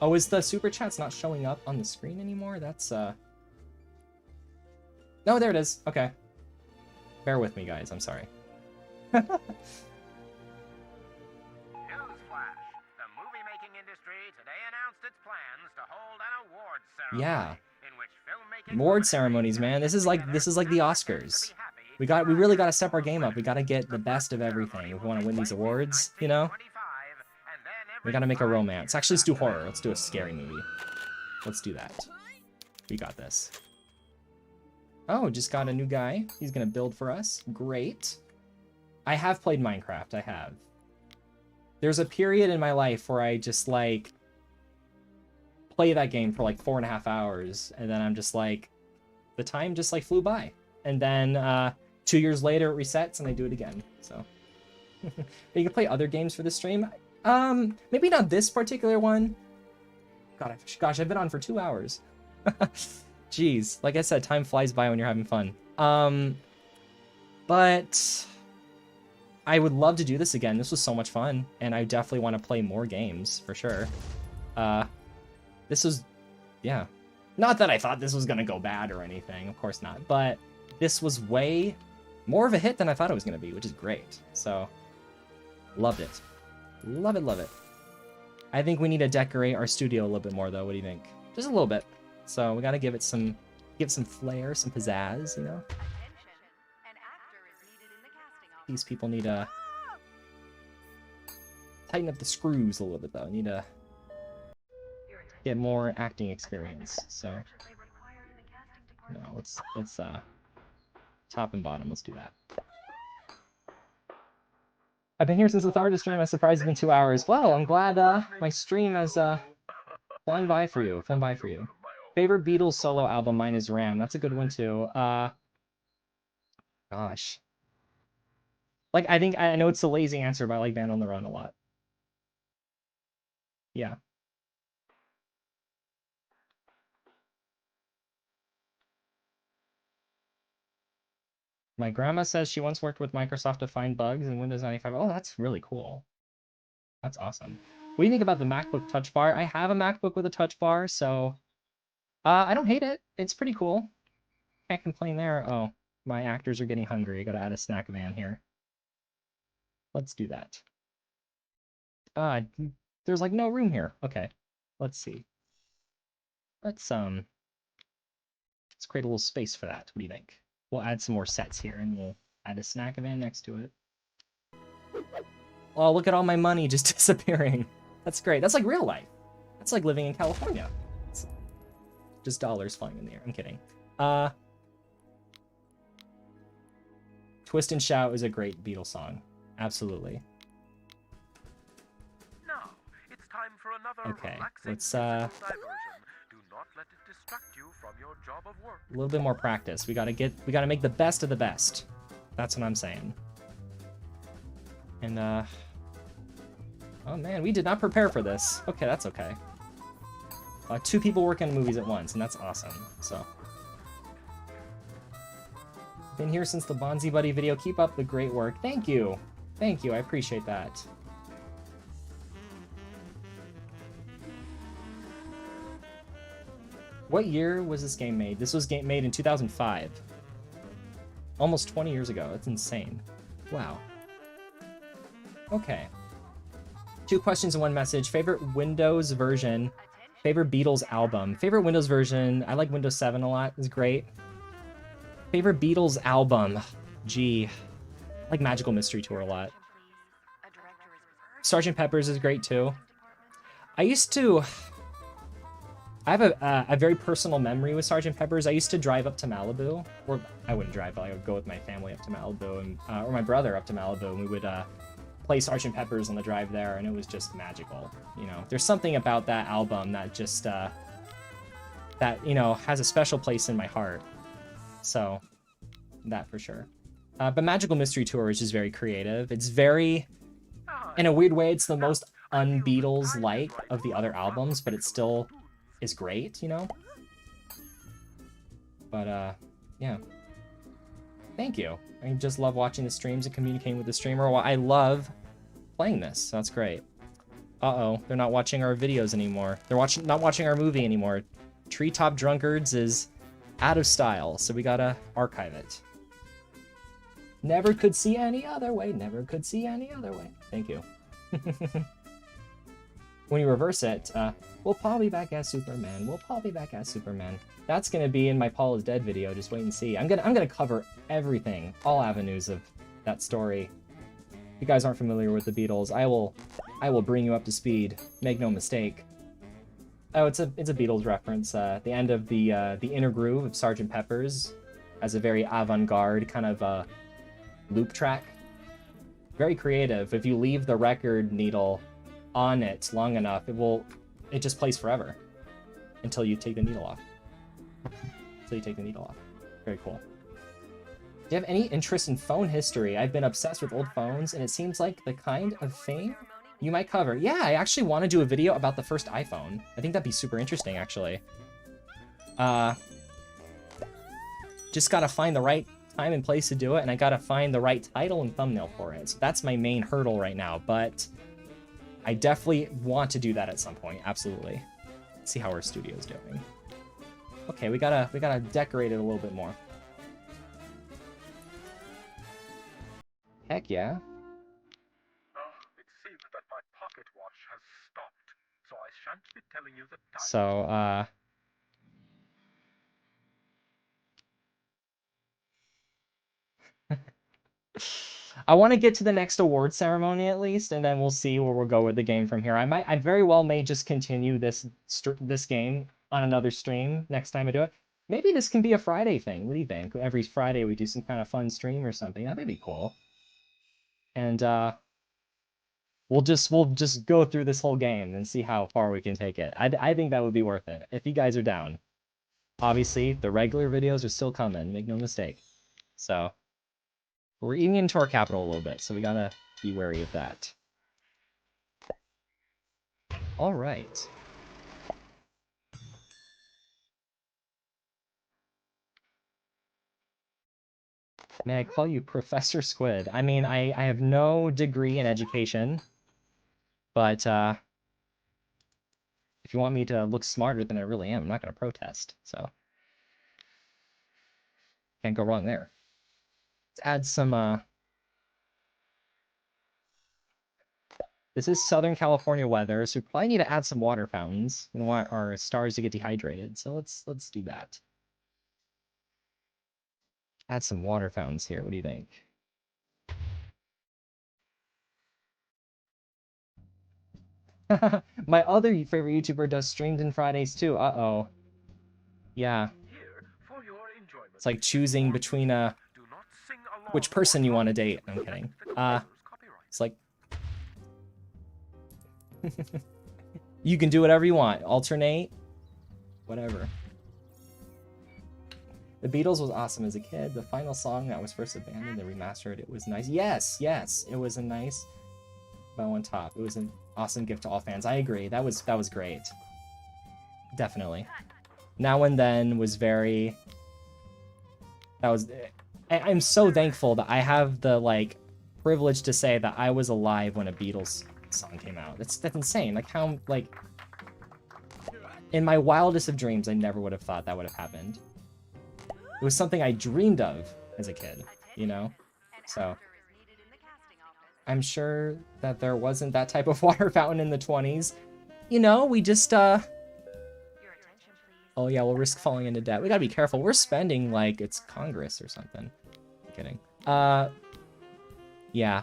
oh, is the super chat's not showing up on the screen anymore? That's No, there it is. Okay. Bear with me, guys. I'm sorry. Newsflash. The movie-making industry today announced its plans to hold an awards ceremony. Yeah. In which filmmaking Award ceremonies, man. This is like the Oscars. We really got to step our game up. We got to get the best of everything if we want to win these awards, you know? We got to make a romance. Actually, let's do horror. Let's do a scary movie. Let's do that. We got this. Oh, just got a new guy. He's going to build for us. Great. I have played Minecraft. I have. There's a period in my life where I just, like, play that game for, like, 4.5 hours. And then I'm just, like, the time just, like, flew by. And then 2 years later, it resets, and I do it again. So, but you can play other games for the stream. Maybe not this particular one. Gosh, I've been on for 2 hours. Jeez, like I said, time flies by when you're having fun. But I would love to do this again. This was so much fun, and I definitely want to play more games for sure. This was, yeah. Not that I thought this was gonna go bad or anything, of course not. But this was way more of a hit than I thought it was gonna be, which is great. So, loved it. Love it, love it. I think we need to decorate our studio a little bit more, though. What do you think? Just a little bit. So we gotta give it some flair, some pizzazz, you know? These people need to tighten up the screws a little bit, though. Need to get more acting experience. So no, let's top and bottom. Let's do that. I've been here since the start of the stream. I'm surprised it's been 2 hours. Well, I'm glad my stream has flown by for you. Favorite Beatles solo album? Mine is Ram. That's a good one too. Gosh. Like, I know it's a lazy answer, but I like Band on the Run a lot. Yeah. My grandma says she once worked with Microsoft to find bugs in Windows 95. Oh, that's really cool. That's awesome. What do you think about the MacBook Touch Bar? I have a MacBook with a Touch Bar, so I don't hate it. It's pretty cool. Can't complain there. Oh, my actors are getting hungry. I gotta add a snack van here. Let's do that. There's like no room here. Okay, let's see. Let's create a little space for that. What do you think? We'll add some more sets here, and we'll add a snack van next to it. Oh, look at all my money just disappearing. That's great. That's like real life. That's like living in California. It's just dollars flying in the air. I'm kidding. Twist and Shout is a great Beatles song. Absolutely. Now, it's time for another Okay, relaxing let's musical diversion. Do not let it distract you from your job of work. a little bit more practice. We gotta make the best of the best. That's what I'm saying. And oh man, we did not prepare for this. Okay, that's okay. 2 people working on movies at once, and that's awesome. So, been here since the Bonzi Buddy video. Keep up the great work. Thank you. Thank you. I appreciate that. What year was this game made? This was made in 2005. Almost 20 years ago. That's insane. Wow. Okay. 2 questions and 1 message. Favorite Windows version. Favorite Beatles album. Favorite Windows version. I like Windows 7 a lot. It's great. Favorite Beatles album. Gee. I like Magical Mystery Tour a lot. Sgt. Pepper's is great too. I have a very personal memory with Sgt. Pepper's. I used to drive up to Malibu, or I wouldn't drive, but I would go with my family up to Malibu, and or my brother up to Malibu, and we would play Sgt. Pepper's on the drive there, and it was just magical. You know, there's something about that album that just that has a special place in my heart. So, that for sure. But Magical Mystery Tour is just very creative. It's very, in a weird way, it's the most un-Beatles-like of the other albums, but it still is great, you know? But, yeah. Thank you. I just love watching the streams and communicating with the streamer. Well, I love playing this, so that's great. Uh-oh, they're not watching our videos anymore. They're not watching our movie anymore. Treetop Drunkards is out of style, so we gotta archive it. Never could see any other way, never could see any other way. Thank you. When you reverse it, we'll Paul be back as Superman, we'll Paul be back as Superman. That's gonna be in my Paul is Dead video, just wait and see. I'm gonna cover everything, all avenues of that story. If you guys aren't familiar with the Beatles, I will bring you up to speed, make no mistake. Oh, it's a Beatles reference. The end of the inner groove of Sgt. Pepper's has a very avant-garde kind of loop track. Very creative. If you leave the record needle on it long enough, it just plays forever until you take the needle off. Very cool. Do you have any interest in phone history? I've been obsessed with old phones, and it seems like the kind of thing you might cover. Yeah, I actually want to do a video about the first iPhone. I think that'd be super interesting, actually. Just gotta find the right time and place to do it, and I gotta find the right title and thumbnail for it. So that's my main hurdle right now, but I definitely want to do that at some point, absolutely. Let's see how our studio's doing. Okay, we gotta decorate it a little bit more. Heck yeah. It seems that my pocket watch has stopped, so I shan't be telling you the time. So, I want to get to the next award ceremony at least, and then we'll see where we'll go with the game from here. I very well may just continue this game on another stream next time I do it. Maybe this can be a Friday thing. What do you think? Every Friday we do some kind of fun stream or something. That may be cool. And we'll just go through this whole game and see how far we can take it. I think that would be worth it if you guys are down. Obviously, the regular videos are still coming. Make no mistake. So. We're eating into our capital a little bit, so we gotta be wary of that. All right. May I call you Professor Squid? I mean, I have no degree in education, but if you want me to look smarter than I really am, I'm not gonna protest, so. Can't go wrong there. Let's add some, This is Southern California weather, so we probably need to add some water fountains. We don't want our stars to get dehydrated, so let's do that. Add some water fountains here. What do you think? My other favorite YouTuber does streams and Fridays too. Uh-oh. Yeah. It's like choosing between which person you want to date. I'm kidding. It's like you can do whatever you want. Alternate. Whatever. The Beatles was awesome as a kid. The final song that was first abandoned, they remastered it was nice. Yes, it was a nice bow on top. It was an awesome gift to all fans. I agree. That was great. Definitely. Now and Then was very... I'm so thankful that I have the, like, privilege to say that I was alive when a Beatles song came out. That's insane. Like, how, like... In my wildest of dreams, I never would have thought that would have happened. It was something I dreamed of as a kid, you know? So... I'm sure that there wasn't that type of water fountain in the 20s. You know, we just, Oh yeah, we'll risk falling into debt. We gotta be careful. We're spending like it's Congress or something. I'm kidding. Yeah.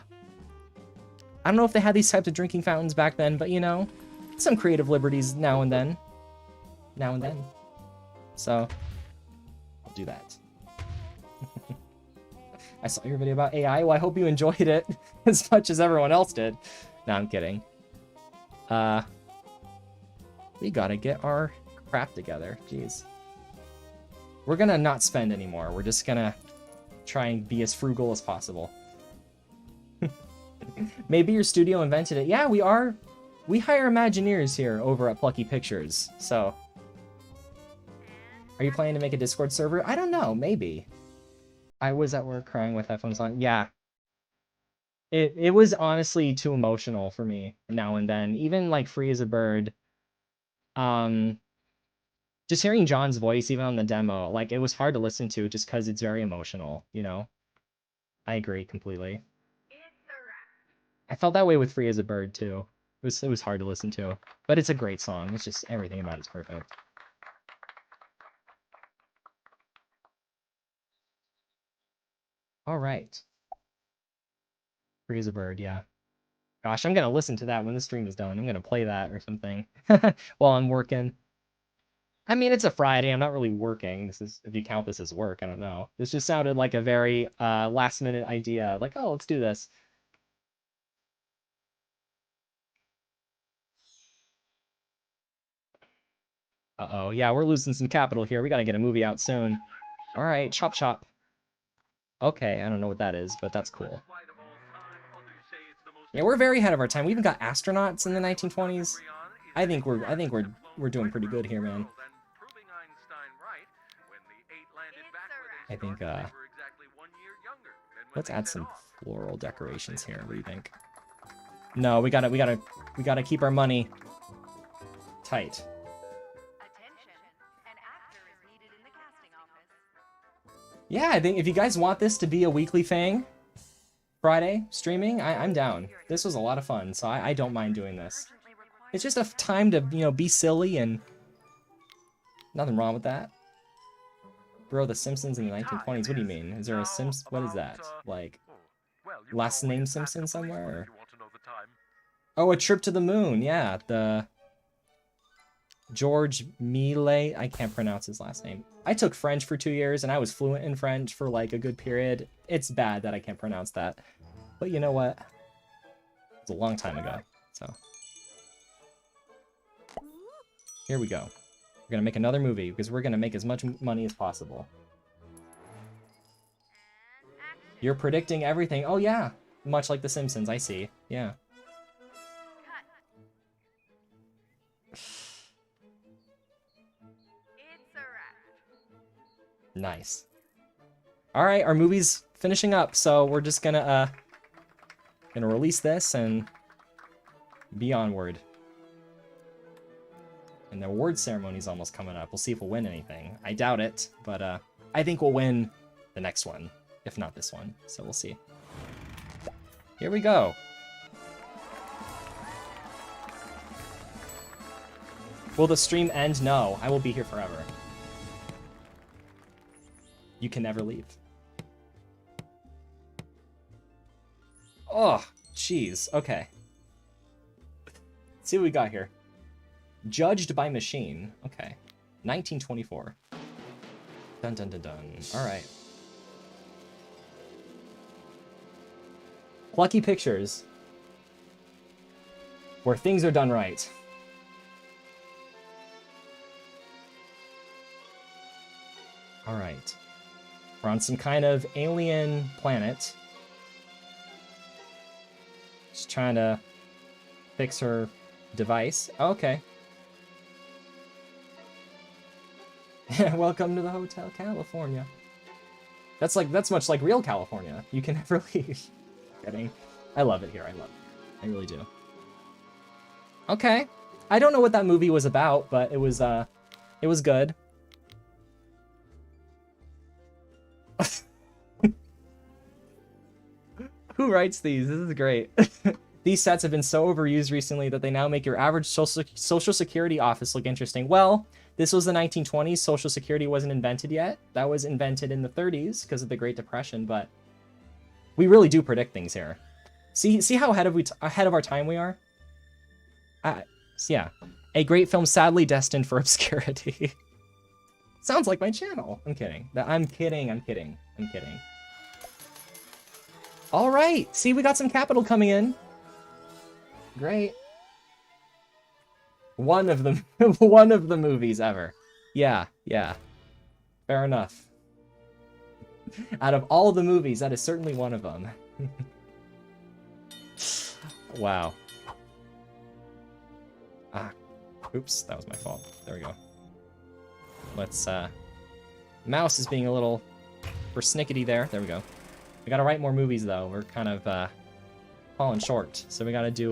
I don't know if they had these types of drinking fountains back then, but you know, some creative liberties now and then. So, I'll do that. I saw your video about AI. Well, I hope you enjoyed it as much as everyone else did. No, I'm kidding. We gotta get our crap together. Jeez. We're gonna not spend anymore. We're just gonna try and be as frugal as possible. Maybe your studio invented it. Yeah, we are. We hire Imagineers here over at Plucky Pictures. So, are you planning to make a Discord server? I don't know. Maybe. I was at work crying with headphones on. Yeah. It was honestly too emotional for me now and then. Even like Free as a Bird. Just hearing John's voice, even on the demo, like, it was hard to listen to just because it's very emotional, you know? I agree completely. I felt that way with Free as a Bird, too. It was hard to listen to. But it's a great song. It's just everything about it's perfect. All right. Free as a Bird, yeah. Gosh, I'm gonna listen to that when the stream is done. I'm gonna play that or something while I'm working. I mean, it's a Friday. I'm not really working. This is, if you count this as work, I don't know. This just sounded like a very last minute idea. Like, oh, let's do this. Uh-oh. Yeah, we're losing some capital here. We gotta get a movie out soon. All right, chop chop. Okay, I don't know what that is, but that's cool. Yeah, we're very ahead of our time. We even got astronauts in the 1920s. I think we're doing pretty good here, man. I think let's add some floral decorations here. What do you think? No, we gotta keep our money tight. Yeah, I think if you guys want this to be a weekly thing, Friday streaming, I'm down. This was a lot of fun, so I don't mind doing this. It's just a time to, you know, be silly, and nothing wrong with that. Bro, The Simpsons in the 1920s, what do you mean? Is there a Sims? What is that? Like, last name Simpson somewhere? Or... Oh, A Trip to the Moon, yeah, the... George Millet, I can't pronounce his last name. I took French for 2 years, and I was fluent in French for, like, a good period. It's bad that I can't pronounce that. But you know what? It's a long time ago, so... Here we go. We're gonna make another movie, because we're gonna make as much money as possible. You're predicting everything. Oh, yeah. Much like The Simpsons, I see. Yeah. Nice. All right, our movie's finishing up, so we're just gonna release this and be onward. And the award ceremony's almost coming up. We'll see if we'll win anything. I doubt it, but I think we'll win the next one, if not this one. So we'll see. Here we go. Will the stream end? No, I will be here forever. You can never leave. Oh, jeez. Okay. Let's see what we got here. Judged by Machine. Okay. 1924. Dun dun dun dun. Alright. Plucky Pictures. Where things are done right. Alright. We're on some kind of alien planet. Just trying to fix her device. Oh, okay. Welcome to the Hotel California. That's much like real California. You can never leave. Kidding. I love it here. I love it. I really do. Okay. I don't know what that movie was about, but it was good. Who writes these? This is great. These sets have been so overused recently that they now make your average social security office look interesting. Well, this was the 1920s. Social security wasn't invented yet. That was invented in the 30s because of the Great Depression, but we really do predict things here. See how ahead of our time we are? Yeah. A great film sadly destined for obscurity. Sounds like my channel. I'm kidding. I'm kidding. All right. See, we got some capital coming in. Great. One of the movies ever. Yeah. Fair enough. Out of all the movies, that is certainly one of them. Wow. Oops, that was my fault. There we go. Let's, mouse is being a little persnickety there. There we go. We gotta write more movies, though. We're kind of, falling short. So we gotta do,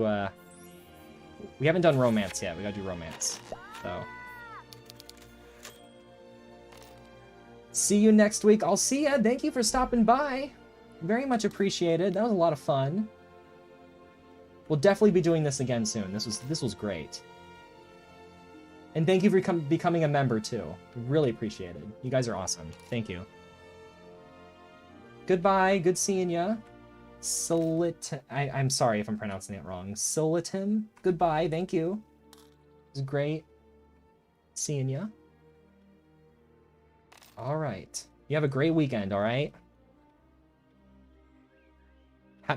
we haven't done romance yet. We gotta do romance. So. See you next week. I'll see ya. Thank you for stopping by. Very much appreciated. That was a lot of fun. We'll definitely be doing this again soon. This was great. And thank you for becoming a member too. Really appreciate it. You guys are awesome. Thank you. Goodbye. Good seeing ya. I'm sorry if I'm pronouncing it wrong. Solitim. Goodbye. Thank you. It was great seeing ya. All right. You have a great weekend, all right?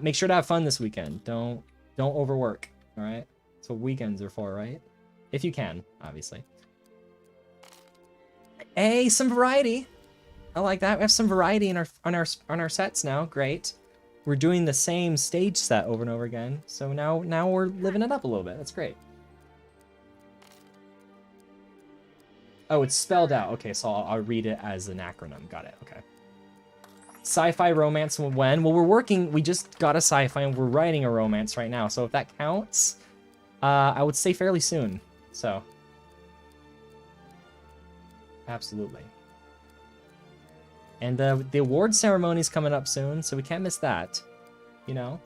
Make sure to have fun this weekend. Don't overwork, all right? That's what weekends are for, right? If you can, obviously. Hey, some variety. I like that. We have some variety in our sets now. Great. We're doing the same stage set over and over again. So now we're living it up a little bit. That's great. Oh, it's spelled out. Okay, so I'll read it as an acronym. Got it. Okay. Sci-fi romance when? Well, we just got a sci-fi and we're writing a romance right now. So if that counts, I would say fairly soon. So. Absolutely. And the award ceremony's coming up soon, so we can't miss that. You know?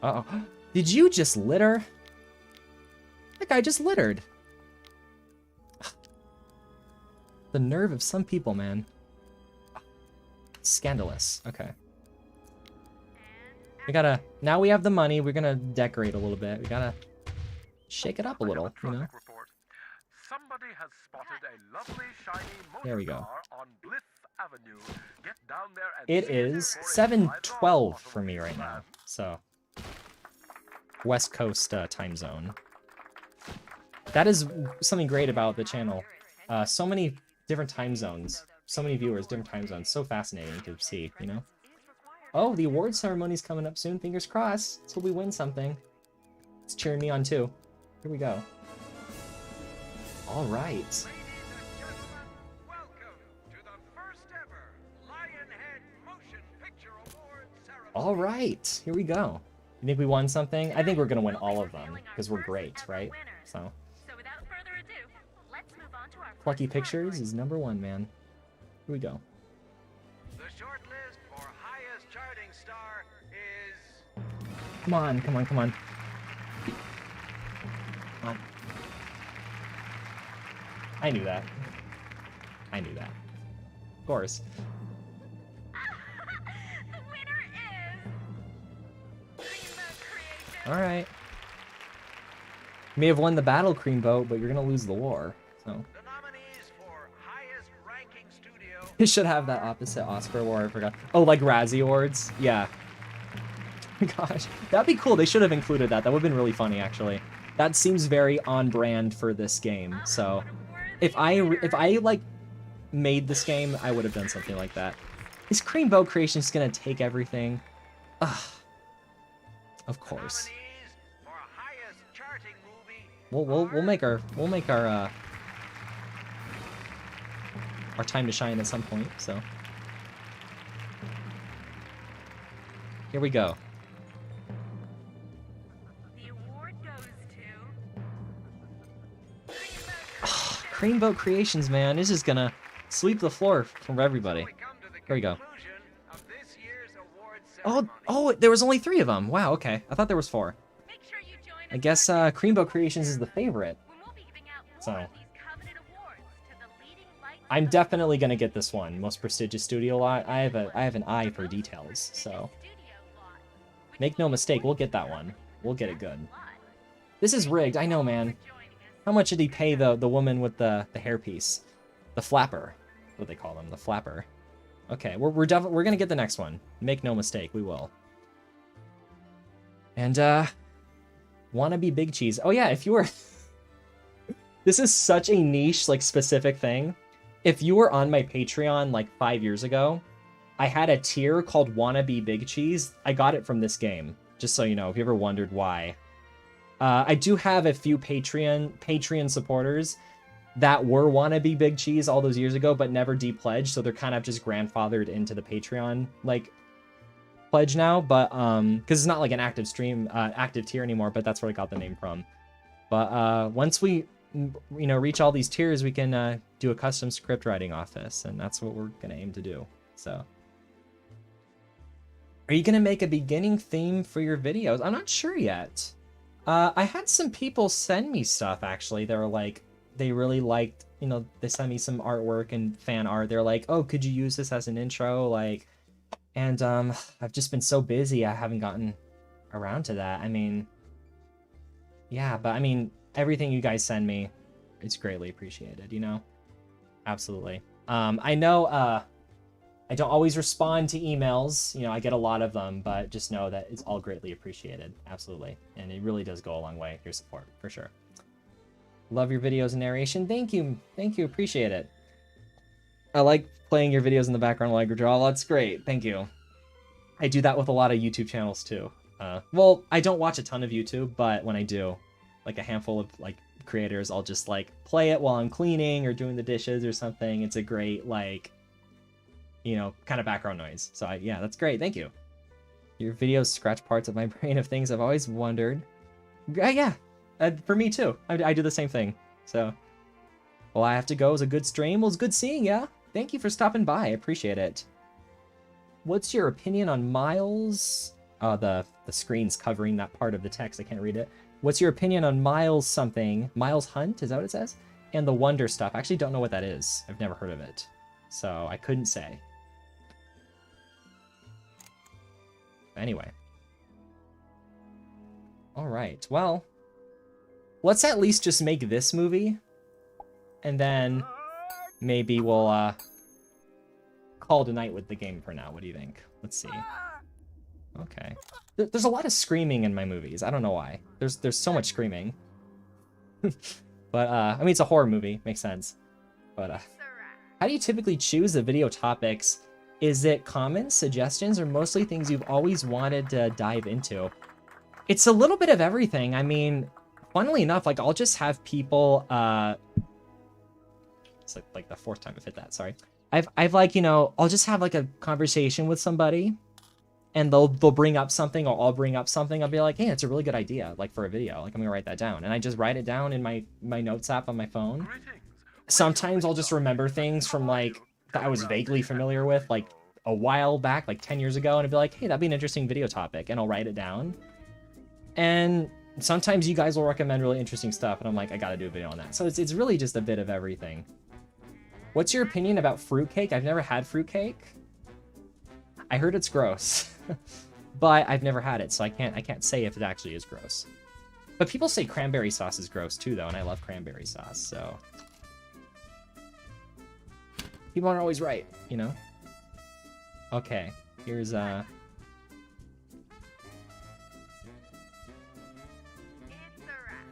Uh-oh. Did you just litter? That guy just littered. The nerve of some people, man. Scandalous. Okay. Now we have the money, we're gonna decorate a little bit. We gotta shake it up a little, you know? Somebody has spotted a lovely shiny motor There we go. car on Blythe Avenue. Get down there and It see is before it's 7:12 for right me off right the now, plan. so West Coast time zone. That is something great about the channel. So many different time zones, so many viewers, different time zones. So fascinating to see, you know? Oh, the award ceremony's coming up soon. Fingers crossed. Let's hope we win something. It's cheering me on too. Here we go. All right. Ladies and gentlemen, welcome to the first ever Lionhead Motion Picture Awards ceremony. All right. Here we go. You think we won something? I think we're gonna win all of them because we're great, right? So. Without further ado, let's move on to our Plucky first Pictures category. is #1, man. Here we go. The short list for highest charting star is... Come on, come on, come on. Come on. I knew that. I knew that. Of course. The winner is Dreamboat Creation. All right. You may have won the battle, Creamboat, but you're gonna lose the war. So The nominees for highest ranking studio... you should have that opposite Oscar award. I forgot. Oh, like Razzie Awards. Yeah. Gosh, that'd be cool. They should have included that. That would have been really funny, actually. That seems very on brand for this game. So if I like made this game, I would have done something like that. Is Creamboat Creation just gonna take everything? Ugh. Of course. Nominees for highest charting movie... We'll make our time to shine at some point. So here we go. The award goes to Creamboat Creations, man. This is gonna sweep the floor from everybody. We come to the Here we go. conclusion of this year's awards Oh, ceremony. there was only 3 of them. Wow, okay. I thought there was 4. Make sure you join I us guess for our next Creamboat Creations is the favorite. when we'll be giving out more So. of these coveted awards to the leading lights I'm of definitely gonna get this one, most prestigious studio lot. I have an eye for details, so studio lot, which make no means mistake, we'll get that one. We'll get it good. lot. This is rigged, I know, man. For joining us. How much did he pay the woman with the hairpiece, the flapper? What they call them, the flapper. Okay, we're gonna get the next one. Make no mistake, we will. And wanna be Big Cheese? Oh yeah, if you were. This is such a niche, like, specific thing. If you were on my Patreon like 5 years ago, I had a tier called Wanna Be Big Cheese. I got it from this game, just so you know, if you ever wondered why. I do have a few Patreon supporters that were Wanna Be Big Cheese all those years ago, but never de-pledged, so they're kind of just grandfathered into the Patreon, like, pledge now, but because it's not like an active stream, active tier anymore, but that's where I got the name from. But once we, reach all these tiers, we can do a custom script writing office, and that's what we're gonna aim to do. So, are you gonna make a beginning theme for your videos? I'm not sure yet. I had some people send me stuff actually. They were like, they really liked, they sent me some artwork and fan art. They're like, oh, could you use this as an intro? Like, and I've just been so busy, I haven't gotten around to that. I mean, yeah, but I mean, everything you guys send me, it's greatly appreciated, Absolutely. I know I don't always respond to emails, I get a lot of them, but just know that it's all greatly appreciated. Absolutely. And it really does go a long way, your support, for sure. Love your videos and narration. Thank you. Thank you. Appreciate it. I like playing your videos in the background while I draw. That's great. Thank you. I do that with a lot of YouTube channels too. Well, I don't watch a ton of YouTube, but when I do, like a handful of creators, I'll just play it while I'm cleaning or doing the dishes or something. It's a great kind of background noise. So yeah, that's great. Thank you. Your videos scratch parts of my brain of things I've always wondered. Yeah, for me too. I do the same thing. So, well, I have to go. It was a good stream. Well, it was good seeing ya. Thank you for stopping by. I appreciate it. What's your opinion on Miles? Oh, the screen's covering that part of the text. I can't read it. What's your opinion on Miles something? Miles Hunt? Is that what it says? And the Wonder stuff. I actually don't know what that is. I've never heard of it. So I couldn't say. Anyway. Alright, well. Let's at least just make this movie. And then maybe we'll call it a night with the game for now. What do you think? Let's see. Okay. There's a lot of screaming in my movies. I don't know why. There's so much screaming. But, I mean, it's a horror movie. Makes sense. But, how do you typically choose the video topics? Is it comments, suggestions, or mostly things you've always wanted to dive into? It's a little bit of everything. I mean, funnily enough, I'll just have people, it's like the fourth time I've hit that, sorry. I've I'll just have a conversation with somebody, and they'll bring up something, or I'll bring up something. I'll be like, hey, it's a really good idea, for a video. I'm gonna write that down. And I just write it down in my notes app on my phone. Sometimes I'll just remember things from, that I was vaguely familiar with, a while back, 10 years ago, and I'd be like, hey, that'd be an interesting video topic, and I'll write it down. And sometimes you guys will recommend really interesting stuff, and I'm like, I gotta do a video on that. So it's really just a bit of everything. What's your opinion about fruitcake? I've never had fruitcake. I heard it's gross, but I've never had it, so I can't say if it actually is gross. But people say cranberry sauce is gross too, though, and I love cranberry sauce, so people aren't always right, Okay, here's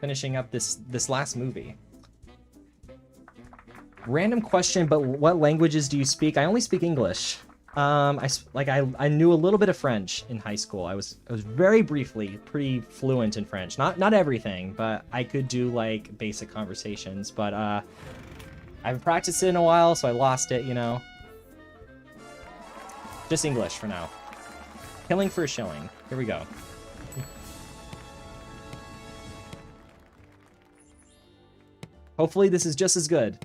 finishing up this last movie. Random question, but what languages do you speak? I only speak English. I knew a little bit of French in high school. I was very briefly pretty fluent in French. Not everything, but I could do basic conversations. But I haven't practiced it in a while, so I lost it. Just English for now. Killing for a shilling. Here we go. Hopefully this is just as good.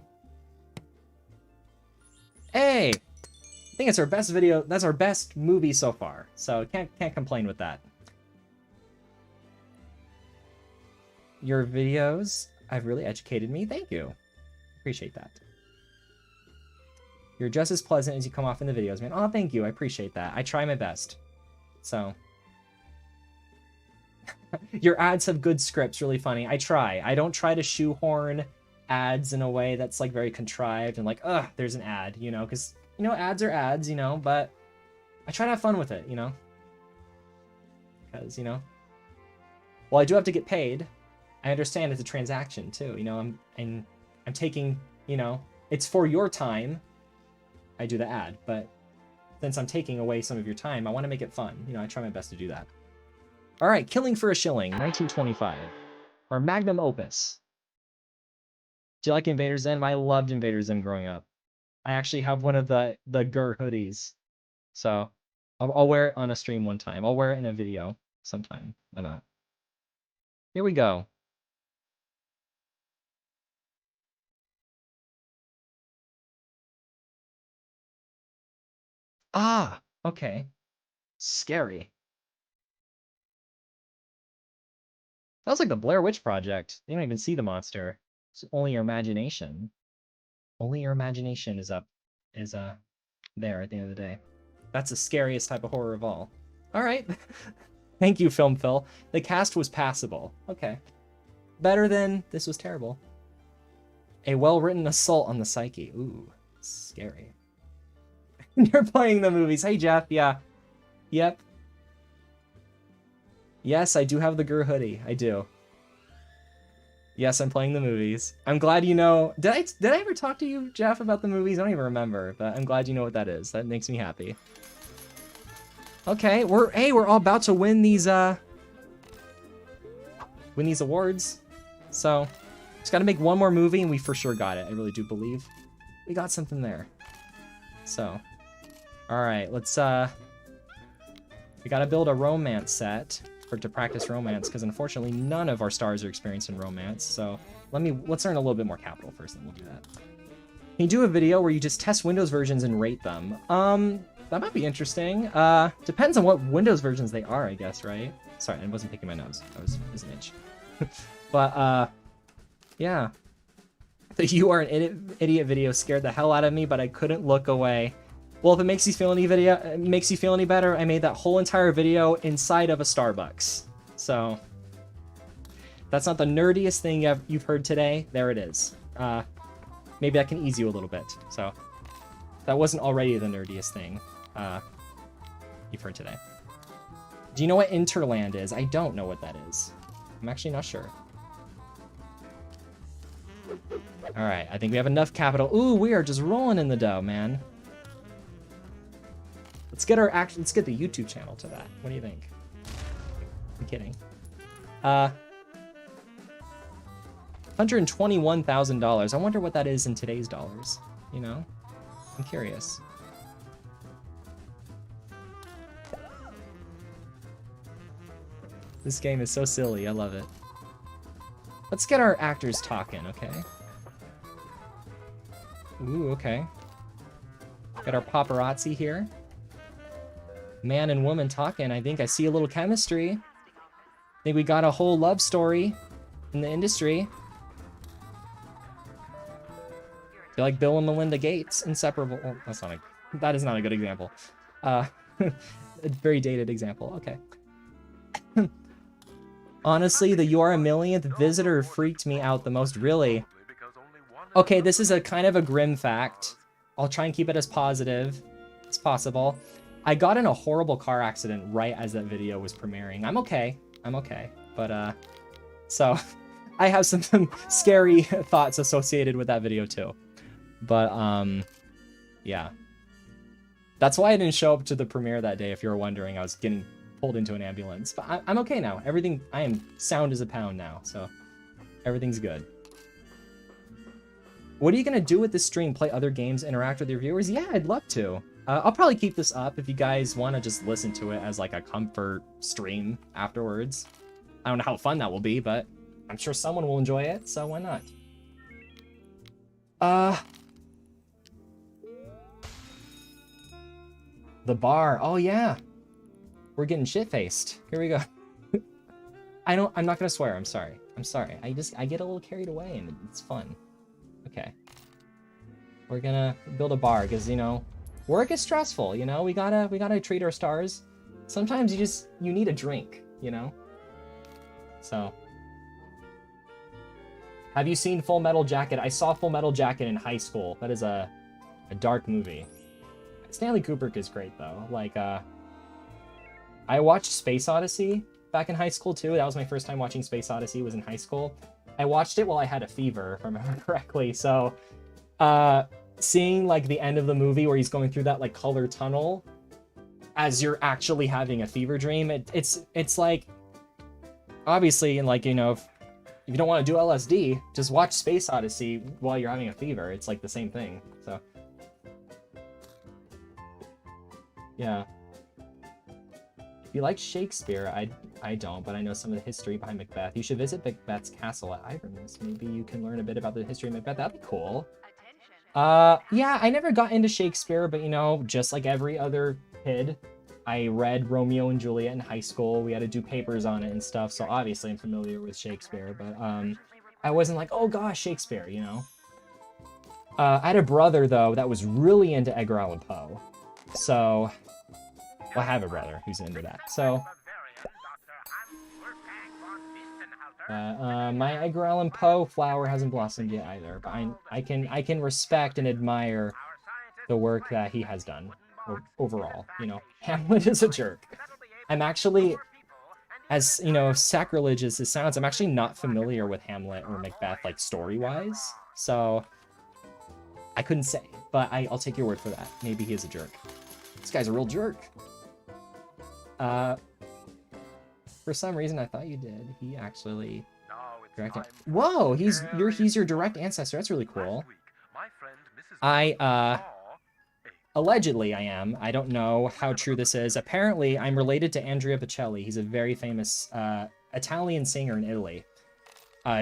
Hey! I think it's our best video. That's our best movie so far. So can't complain with that. Your videos have really educated me. Thank you. Appreciate that. You're just as pleasant as you come off in the videos, man. Oh, thank you. I appreciate that. I try my best. So. Your ads have good scripts. Really funny. I try. I don't try to shoehorn ads in a way that's very contrived and ugh, there's an ad, because ads are ads, but I try to have fun with it, because well, I do have to get paid. I understand it's a transaction too, I'm taking, it's for your time. I do the ad, but since I'm taking away some of your time, I want to make it fun. I try my best to do that. All right, Killing for a Shilling, 1925, or magnum opus. Do you like Invader Zim? I loved Invader Zim growing up. I actually have one of the Gur hoodies. So I'll wear it on a stream one time. I'll wear it in a video sometime. Why not? Here we go. Ah, okay. Scary. That was like the Blair Witch Project. You don't even see the monster. It's only your imagination. Only your imagination is there at the end of the day. That's the scariest type of horror of all. All right. Thank you, Film Phil. The cast was passable. Okay. Better than this was terrible. A well-written assault on the psyche. Ooh, scary. You're playing the movies. Hey, Jeff. Yeah. Yep. Yes, I do have the Gur hoodie. I do. Yes, I'm playing the movies. I'm glad you know. Did I ever talk to you, Jeff, about the movies? I don't even remember, but I'm glad you know what that is. That makes me happy. Okay, we're all about to win these awards. So, just got to make one more movie and we for sure got it. I really do believe we got something there. So, all right, let's we got to build a romance set to practice romance, because unfortunately none of our stars are experienced in romance. So let's earn a little bit more capital first, and we'll do that. Can you do a video where you just test Windows versions and rate them? That might be interesting. Depends on what Windows versions they are, I guess, right? Sorry, I wasn't picking my nose. That was an itch. But yeah. The "you are an idiot" video scared the hell out of me, but I couldn't look away. Well, if it makes you feel any better, I made that whole entire video inside of a Starbucks. So that's not the nerdiest thing you've heard today. There it is. Maybe that can ease you a little bit. So that wasn't already the nerdiest thing you've heard today. Do you know what Interland is? I don't know what that is. I'm actually not sure. All right, I think we have enough capital. Ooh, we are just rolling in the dough, man. Let's get the YouTube channel to that. What do you think? I'm kidding. $121,000. I wonder what that is in today's dollars. You know, I'm curious. This game is so silly. I love it. Let's get our actors talking, okay? Ooh, okay. Got our paparazzi here. Man and woman talking. I think I see a little chemistry. I think we got a whole love story in the industry. They're like Bill and Melinda Gates, inseparable. Oh, that is not a good example. A very dated example. Okay. Honestly, the "you are a millionth" visitor freaked me out the most. Really? Okay, this is a kind of a grim fact. I'll try and keep it as positive as possible. I got in a horrible car accident right as that video was premiering. I'm okay. But, so I have some scary thoughts associated with that video too. But, yeah. That's why I didn't show up to the premiere that day, if you were wondering. I was getting pulled into an ambulance. But I'm okay now. I am sound as a pound now, so everything's good. What are you going to do with this stream? Play other games, interact with your viewers? Yeah, I'd love to. I'll probably keep this up if you guys want to just listen to it as like a comfort stream afterwards. I don't know how fun that will be, but I'm sure someone will enjoy it, so why not? The bar. Oh yeah. We're getting shit-faced. Here we go. I'm not gonna swear, I'm sorry. I get a little carried away and it's fun. Okay. We're gonna build a bar, because, you know, work is stressful, you know? We gotta treat our stars. Sometimes you need a drink, you know? So. Have you seen Full Metal Jacket? I saw Full Metal Jacket in high school. That is a dark movie. Stanley Kubrick is great, though. Like, I watched Space Odyssey back in high school, too. That was my first time watching Space Odyssey, was in high school. I watched it while I had a fever, if I remember correctly. So, seeing, like, the end of the movie where he's going through that, like, color tunnel as you're actually having a fever dream, it's like, obviously, and, like, you know, if you don't want to do LSD, just watch Space Odyssey while you're having a fever. It's, like, the same thing, so. Yeah. He likes Shakespeare. I don't, but I know some of the history behind Macbeth. You should visit Macbeth's castle at Iverness. Maybe you can learn a bit about the history of Macbeth. That'd be cool. Yeah, I never got into Shakespeare, but you know, just like every other kid, I read Romeo and Juliet in high school. We had to do papers on it and stuff, so obviously I'm familiar with Shakespeare, but I wasn't like, oh gosh, Shakespeare, you know? I had a brother, though, that was really into Edgar Allan Poe. So, well, I have a brother who's into that. So, my Edgar Allan Poe flower hasn't blossomed yet either, but I can respect and admire the work that he has done overall. You know, Hamlet is a jerk. I'm actually, as you know, sacrilegious as it sounds, I'm actually not familiar with Hamlet or Macbeth like story-wise, so I couldn't say, but I'll take your word for that. Maybe he is a jerk. This guy's a real jerk. For some reason, I thought you did. He actually directed. Whoa, he's your direct ancestor. That's really cool. Allegedly I am. I don't know how true this is. Apparently, I'm related to Andrea Bocelli. He's a very famous Italian singer in Italy.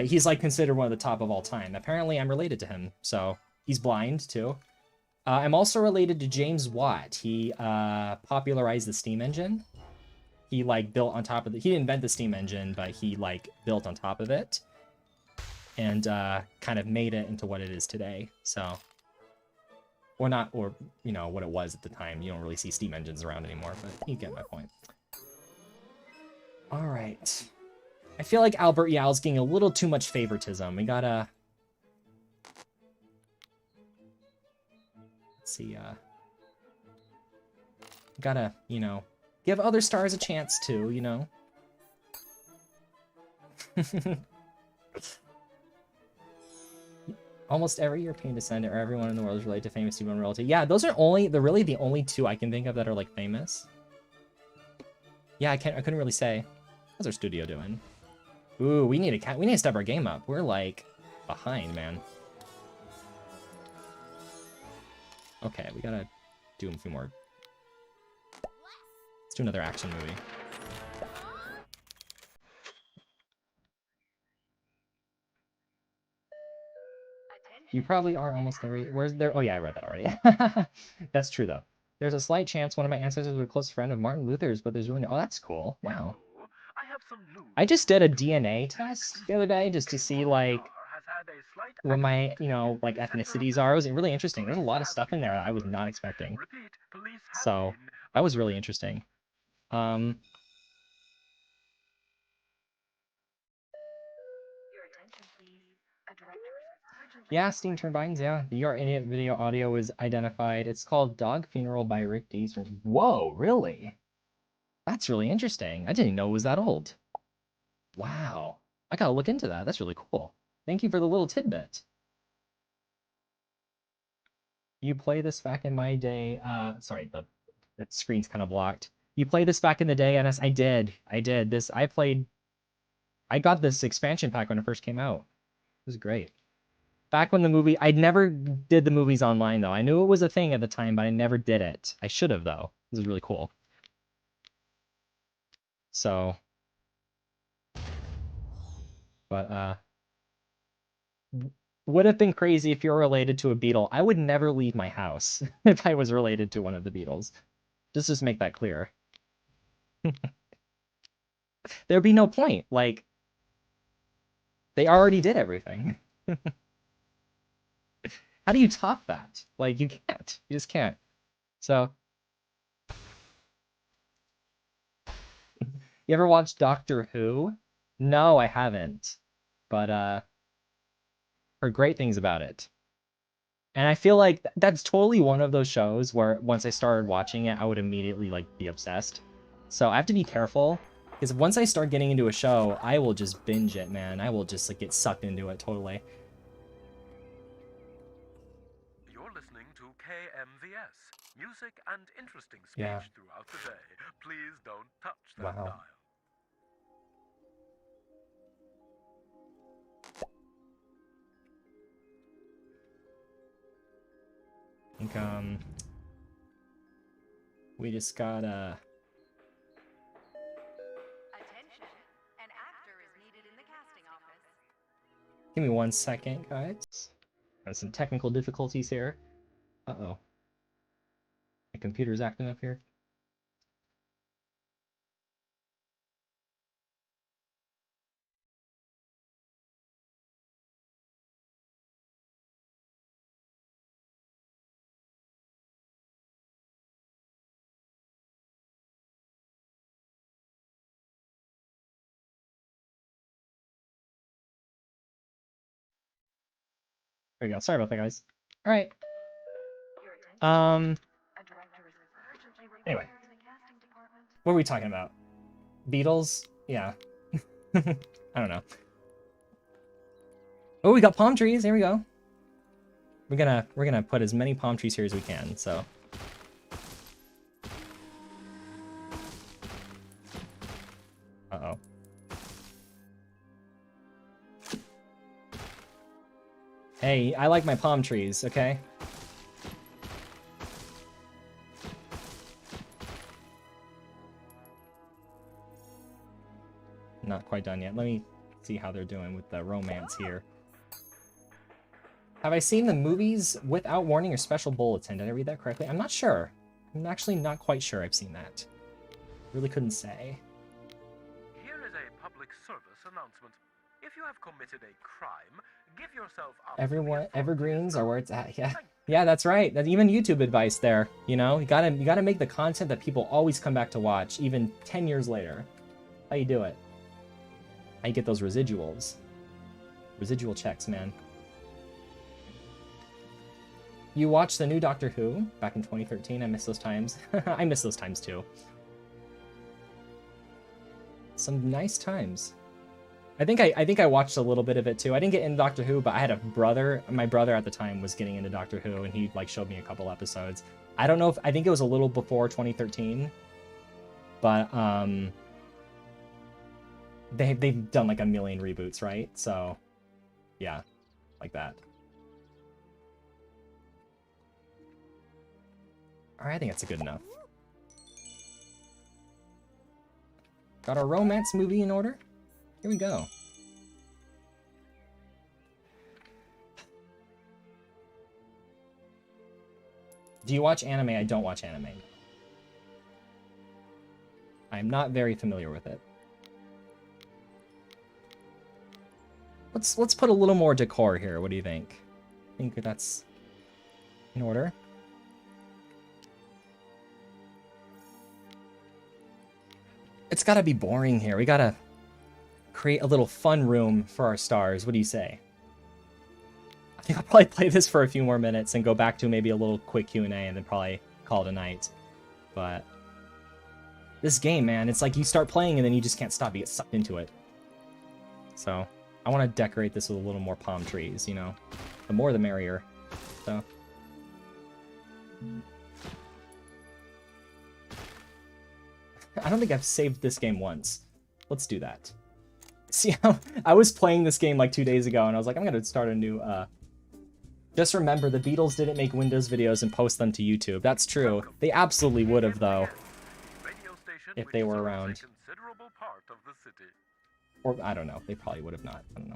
He's like considered one of the top of all time. Apparently, I'm related to him. So he's blind too. I'm also related to James Watt. He popularized the steam engine. He like built on top of he didn't invent the steam engine, but he like built on top of it and kind of made it into what it is today. So, or not, or you know what it was at the time. You don't really see steam engines around anymore, but you get my point. All right, I feel like Albert Yow's getting a little too much favoritism. We gotta, let's see, gotta, you know, give other stars a chance too, you know? Almost every European descendant or everyone in the world is related to famous human royalty. Yeah, those are really the only two I can think of that are like famous. Yeah, I couldn't really say. How's our studio doing? Ooh, we need to step our game up. We're like behind, man. Okay, we gotta do a few more. Let's do another action movie. You probably are almost every... Where's there? Oh yeah, I read that already. That's true though. There's a slight chance one of my ancestors was a close friend of Martin Luther's, but there's really no... Oh, that's cool. Wow. I just did a DNA test the other day just to see like what my, you know, like ethnicities are. It was really interesting. There's a lot of stuff in there that I was not expecting. So that was really interesting. Yeah, steam turbines, yeah. Your Idiot video audio is identified. It's called Dog Funeral by Rick Dees. Whoa, really? That's really interesting. I didn't know it was that old. Wow. I gotta look into that. That's really cool. Thank you for the little tidbit. You play this back in my day. Sorry, the screen's kind of blocked. You play this back in the day, NS? I did. I got this expansion pack when it first came out. It was great. Back when the movie, I never did the movies online though. I knew it was a thing at the time, but I never did it. I should have though. This is really cool. So, but would have been crazy if you're related to a Beetle. I would never leave my house if I was related to one of the Beatles. Just make that clear. There'd be no point. Like, they already did everything. How do you top that? Like, you can't. You just can't. So, you ever watched Doctor Who? No, I haven't. But, heard great things about it. And I feel like that's totally one of those shows where once I started watching it, I would immediately, like, be obsessed. So I have to be careful, because once I start getting into a show, I will just binge it, man. I will just, like, get sucked into it totally. You're listening to KMVS. Music and interesting speech throughout the day. Please don't touch that dial. I think, we just got, Give me 1 second, guys. Got some technical difficulties here. Uh-oh. My computer's acting up here. There we go. Sorry about that, guys. All right. Anyway, what were we talking about? Beatles? Yeah. I don't know. Oh, we got palm trees. Here we go. We're gonna put as many palm trees here as we can. So. Uh-oh. Hey, I like my palm trees. Okay. Not quite done yet. Let me see how they're doing with the romance here. Have I seen the movies without warning or special bulletin? Did I read that correctly? I'm not sure. I'm actually not quite sure I've seen that. Really couldn't say. Here is a public service announcement. If you have committed a crime, give yourself up. Everyone, evergreens are where it's at. Yeah, yeah, that's right. That's even YouTube advice there. You know, you gotta make the content that people always come back to watch, even 10 years later. How you do it? How you get those residuals? Residual checks, man. You watched the new Doctor Who back in 2013. I miss those times. I miss those times too. Some nice times. I think I watched a little bit of it too. I didn't get into Doctor Who, but I had a brother. My brother at the time was getting into Doctor Who, and he like showed me a couple episodes. I don't know if I think it was a little before 2013, but they've done like a million reboots, right? So yeah, like that. All right, I think that's good enough. Got our romance movie in order. Here we go. Do you watch anime? I don't watch anime. I'm not very familiar with it. Let's put a little more decor here. What do you think? I think that's in order. It's gotta be boring here. We gotta create a little fun room for our stars. What do you say? I think I'll probably play this for a few more minutes and go back to maybe a little quick Q&A and then probably call it a night. But this game, man, it's like you start playing and then you just can't stop. You get sucked into it. So I want to decorate this with a little more palm trees, you know. The more the merrier. So I don't think I've saved this game once. Let's do that. See how I was playing this game like 2 days ago and I was like, I'm gonna start a new just remember the Beatles didn't make Windows videos and post them to YouTube. That's true. They absolutely would have though. If they were around. Or I don't know, they probably would have not. I don't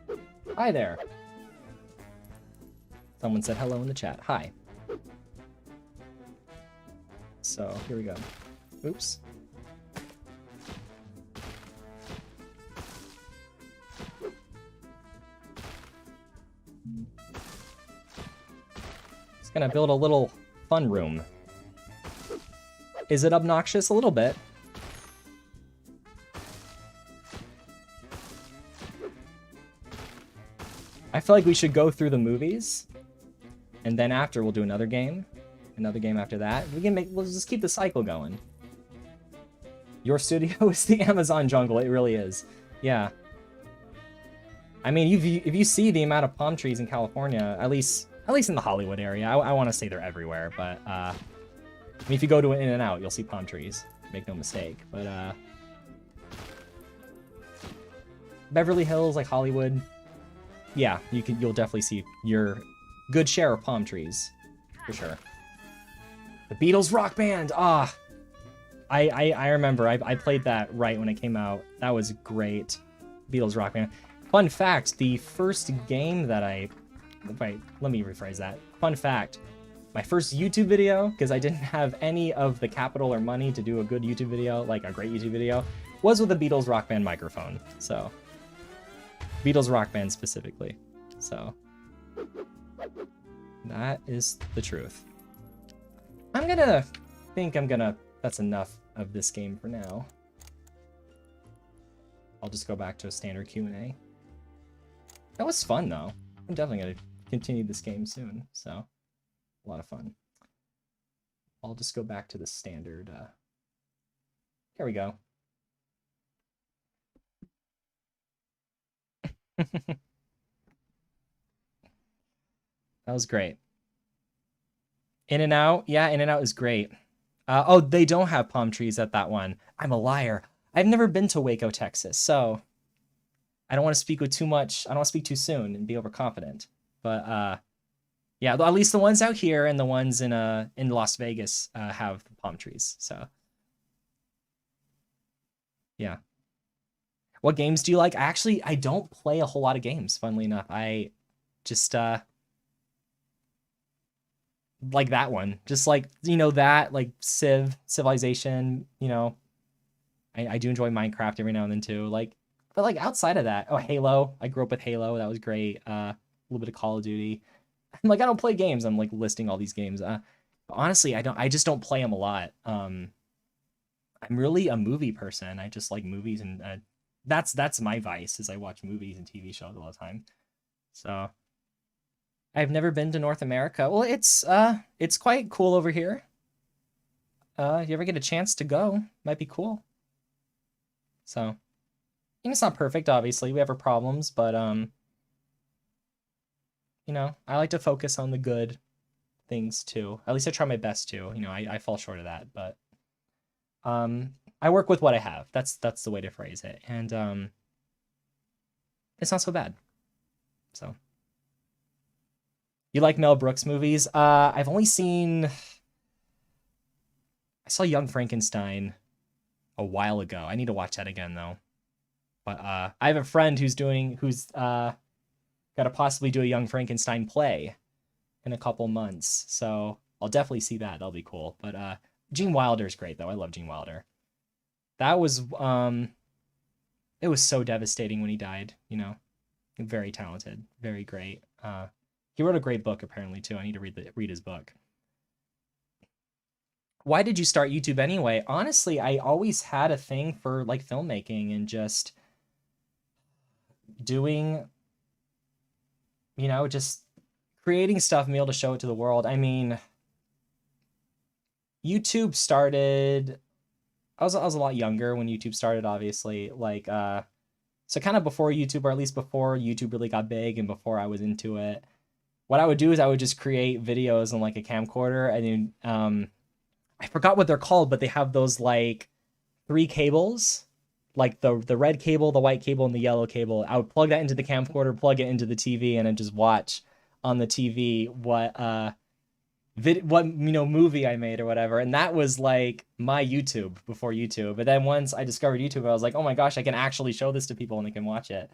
know. Hi there. Someone said hello in the chat. Hi. So here we go. Oops. Just gonna build a little fun room. Is it obnoxious? A little bit. I feel like we should go through the movies, and then after we'll do another game. Another game after that. We'll just keep the cycle going. Your studio is the Amazon jungle. It really is. Yeah. I mean, if you see the amount of palm trees in California, at least in the Hollywood area, I want to say they're everywhere, but I mean, if you go to an In-N-Out, you'll see palm trees. Make no mistake. But Beverly Hills, like Hollywood, yeah, you'll definitely see your good share of palm trees, for sure. The Beatles rock band! Ah, I remember I played that right when it came out. That was great. Beatles Rock Band. Fun fact, the first game that wait, let me rephrase that. Fun fact, my first YouTube video, because I didn't have any of the capital or money to do a good YouTube video, like a great YouTube video, was with a Beatles Rock Band microphone. So, Beatles Rock Band specifically. So, that is the truth. That's enough of this game for now. I'll just go back to a standard Q&A. That was fun, though. I'm definitely going to continue this game soon, so a lot of fun. I'll just go back to the standard. Here we go. That was great. In-N-Out? Yeah, In-N-Out is great. Oh, they don't have palm trees at that one. I'm a liar. I've never been to Waco, Texas, so I don't want to speak with too much. I don't want to speak too soon and be overconfident. But yeah, at least the ones out here and the ones in Las Vegas have palm trees. So yeah. What games do you like? Actually, I don't play a whole lot of games, funnily enough. I just like that one. Just like, you know, that, like Civilization, you know. I do enjoy Minecraft every now and then too. Like, but like outside of that, oh, Halo. I grew up with Halo. That was great. A little bit of Call of Duty. Like, I don't play games. I'm like listing all these games. Honestly, I just don't play them a lot. I'm really a movie person. I just like movies, and that's my vice, is I watch movies and TV shows all the time. So I've never been to North America. Well, it's quite cool over here. If you ever get a chance to go, might be cool. So, it's not perfect, obviously. We have our problems, but you know, I like to focus on the good things too. At least I try my best to. You know, I fall short of that, but I work with what I have. That's the way to phrase it. And it's not so bad. So, you like Mel Brooks movies? I've only seen, I saw Young Frankenstein a while ago. I need to watch that again though. But I have a friend who's got to possibly do a Young Frankenstein play in a couple months. So I'll definitely see that. That'll be cool. But Gene Wilder's great though. I love Gene Wilder. That was it was so devastating when he died, you know. Very talented, very great. He wrote a great book apparently too. I need to read his book. Why did you start YouTube anyway? Honestly, I always had a thing for like filmmaking and just doing, you know, just creating stuff and be able to show it to the world. I mean, YouTube started, I was a lot younger when YouTube started, obviously. Like, so kind of before YouTube, or at least before YouTube really got big and before I was into it, what I would do is I would just create videos on like a camcorder, and then I forgot what they're called, but they have those like 3 cables, like the red cable, the white cable, and the yellow cable. I would plug that into the camcorder, plug it into the TV, and then just watch on the TV what movie I made or whatever. And that was like my YouTube before YouTube. But then once I discovered YouTube, I was like, oh my gosh, I can actually show this to people and they can watch it.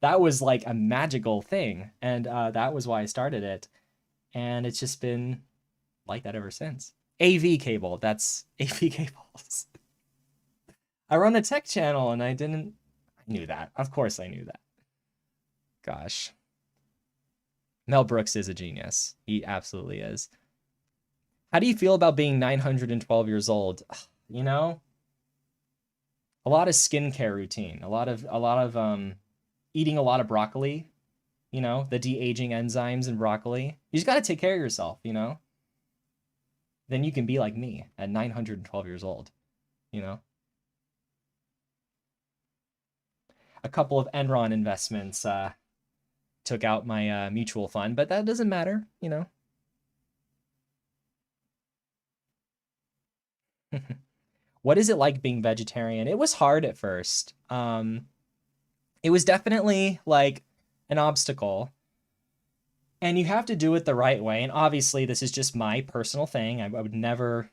That was like a magical thing, and that was why I started it. And it's just been like that ever since. AV cable, that's AV cables. I run a tech channel and I knew that. Of course I knew that. Gosh. Mel Brooks is a genius. He absolutely is. How do you feel about being 912 years old? You know, a lot of skincare routine, a lot of eating a lot of broccoli, you know, the de-aging enzymes in broccoli. You just got to take care of yourself, you know? Then you can be like me at 912 years old, you know? A couple of Enron investments took out my mutual fund, but that doesn't matter, you know? What is it like being vegetarian? It was hard at first. It was definitely like an obstacle. And you have to do it the right way. And obviously, this is just my personal thing. I would never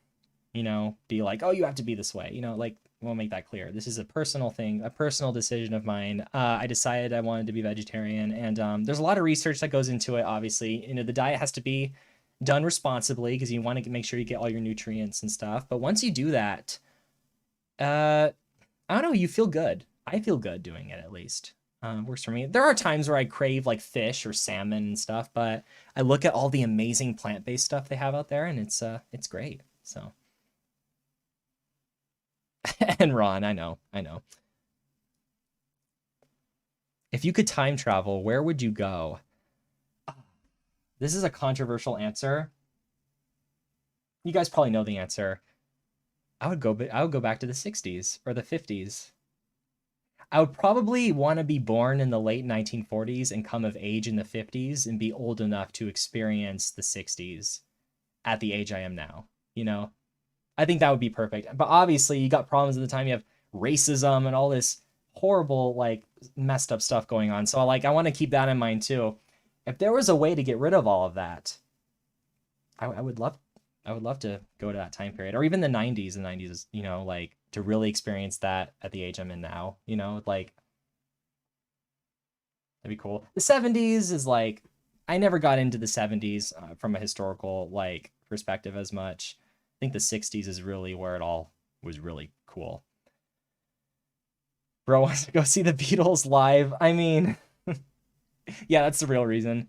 you know, be like, oh, you have to be this way, you know, like, we'll make that clear. This is a personal thing, a personal decision of mine. I decided I wanted to be vegetarian, and there's a lot of research that goes into it. Obviously, you know, the diet has to be done responsibly because you want to make sure you get all your nutrients and stuff. But once you do that, I don't know, you feel good. I feel good doing it, at least. Works for me. There are times where I crave like fish or salmon and stuff, but I look at all the amazing plant-based stuff they have out there, and it's great. So. And Ron, I know. If you could time travel, where would you go? This is a controversial answer. You guys probably know the answer. I would go back to the 60s or the 50s. I would probably want to be born in the late 1940s and come of age in the 50s and be old enough to experience the 60s at the age I am now, you know? I think that would be perfect. But obviously, you got problems at the time. You have racism and all this horrible, like, messed up stuff going on. So, like, I want to keep that in mind too. If there was a way to get rid of all of that, I would love to go to that time period, or even the 90s. The 90s is, you know, like, to really experience that at the age I'm in now. You know, like, that'd be cool. The 70s is like, I never got into the 70s from a historical like perspective as much. I think the 60s is really where it all was really cool. Bro wants to go see the Beatles live. I mean, yeah, that's the real reason.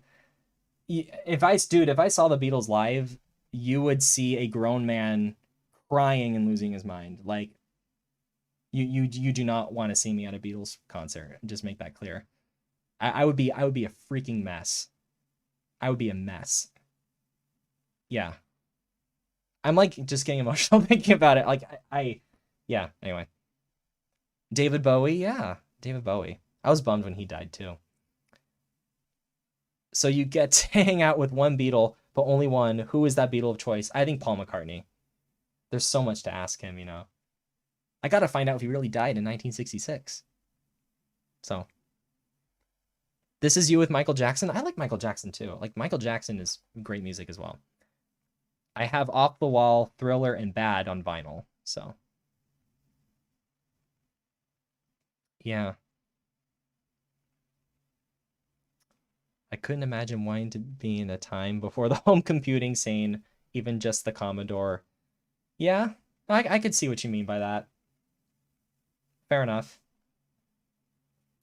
If I saw the Beatles live, you would see a grown man crying and losing his mind. Like, you do not want to see me at a Beatles concert. Just make that clear. I would be a freaking mess. I would be a mess. Yeah. I'm like just getting emotional thinking about it. Like yeah, anyway. David Bowie, yeah. David Bowie. I was bummed when he died too. So you get to hang out with one Beatle, but only one. Who is that Beatle of choice? I think Paul McCartney. There's so much to ask him, you know. I gotta find out if he really died in 1966. So. This Is You with Michael Jackson. I like Michael Jackson too. Like, Michael Jackson is great music as well. I have Off the Wall, Thriller, and Bad on vinyl. So. Yeah. I couldn't imagine wanting to be in a time before the home computing scene, even just the Commodore. Yeah, I could see what you mean by that. Fair enough.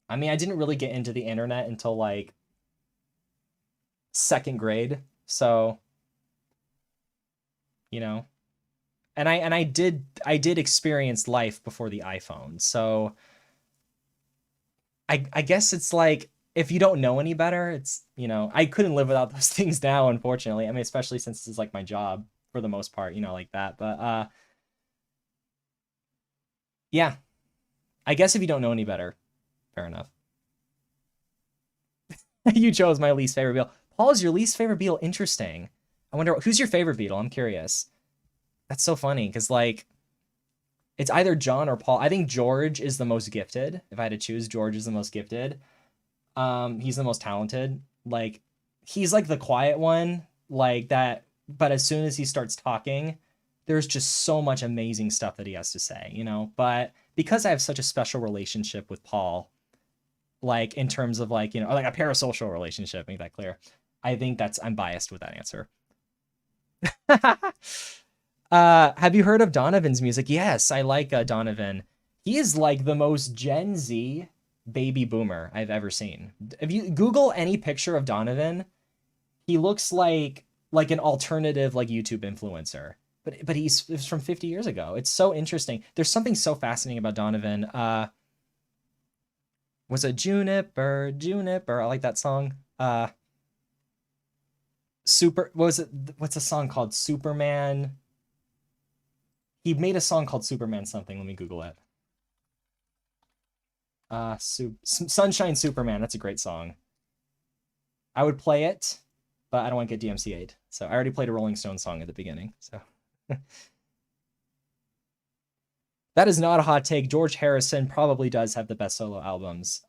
I mean, I didn't really get into the internet until like second grade, so you know. And I did experience life before the iPhone. So I guess it's like, if you don't know any better, it's, you know, I couldn't live without those things now, unfortunately. I mean, especially since this is like my job for the most part, you know, like that. But yeah. I guess if you don't know any better, fair enough. You chose my least favorite Beatle. Paul, is your least favorite Beatle? Interesting. I wonder, who's your favorite Beatle? I'm curious. That's so funny, because like, it's either John or Paul. I think George is the most gifted. If I had to choose, George is the most gifted. He's the most talented. Like, he's like the quiet one, like that. But as soon as he starts talking, there's just so much amazing stuff that he has to say, you know. But because I have such a special relationship with Paul, like in terms of like, you know, like a parasocial relationship, make that clear. I think I'm biased with that answer. Have you heard of Donovan's music? Yes, I like Donovan. He is like the most Gen Z baby boomer I've ever seen. If you Google any picture of Donovan, he looks like an alternative like YouTube influencer. But he's from 50 years ago. It's so interesting. There's something so fascinating about Donovan. Was it Juniper? I like that song. What's a song called? Superman. He made a song called Superman something. Let me Google it. Sunshine Superman. That's a great song. I would play it, but I don't want to get DMCA'd. So I already played a Rolling Stones song at the beginning. So that is not a hot take. George Harrison probably does have the best solo albums.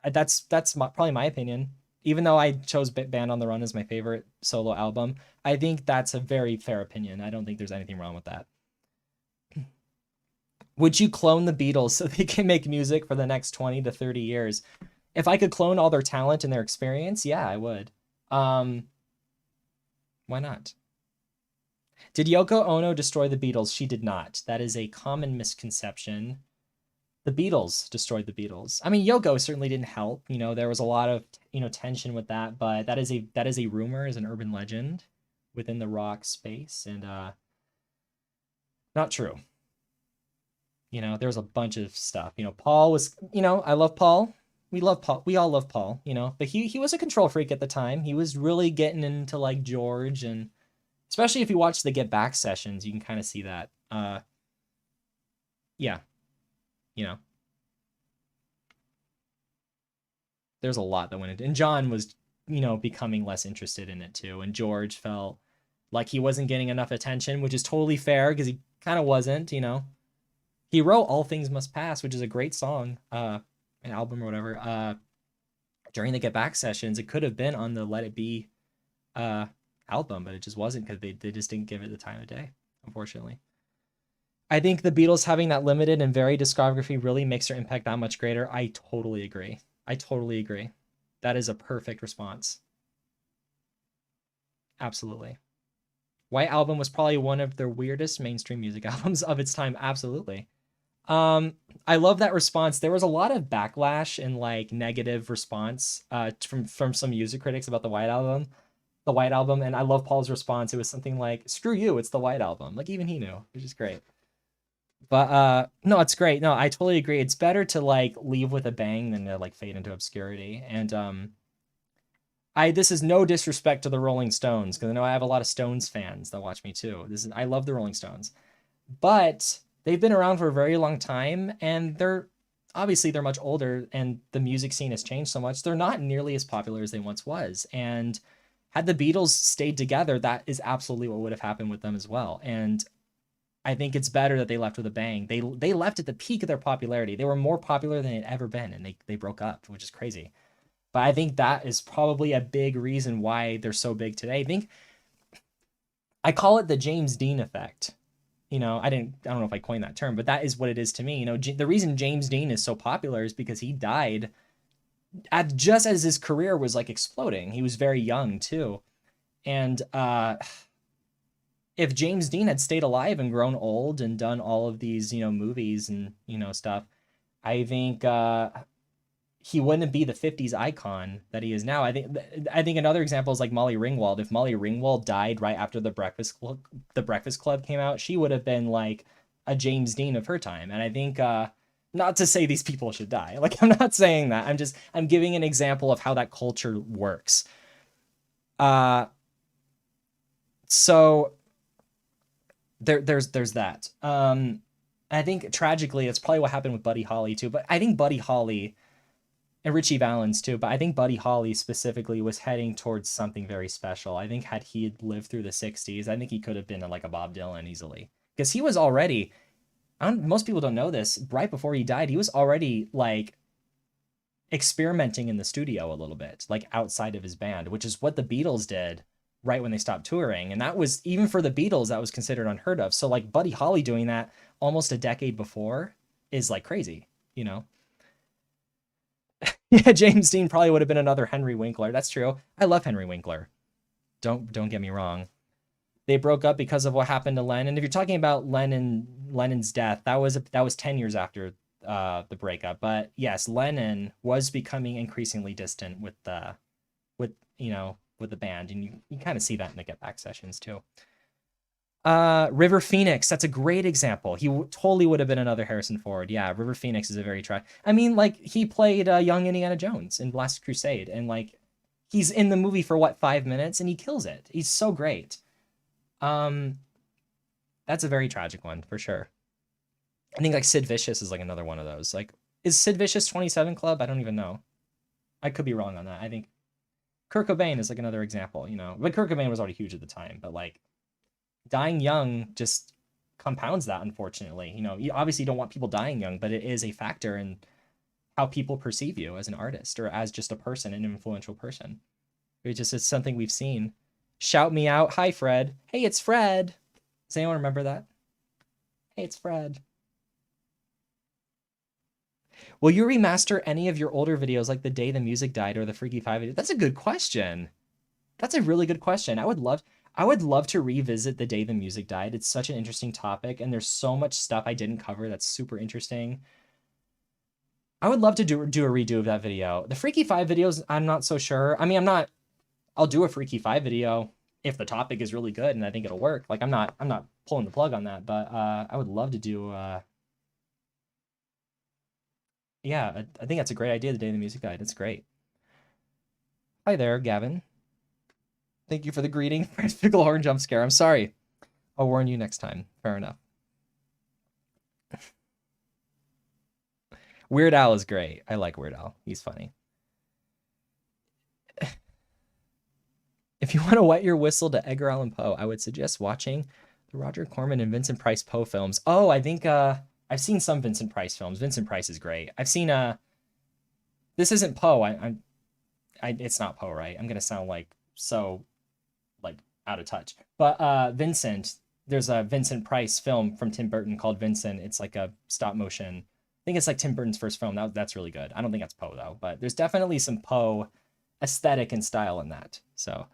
That's probably my opinion. Even though I chose Band on the Run as my favorite solo album, I think that's a very fair opinion. I don't think there's anything wrong with that. Would you clone the Beatles so they can make music for the next 20 to 30 years? If I could clone all their talent and their experience, yeah, I would. Why not? Did Yoko Ono destroy the Beatles? She did not. That is a common misconception. The Beatles destroyed the Beatles. I mean, Yoko certainly didn't help. There was a lot of tension with that, but that is a rumor, is an urban legend within the rock space, and not true. There's a bunch of stuff. Paul was. I love Paul. We love Paul. We all love Paul. But he was a control freak at the time. He was really getting into like George, and especially if you watch the Get Back sessions, you can kind of see that. Yeah. There's a lot that went into it. And John was, becoming less interested in it too. And George felt like he wasn't getting enough attention, which is totally fair because he kind of wasn't, He wrote All Things Must Pass, which is a great song, an album or whatever. During the Get Back sessions, it could have been on the Let It Be album, but it just wasn't because they just didn't give it the time of day, unfortunately. I think the Beatles having that limited and varied discography really makes their impact that much greater. I totally agree. That is a perfect response. Absolutely. White Album was probably one of their weirdest mainstream music albums of its time. Absolutely. I love that response. There was a lot of backlash and like negative response from some music critics about the White Album. And I love Paul's response. It was something like, screw you, it's the White Album. Like even he knew, which is great. But no, it's great. No, I totally agree. It's better to like leave with a bang than to like fade into obscurity. And this is no disrespect to the Rolling Stones, because I know I have a lot of Stones fans that watch me too. I love the Rolling Stones. But they've been around for a very long time, and they're much older, and the music scene has changed so much. They're not nearly as popular as they once was. And had the Beatles stayed together, that is absolutely what would have happened with them as well. And I think it's better that they left with a bang. They left at the peak of their popularity. They were more popular than they'd ever been, and they broke up, which is crazy. But I think that is probably a big reason why they're so big today. I call it the James Dean effect. I don't know if I coined that term, but that is what it is to me. The reason James Dean is so popular is because he died just as his career was like exploding. He was very young too. And if James Dean had stayed alive and grown old and done all of these, movies and, stuff, I think he wouldn't be the 50s icon that he is now. I think another example is like Molly Ringwald. If Molly Ringwald died right after The Breakfast Club came out, she would have been like a James Dean of her time. And I think not to say these people should die. Like I'm not saying that. I'm giving an example of how that culture works. So there's that. I think tragically, it's probably what happened with Buddy Holly too. But I think Buddy Holly and Richie Valens too. But I think Buddy Holly specifically was heading towards something very special. I think had he lived through the 60s, I think he could have been like a Bob Dylan easily, because he was already. Most people don't know this. Right before he died, he was already like experimenting in the studio a little bit, like outside of his band, which is what the Beatles did right when they stopped touring. And that was, even for the Beatles, that was considered unheard of. So like Buddy Holly doing that almost a decade before is like crazy, Yeah, James Dean probably would have been another Henry Winkler. That's true. I love Henry Winkler. Don't get me wrong. They broke up because of what happened to Lennon. If you're talking about Lennon's death, that was 10 years after the breakup. But yes, Lennon was becoming increasingly distant with the band, and you kind of see that in the Get Back sessions too. River Phoenix, that's a great example. He totally would have been another Harrison Ford. Yeah, River Phoenix is a very I mean, like he played young Indiana Jones in Last Crusade, and like he's in the movie for 5 minutes, and he kills it. He's so great. That's a very tragic one for sure. I think like Sid Vicious is like another one of those. Like, is Sid Vicious 27 Club? I don't even know. I could be wrong on that. I think Kurt Cobain is like another example, but Kurt Cobain was already huge at the time, but like dying young just compounds that, unfortunately. You obviously don't want people dying young, but it is a factor in how people perceive you as an artist or as just a person, an influential person. It's something we've seen. Shout me out. Hi, Fred. Hey, it's Fred. Does anyone remember that? Hey, it's Fred. Will you remaster any of your older videos like the day the music died or the Freaky Five video? That's a good question. That's a really good question. I would love to revisit the day the music died. It's such an interesting topic, and there's so much stuff I didn't cover that's super interesting. I would love to do a redo of that video. The Freaky Five videos, I'm not so sure. I mean, I'll do a Freaky Five video if the topic is really good and I think it'll work. Like I'm not pulling the plug on that, but I would love to do yeah, I think that's a great idea, the day the music died. It's great. Hi there, Gavin. Thank you for the greeting. Pickle horn jump scare. I'm sorry. I'll warn you next time. Fair enough. Weird Al is great. I like Weird Al. He's funny. If you want to wet your whistle to Edgar Allan Poe, I would suggest watching the Roger Corman and Vincent Price Poe films. Oh, I think I've seen some Vincent Price films. Vincent Price is great. I've seen this isn't Poe. It's not Poe, right? I'm gonna sound like so like out of touch. But Vincent, there's a Vincent Price film from Tim Burton called Vincent. It's like a stop motion. I think it's like Tim Burton's first film. That's really good. I don't think that's Poe though, but there's definitely some Poe aesthetic and style in that. So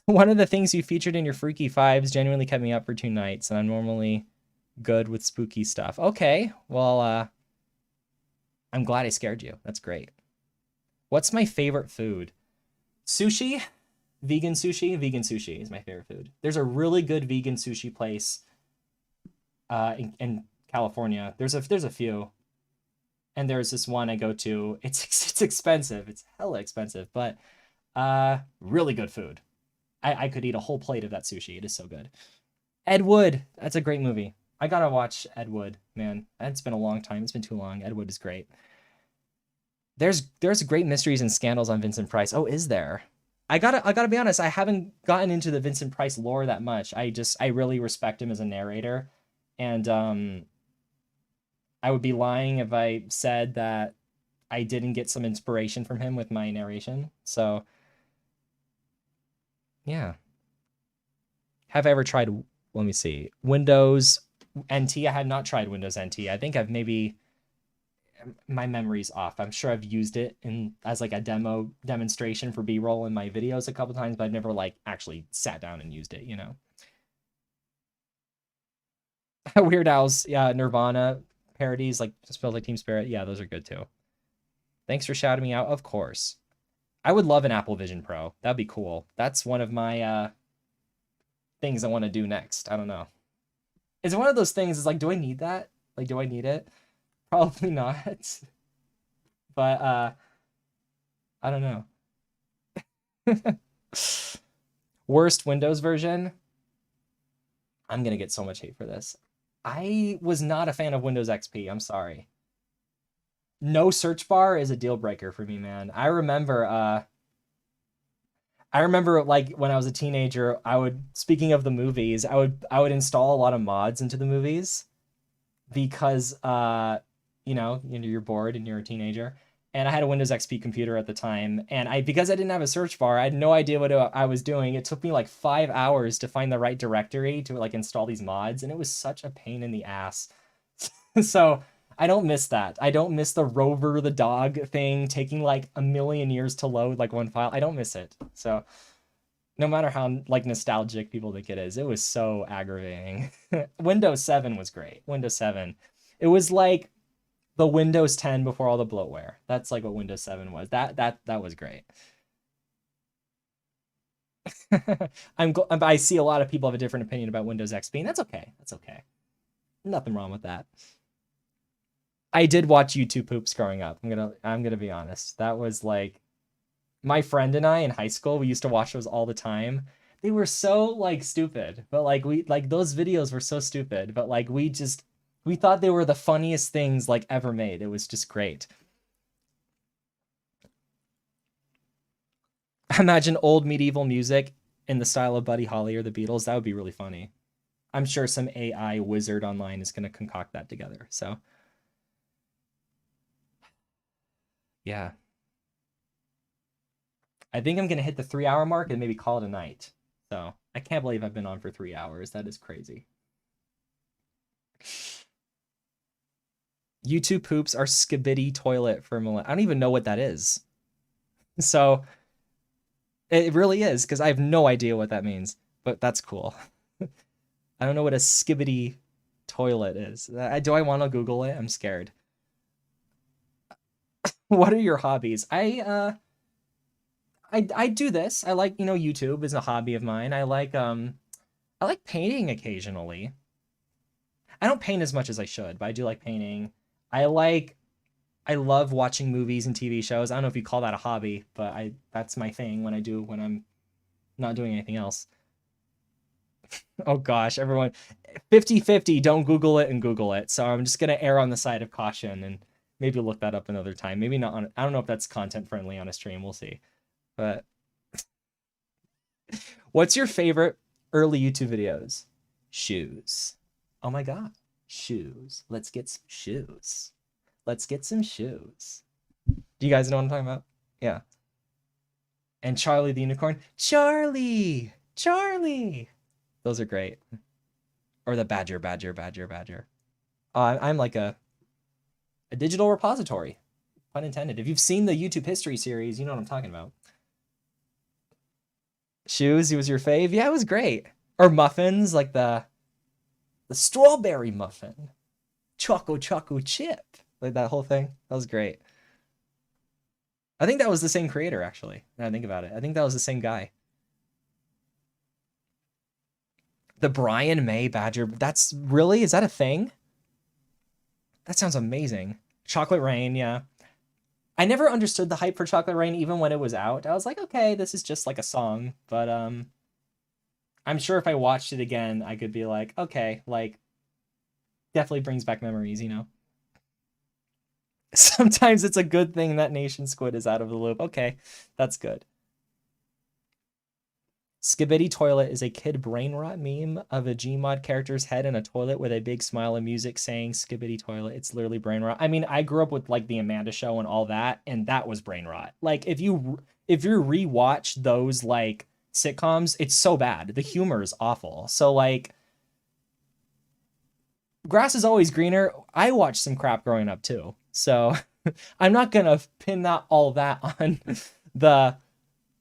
one of the things you featured in your Freaky Fives genuinely kept me up for 2 nights, and I'm normally good with spooky stuff. Okay, well, I'm glad I scared you. That's great. What's my favorite food? Sushi? Vegan sushi? Vegan sushi is my favorite food. There's a really good vegan sushi place in California. There's a few. And there's this one I go to. It's expensive. It's hella expensive, but really good food. I could eat a whole plate of that sushi. It is so good. Ed Wood. That's a great movie. I gotta watch Ed Wood, man. It's been a long time. It's been too long. Ed Wood is great. There's great mysteries and scandals on Vincent Price. Oh, is there? I gotta be honest. I haven't gotten into the Vincent Price lore that much. I really respect him as a narrator, and I would be lying if I said that I didn't get some inspiration from him with my narration. So yeah. Have I ever tried, let me see, Windows NT? I had not tried Windows NT. I think I've maybe, my memory's off. I'm sure I've used it as like a demonstration for B-roll in my videos a couple times, but I've never like actually sat down and used it, you know? Weird Al's Nirvana parodies, like Smells Like Teen Spirit. Yeah, those are good too. Thanks for shouting me out. Of course. I would love an Apple Vision Pro. That'd be cool. That's one of my things I want to do next. I don't know. It's one of those things. It's like, do I need that? Like, do I need it? Probably not. But I don't know. Worst Windows version. I'm gonna get so much hate for this. I was not a fan of Windows XP. I'm sorry. No search bar is a deal breaker for me, man. I remember like when I was a teenager, speaking of the movies, I would install a lot of mods into the movies because you know, you're bored and you're a teenager. And I had a Windows XP computer at the time, and because I didn't have a search bar, I had no idea what I was doing. It took me like 5 hours to find the right directory to like install these mods, and it was such a pain in the ass. So I don't miss that. I don't miss the Rover the dog thing taking like a million years to load like one file. I don't miss it. So no matter how like nostalgic people think it is, it was so aggravating. Windows 7 was great. Windows 7. It was like the Windows 10 before all the bloatware. That's like what Windows 7 was. That was great. I see a lot of people have a different opinion about Windows XP, and that's okay. That's okay. Nothing wrong with that. I did watch YouTube poops growing up. I'm gonna be honest. That was like my friend and I in high school. We used to watch those all the time. They were so like stupid, but like those videos were so stupid. But like we thought they were the funniest things like ever made. It was just great. Imagine old medieval music in the style of Buddy Holly or the Beatles. That would be really funny. I'm sure some AI wizard online is going to concoct that together. So yeah. I think I'm going to hit the 3-hour mark and maybe call it a night. So I can't believe I've been on for 3 hours. That is crazy. YouTube poops are skibidi toilet for I don't even know what that is. So it really is, because I have no idea what that means, but that's cool. I don't know what a skibidi toilet is. Do I want to Google it? I'm scared. What are your hobbies? I do this. I like, YouTube is a hobby of mine. I like painting occasionally. I don't paint as much as I should, but I do like painting. I love watching movies and TV shows. I don't know if you call that a hobby, but that's my thing when I'm not doing anything else. Oh gosh, everyone 50-50, don't Google it and Google it. So I'm just going to err on the side of caution and maybe look that up another time. Maybe not I don't know if that's content friendly on a stream, we'll see. But what's your favorite early YouTube videos? Shoes. Oh my god, shoes. Let's get some shoes. Let's get some shoes. Do you guys know what I'm talking about? Yeah. And Charlie the Unicorn. Charlie! Those are great. Or the Badger. I'm like a digital repository. Pun intended. If you've seen the YouTube history series, you know what I'm talking about. Shoes, he was your fave? Yeah, it was great. Or muffins, like the strawberry muffin. Choco chip. Like that whole thing. That was great. I think that was the same creator, actually. Now I think about it. I think that was the same guy. The Brian May Badger. That's really? Is that a thing? That sounds amazing. Chocolate Rain, yeah. I never understood the hype for Chocolate Rain even when it was out. I was like, okay, this is just like a song. But I'm sure if I watched it again, I could be like, okay, like, definitely brings back memories, Sometimes it's a good thing that Nation Squid is out of the loop. Okay, that's good. Skibidi Toilet is a kid brain rot meme of a Gmod character's head in a toilet with a big smile and music saying Skibidi Toilet. It's literally brain rot. I mean, I grew up with like the Amanda Show and all that, and that was brain rot. Like if you rewatch those like sitcoms, it's so bad. The humor is awful. So like grass is always greener. I watched some crap growing up too. So I'm not gonna pin all that on the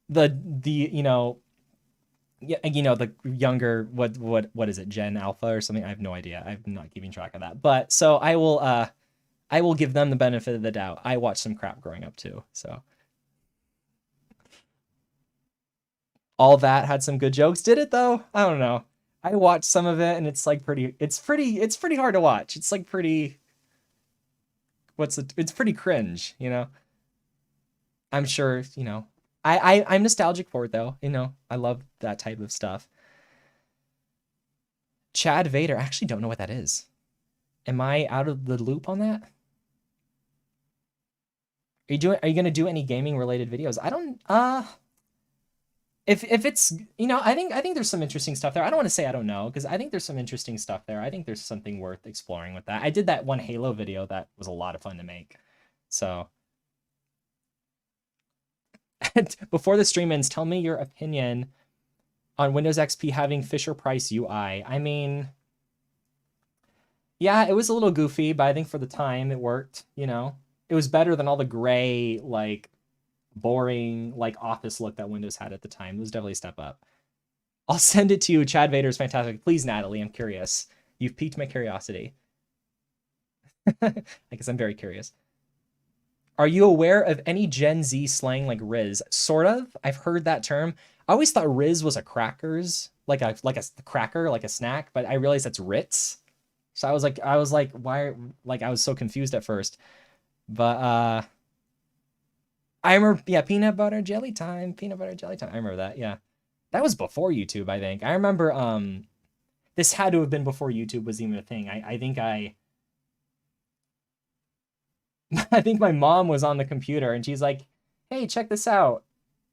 the younger what is it, Gen Alpha or something? I have no idea. I'm not keeping track of that. But so I will give them the benefit of the doubt. I watched some crap growing up too. So all that had some good jokes. Did it though? I don't know. I watched some of it and it's like it's pretty hard to watch. It's like it's pretty cringe, I'm sure, I'm nostalgic for it though. I love that type of stuff. Chad Vader. I actually don't know what that is. Am I out of the loop on that? Are you gonna do any gaming related videos? I don't if it's I think there's some interesting stuff there. I don't want to say I don't know, because I think there's some interesting stuff there. I think there's something worth exploring with that. I did that one Halo video that was a lot of fun to make. So before the stream ends, tell me your opinion on Windows XP having Fisher-Price UI. I mean, yeah, it was a little goofy, but I think for the time it worked, It was better than all the gray, like, boring, like, office look that Windows had at the time. It was definitely a step up. I'll send it to you. Chad Vader's fantastic. Please, Natalie, I'm curious. You've piqued my curiosity. I guess I'm very curious. Are you aware of any Gen Z slang like Riz? Sort of. I've heard that term. I always thought Riz was a crackers, like a cracker, like a snack, but I realized that's Ritz. So I was like, why? Like I was so confused at first. But I remember, yeah, peanut butter jelly time. I remember that. Yeah, that was before YouTube, I think. I remember this had to have been before YouTube was even a thing. I think I think my mom was on the computer and she's like, hey, check this out.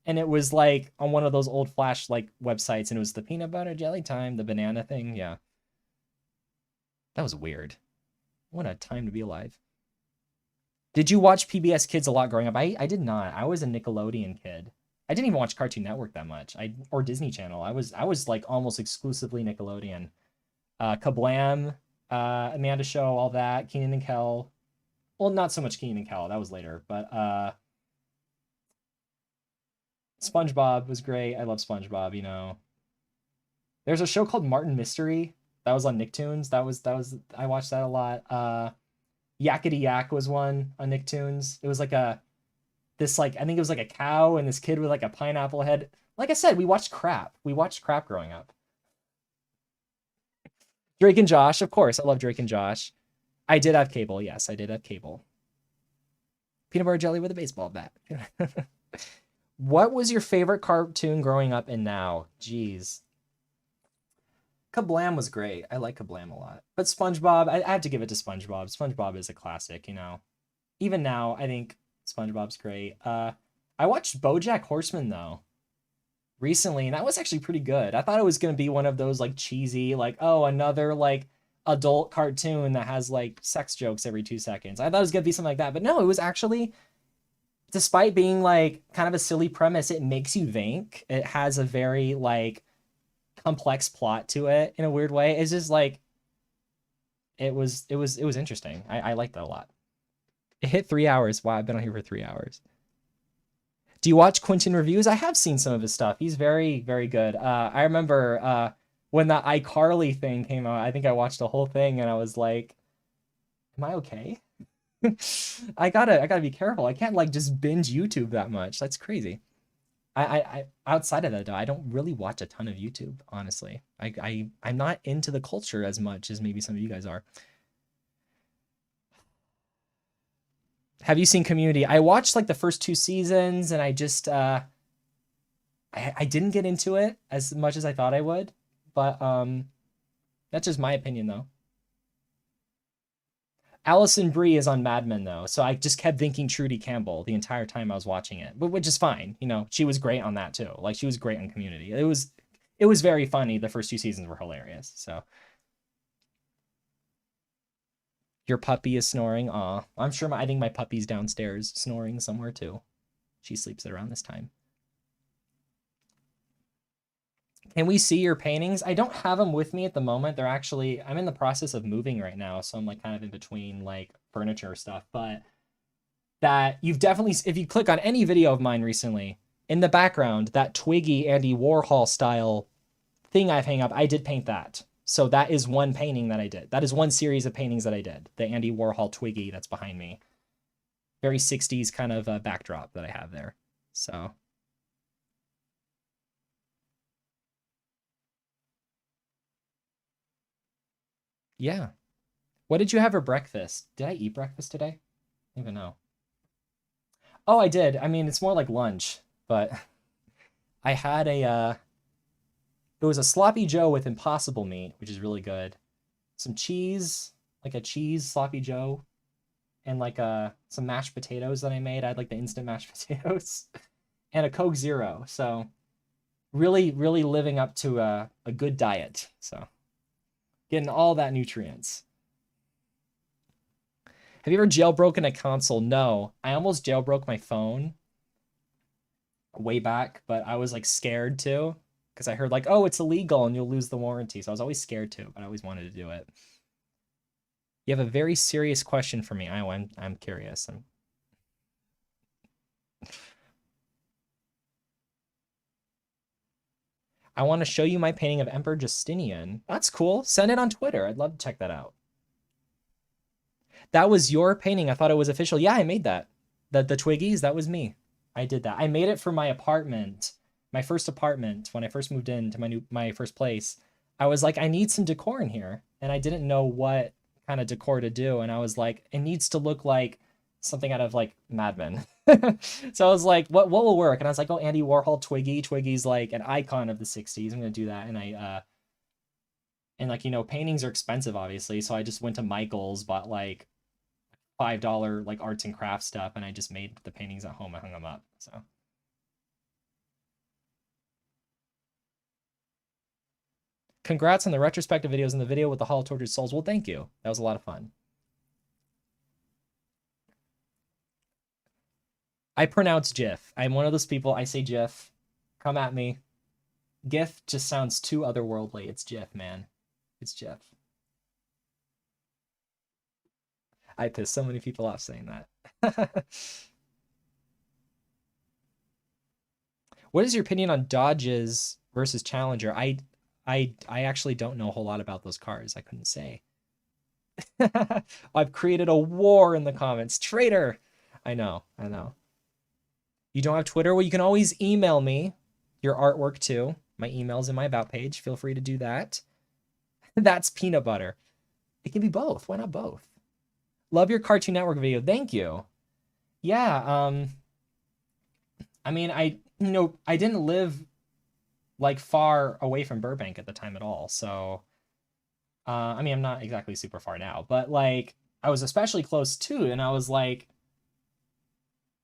And it was like on one of those old Flash like websites, and it was the peanut butter jelly time, the banana thing. Yeah. That was weird. What a time to be alive. Did you watch PBS Kids a lot growing up? I did not. I was a Nickelodeon kid. I didn't even watch Cartoon Network that much. Or Disney Channel. I was like almost exclusively Nickelodeon. Kablam, Amanda Show, all that, Keenan and Kel. Well, not so much Kenan and Kel, that was later, but SpongeBob was great. I love SpongeBob, you know. There's a show called Martin Mystery that was on Nicktoons. That was I watched that a lot. Yakety Yak was one on Nicktoons. It was like a this like I think it was like a cow and this kid with like a pineapple head. Like I said, we watched crap. We watched crap growing up. Drake and Josh, of course. I love Drake and Josh. I did have cable. Yes, I did have cable. Peanut butter jelly with a baseball bat. What was your favorite cartoon growing up and now? Jeez. Kablam was great. I like Kablam a lot. But SpongeBob, I have to give it to SpongeBob. SpongeBob is a classic, you know. Even now, I think SpongeBob's great. I watched BoJack Horseman though recently, and that was actually pretty good. I thought it was gonna be one of those like cheesy, like, oh, another like adult cartoon that has like sex jokes every 2 seconds. I thought it was gonna be something like that, but no, it was actually, despite being like kind of a silly premise, it makes you think. It has a very like complex plot to it in a weird way. It's just like it was interesting. I liked that a lot. It hit 3 hours. Wow, I've been on here for 3 hours. Do you watch Quentin reviews? I have seen some of his stuff. He's very, very good. I remember when the iCarly thing came out, I think I watched the whole thing and I was like, am I okay? I gotta be careful. I can't like just binge YouTube that much. That's crazy. I outside of that though, I don't really watch a ton of YouTube, honestly. I'm not into the culture as much as maybe some of you guys are. Have you seen Community? I watched like the first 2 seasons and I just I didn't get into it as much as I thought I would, but that's just my opinion though. Allison Brie is on Mad Men though, so I just kept thinking Trudy Campbell the entire time I was watching it, but which is fine. You know, she was great on that too. Like she was great on Community. It was very funny. The first 2 seasons were hilarious. So your puppy is snoring. Aw, I'm sure I think my puppy's downstairs snoring somewhere too. She sleeps at around this time. Can we see your paintings? I don't have them with me at the moment. They're actually, I'm in the process of moving right now, so I'm like kind of in between like furniture stuff, but that you've definitely, if you click on any video of mine recently, in the background, that Twiggy Andy Warhol style thing I've hung up, I did paint that. So that is one painting that I did. That is one series of paintings that I did. The Andy Warhol Twiggy that's behind me. Very 60s kind of a backdrop that I have there. So yeah. What did you have for breakfast? Did I eat breakfast today? I don't even know. Oh, I did. I mean, it's more like lunch, but I had it was a sloppy joe with impossible meat, which is really good. Some cheese, like a cheese sloppy joe, and like some mashed potatoes that I made. I had like the instant mashed potatoes and a Coke Zero. So really, really living up to a good diet. So getting all that nutrients. Have you ever jailbroken a console? No. I almost jailbroke my phone way back, but I was like scared to because I heard like, oh, it's illegal and you'll lose the warranty. So I was always scared to, but I always wanted to do it. You have a very serious question for me. I'm curious. I want to show you my painting of Emperor Justinian. That's cool. Send it on Twitter. I'd love to check that out. That was your painting. I thought it was official. Yeah, I made that. The Twiggies, that was me. I did that. I made it for my apartment, my first apartment when I first moved into my first place. I was like, I need some decor in here, and I didn't know what kind of decor to do, and I was like, it needs to look like something out of like Mad Men. So I was like, what will work? And I was like, oh, Andy Warhol Twiggy. Twiggy's like an icon of the 60s. I'm gonna do that. And and like, you know, paintings are expensive, obviously. So I just went to Michael's, bought like $5 like arts and crafts stuff, and I just made the paintings at home. I hung them up. So congrats on the retrospective videos and the video with the Hall of Tortured Souls. Well, thank you. That was a lot of fun. I pronounce GIF. I'm one of those people. I say GIF. Come at me. GIF just sounds too otherworldly. It's GIF, man. It's GIF. I pissed so many people off saying that. What is your opinion on Dodges versus Challenger? I actually don't know a whole lot about those cars. I couldn't say. I've created a war in the comments. Traitor! I know. You don't have Twitter? Well, you can always email me your artwork too. My email's in my About page. Feel free to do that. That's peanut butter. It can be both. Why not both? Love your Cartoon Network video. Thank you. Yeah, I mean, I didn't live like far away from Burbank at the time at all. So, I mean, I'm not exactly super far now, but like I was especially close too. And I was like,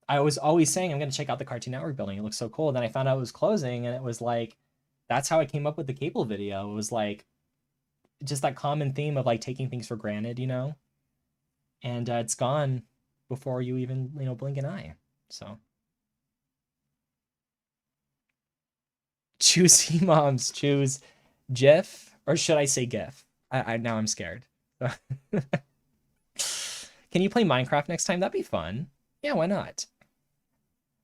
I was always saying, I'm going to check out the Cartoon Network building. It looks so cool. Then I found out it was closing, and it was like, that's how I came up with the cable video. It was like just that common theme of like taking things for granted, and it's gone before you even, blink an eye. So choose moms, choose GIF, or should I say GIF? I now I'm scared. Can you play Minecraft next time? That'd be fun. Yeah, why not?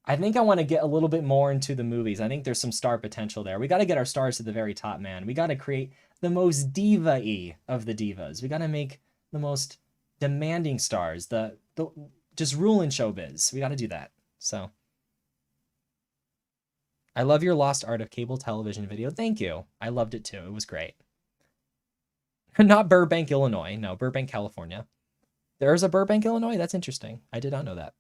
I think I want to get a little bit more into the movies. I think there's some star potential there. We got to get our stars to the very top, man. We got to create the most diva-y of the divas. We got to make the most demanding stars, the just ruling showbiz. We got to do that. So I love your Lost Art of Cable Television video. Thank you. I loved it too. It was great. Not Burbank, Illinois. No, Burbank, California. There's a Burbank, Illinois? That's interesting. I did not know that.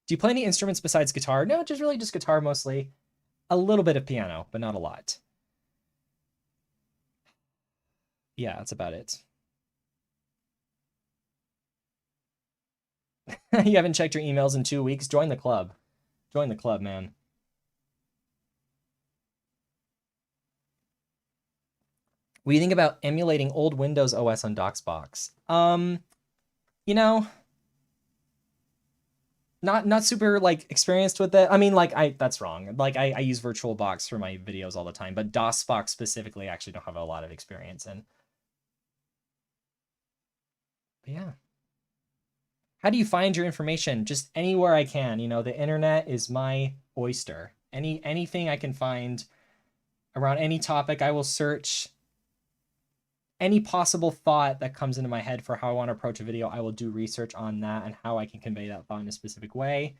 Do you play any instruments besides guitar? No, just guitar mostly. A little bit of piano, but not a lot. Yeah, that's about it. You haven't checked your emails in 2 weeks? Join the club. Join the club, man. What do you think about emulating old Windows OS on DOCSbox? Not super like experienced with it. I mean, like that's wrong. Like I use VirtualBox for my videos all the time, but DOSBox specifically I actually don't have a lot of experience in. But yeah. How do you find your information? Just anywhere I can. The internet is my oyster. Anything I can find around any topic, I will search. Any possible thought that comes into my head for how I want to approach a video, I will do research on that and how I can convey that thought in a specific way.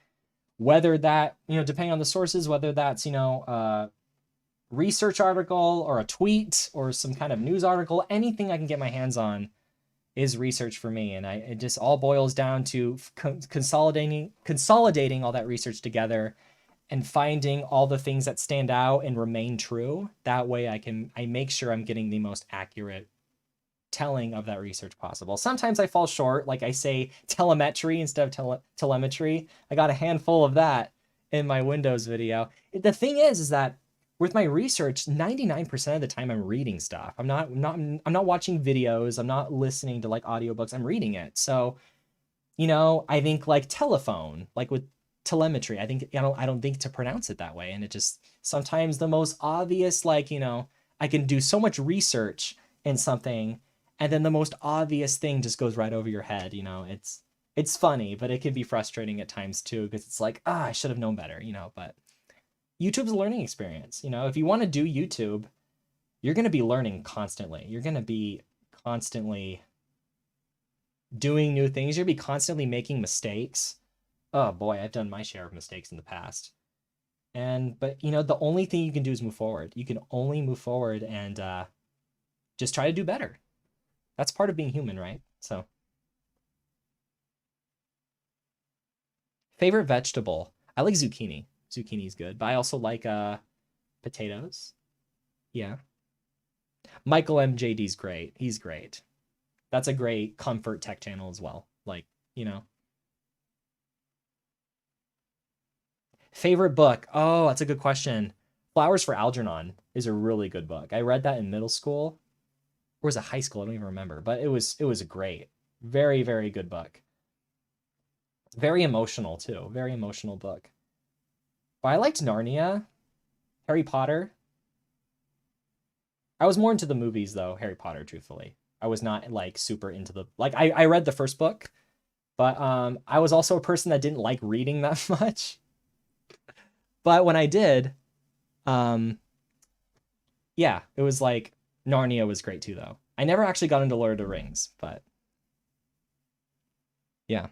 Whether that, depending on the sources, whether that's, a research article or a tweet or some kind of news article, anything I can get my hands on is research for me. And it just all boils down to consolidating all that research together and finding all the things that stand out and remain true. That way I make sure I'm getting the most accurate telling of that research possible. Sometimes I fall short, like I say telemetry instead of telemetry. I got a handful of that in my Windows video. The thing is that with my research, 99% of the time I'm reading stuff. I'm not watching videos. I'm not listening to like audiobooks. I'm reading it. So, I think like telephone, like with telemetry, I don't think to pronounce it that way. And it just sometimes the most obvious, like, I can do so much research in something, and then the most obvious thing just goes right over your head. It's funny, but it can be frustrating at times too, because it's like, I should have known better, but YouTube's a learning experience. If you want to do YouTube, you're going to be learning constantly. You're going to be constantly doing new things. You're going to be constantly making mistakes. Oh boy, I've done my share of mistakes in the past. But the only thing you can do is move forward. You can only move forward and just try to do better. That's part of being human, right? So, favorite vegetable? I like zucchini. Zucchini's good, but I also like potatoes. Yeah. Michael MJD's great. He's great. That's a great comfort tech channel as well. Like, Favorite book? Oh, that's a good question. Flowers for Algernon is a really good book. I read that in middle school. Or was it high school? I don't even remember. But it was a great, very, very good book. Very emotional, too. Very emotional book. But I liked Narnia. Harry Potter. I was more into the movies though, Harry Potter, truthfully. I was not like super into the like I read the first book, but I was also a person that didn't like reading that much. But when I did, um yeah, it was like Narnia was great too though. I never actually got into Lord of the Rings, but yeah.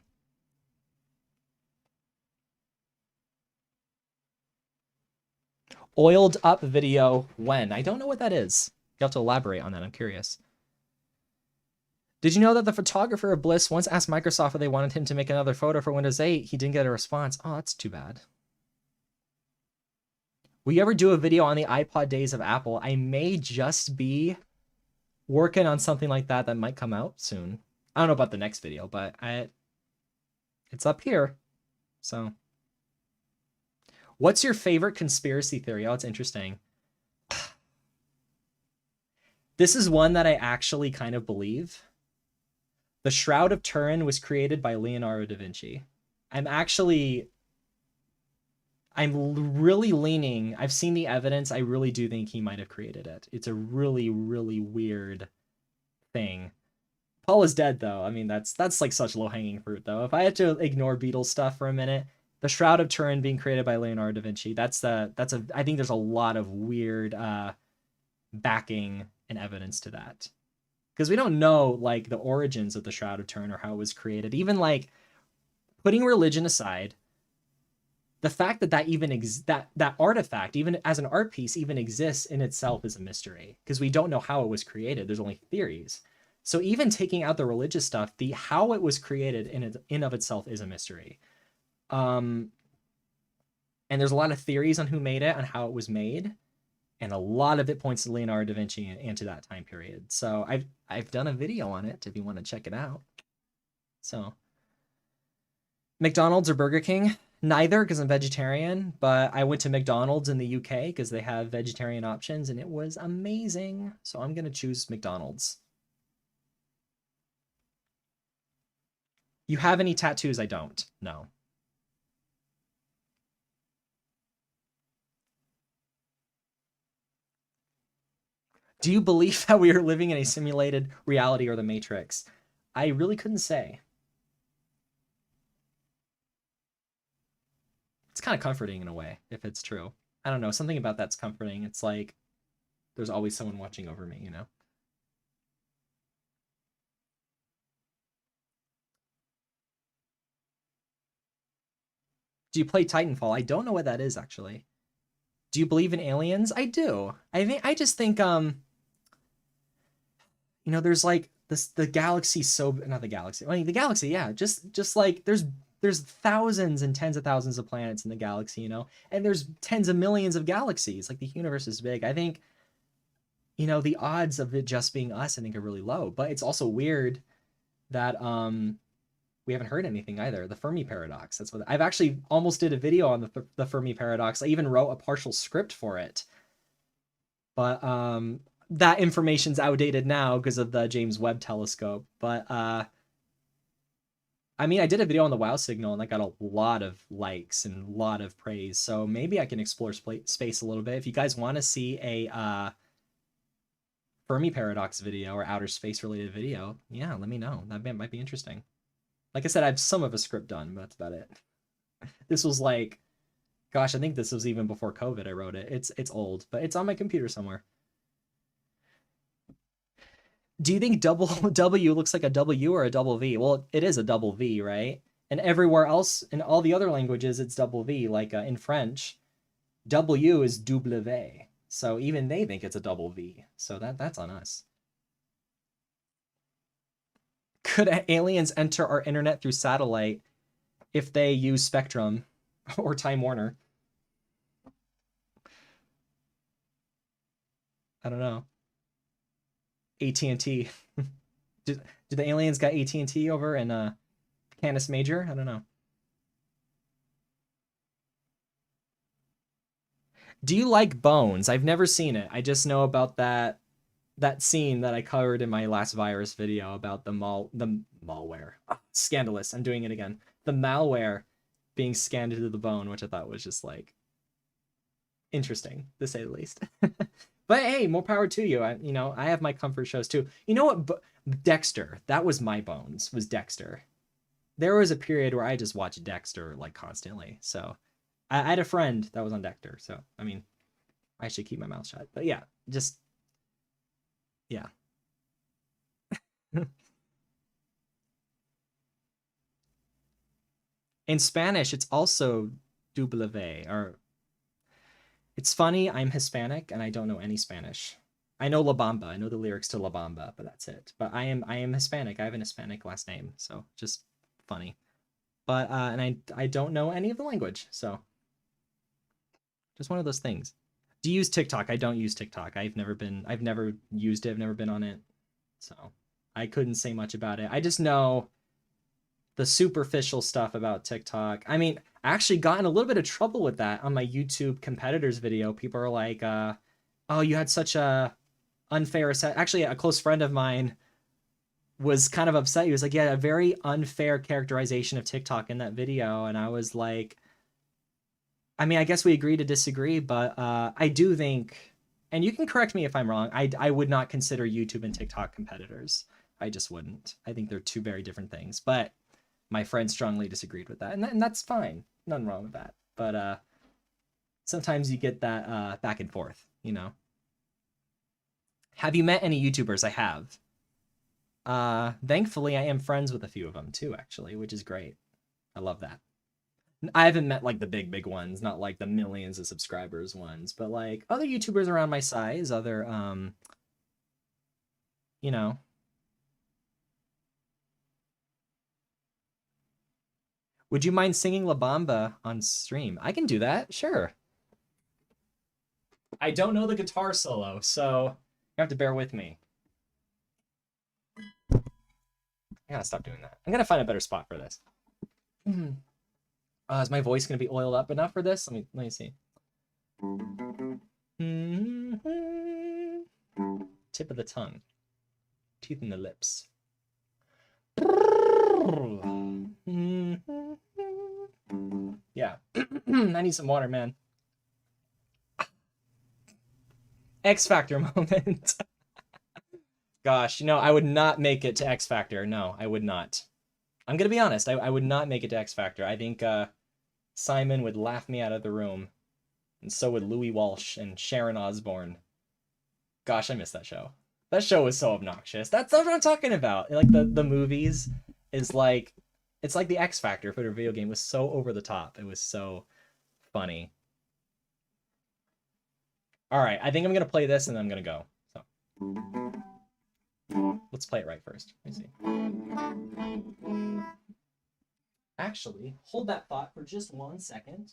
Oiled up video when? I don't know what that is. You have to elaborate on that. I'm curious. Did you know that the photographer of Bliss once asked Microsoft if they wanted him to make another photo for Windows 8? He didn't get a response. Oh, that's too bad. Will you ever do a video on the iPod days of Apple? I may just be working on something like that that might come out soon. I don't know about the next video, but it's up here. So, what's your favorite conspiracy theory? Oh, it's interesting. This is one that I actually kind of believe. The Shroud of Turin was created by Leonardo da Vinci. I'm really leaning. I've seen the evidence. I really do think he might have created it. It's a really, really weird thing. Paul is dead, though. I mean, that's like such low-hanging fruit, though. If I had to ignore Beatles stuff for a minute, the Shroud of Turin being created by Leonardo da Vinci, I think there's a lot of weird backing and evidence to that. Because we don't know, like, the origins of the Shroud of Turin or how it was created. Even, like, putting religion aside, the fact that even that artifact, even as an art piece, even exists in itself is a mystery. Because we don't know how it was created. There's only theories. So even taking out the religious stuff, the how it was created in of itself is a mystery. And there's a lot of theories on who made it, on how it was made. And a lot of it points to Leonardo da Vinci and to that time period. So I've done a video on it if you want to check it out. So McDonald's or Burger King? Neither, because I'm vegetarian, but I went to McDonald's in the UK because they have vegetarian options and it was amazing. So I'm going to choose McDonald's. You have any tattoos? I don't. No. Do you believe that we are living in a simulated reality or the Matrix? I really couldn't say. It's kind of comforting in a way, if it's true. I don't know, something about that's comforting. It's like there's always someone watching over me, you know? Do you play Titanfall? I don't know what that is, actually. Do you believe in aliens? I do. I just think, you know, there's like the galaxy, so not the galaxy. I mean, the galaxy, yeah. Just like there's thousands and tens of thousands of planets in the galaxy, you know, and there's tens of millions of galaxies. Like the universe is big. I think, you know, the odds of it just being us, I think, are really low. But it's also weird that we haven't heard anything either. The Fermi paradox. That's what I've actually almost did a video on the Fermi paradox. I even wrote a partial script for it. But that information's outdated now because of the James Webb Telescope. But I mean, I did a video on the WoW signal and I got a lot of likes and a lot of praise. So maybe I can explore space a little bit. If you guys want to see a Fermi paradox video or outer space related video, yeah, let me know. That might be interesting. Like I said, I have some of a script done, but that's about it. This was like, gosh, I think this was even before COVID I wrote it. It's old, but it's on my computer somewhere. Do you think double W looks like a W or a double V? Well, it is a double V, right? And everywhere else, in all the other languages, it's double V. Like in French, W is W. So even they think it's a double V. So that's on us. Could aliens enter our internet through satellite if they use Spectrum or Time Warner? I don't know. AT&T. do the aliens got AT&T over in Canis Major? I don't know. Do you like Bones? I've never seen it. I just know about that scene that I covered in my last virus video about the malware. Oh, scandalous. I'm doing it again. The malware being scanned into the bone, which I thought was just like interesting, to say the least. But hey, more power to you. I have my comfort shows too. You know what? Dexter. That was my bones. Was Dexter. There was a period where I just watched Dexter like constantly. So I had a friend that was on Dexter. So I mean, I should keep my mouth shut. But yeah, just yeah. In Spanish, it's also W, or it's funny, I'm Hispanic and I don't know any Spanish. I know La Bamba, I know the lyrics to La Bamba, but that's it. But I am Hispanic. I have an Hispanic last name, so just funny. But and I don't know any of the language, so just one of those things. Do you use TikTok? I don't use TikTok. I've never used it, I've never been on it. So I couldn't say much about it. I just know the superficial stuff about TikTok. I mean, I actually got in a little bit of trouble with that on my YouTube competitors video. People are like, oh, you had such a unfair actually, a close friend of mine was kind of upset. He was like, yeah, a very unfair characterization of TikTok in that video. And I was like, I mean, I guess we agree to disagree, but I do think, and you can correct me if I'm wrong, I would not consider YouTube and TikTok competitors. I just wouldn't. I think they're two very different things. But my friend strongly disagreed with that, and that's fine. Nothing wrong with that. But sometimes you get that back and forth, you know. Have you met any YouTubers? I have. Thankfully, I am friends with a few of them too, actually, which is great. I love that. I haven't met like the big ones, not like the millions of subscribers ones, but like other YouTubers around my size, other you know. Would you mind singing La Bamba on stream? I can do that, sure. I don't know the guitar solo, so you have to bear with me. I gotta stop doing that. I'm gonna find a better spot for this. Is my voice gonna be oiled up enough for this? Let me see. Tip of the tongue. Teeth in the lips. Yeah. I need some water, man. X Factor moment. Gosh, I would not make it to X Factor. No, I would not. I'm gonna be honest. I would not make it to X Factor. I think Simon would laugh me out of the room, and so would Louis Walsh and Sharon Osbourne. Gosh, I miss that show. That show was so obnoxious. That's what I'm talking about. Like the movies is like, it's like the X Factor for the video game. It was so over the top. It was so funny. All right, I think I'm gonna play this and then I'm gonna go. So let's play it right first. Let me see. Actually, hold that thought for just 1 second.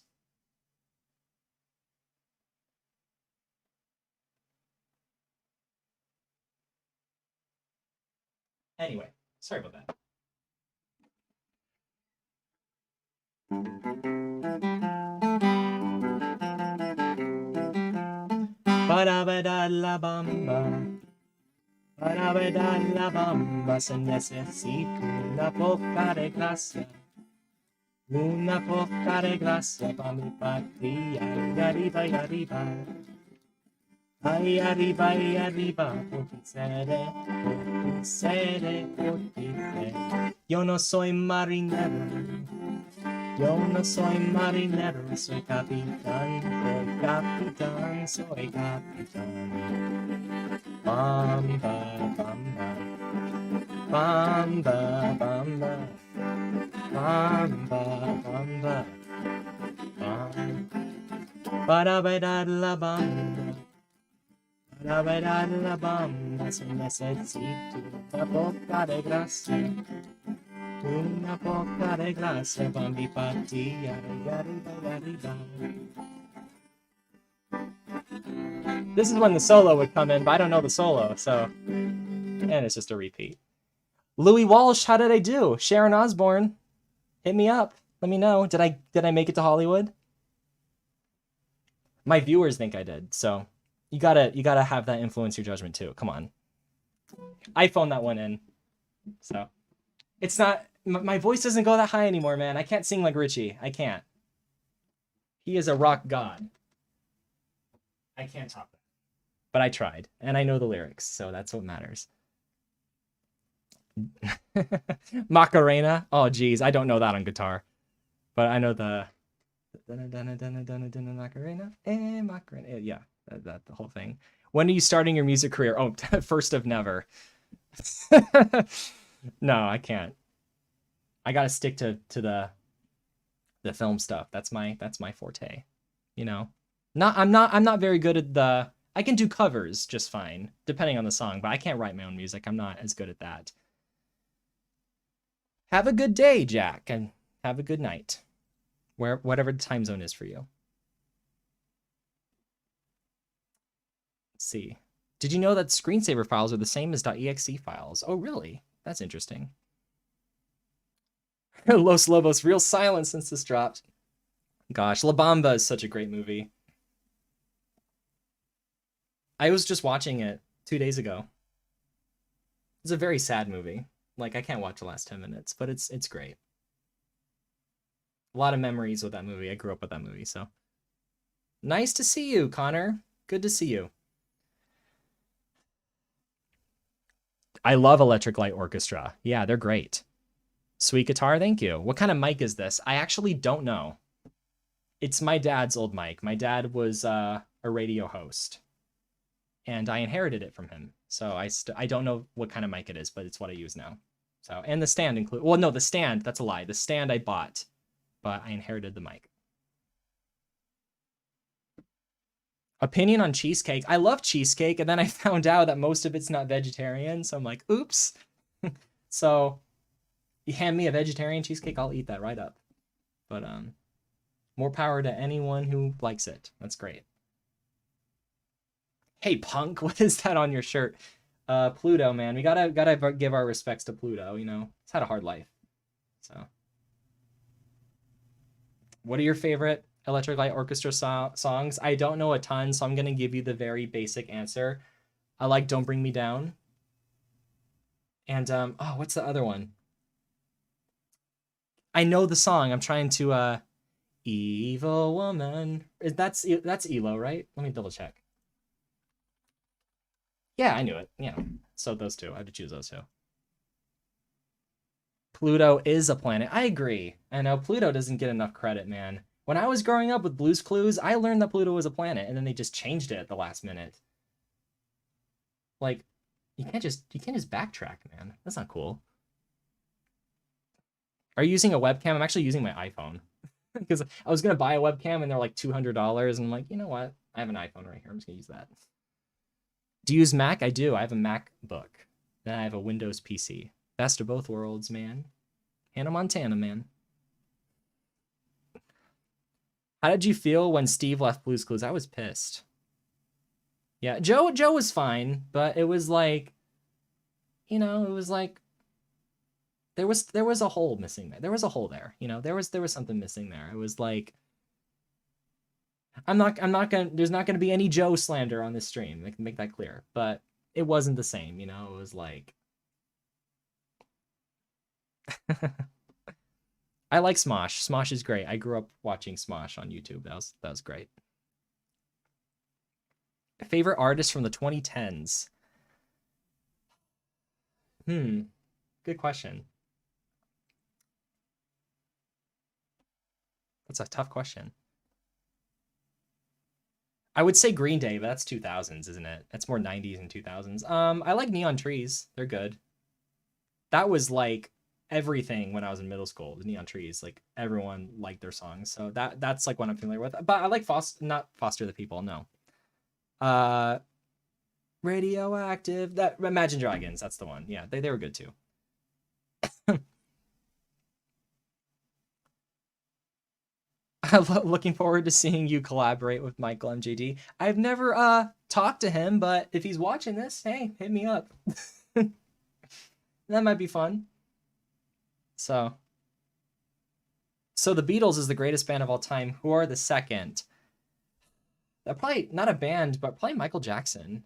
Anyway, sorry about that. Ba-da-ba-da-la-bamba. Ba-da-ba-da-la-bamba. Se necesito una poca de gracia. Una poca de gracia pa' mi patria. Y arriba, y arriba. Ay, arriba, y arriba. Por ti seré, por ti seré. Yo no soy marinero. Yo no soy marinero, soy capitán, soy capitán. Bamba, bamba, bamba, bamba, bamba, bamba, bamba. Para ver la bamba, para ver la bamba, se necesito una poca de gracia. Una poca de gracia pa' mi patria, y arriba, y arriba. This is when the solo would come in, but I don't know the solo, so... And it's just a repeat. Louis Walsh, how did I do? Sharon Osbourne, hit me up. Let me know. Did I make it to Hollywood? My viewers think I did, so... You gotta have that influence your judgment too. Come on. I phoned that one in, so... It's not... My voice doesn't go that high anymore, man. I can't sing like Richie. I can't. He is a rock god. I can't top that. but I tried, and I know the lyrics, so that's what matters. Macarena. Oh, geez, I don't know that on guitar, but I know the Macarena. Macarena. Yeah, that the whole thing. When are you starting your music career? Oh, first of never. No, I can't. I gotta stick to the film stuff. That's my forte. You know, I'm not very good at the. I can do covers just fine, depending on the song, but I can't write my own music. I'm not as good at that. Have a good day, Jack, and have a good night, whatever the time zone is for you. Let's see. Did you know that screensaver files are the same as .exe files? Oh, really? That's interesting. Los Lobos, real silence since this dropped. Gosh, La Bamba is such a great movie. I was just watching it 2 days ago. It's a very sad movie. Like, I can't watch the last 10 minutes, but it's great. A lot of memories with that movie. I grew up with that movie, so. Nice to see you, Connor. Good to see you. I love Electric Light Orchestra. Yeah, they're great. Sweet guitar, thank you. What kind of mic is this? I actually don't know. It's my dad's old mic. My dad was a radio host, and I inherited it from him. So I don't know what kind of mic it is, but it's what I use now. So, and the stand include. Well, no, the stand, that's a lie. The stand I bought, but I inherited the mic. Opinion on cheesecake. I love cheesecake, and then I found out that most of it's not vegetarian, so I'm like, oops. So you hand me a vegetarian cheesecake, I'll eat that right up. But more power to anyone who likes it. That's great. Hey, punk, what is that on your shirt? Pluto, man. We gotta give our respects to Pluto, you know? It's had a hard life. So. What are your favorite Electric Light Orchestra songs? I don't know a ton, so I'm gonna give you the very basic answer. I like Don't Bring Me Down. And, oh, what's the other one? I know the song. I'm trying to, Evil Woman. That's ELO, right? Let me double check. Yeah, I knew it. Yeah. So those two. I had to choose those two. Pluto is a planet. I agree. I know Pluto doesn't get enough credit, man. When I was growing up with Blue's Clues, I learned that Pluto was a planet, and then they just changed it at the last minute. Like, you can't just backtrack, man. That's not cool. Are you using a webcam? I'm actually using my iPhone. Because I was gonna buy a webcam and they're like $200, and I'm like, you know what? I have an iPhone right here. I'm just gonna use that. Do you use Mac? I do. I have a MacBook. Then I have a Windows PC. Best of both worlds, man. Hannah Montana, man. How did you feel when Steve left Blue's Clues? I was pissed. Yeah, Joe was fine, but it was like, you know, it was like there was a hole missing there. There was a hole there, you know. There was something missing there. It was like I'm not gonna. There's not gonna be any Joe slander on this stream. I can make that clear. But it wasn't the same, you know. It was like I like Smosh. Smosh is great. I grew up watching Smosh on YouTube. That was great. Favorite artist from the 2010s? Good question. That's a tough question. I would say Green Day, but that's 2000s, isn't it? That's more 90s and 2000s. I like Neon Trees. They're good. That was like everything when I was in middle school. The Neon Trees, like everyone liked their songs. So that's like what I'm familiar with. But I like not Foster the People, no. Radioactive. That Imagine Dragons, that's the one. Yeah, they were good too. I'm looking forward to seeing you collaborate with Michael MJD. I've never talked to him, but if he's watching this, hey, hit me up. That might be fun. So the Beatles is the greatest band of all time. Who are the second? They're probably not a band, but probably Michael Jackson.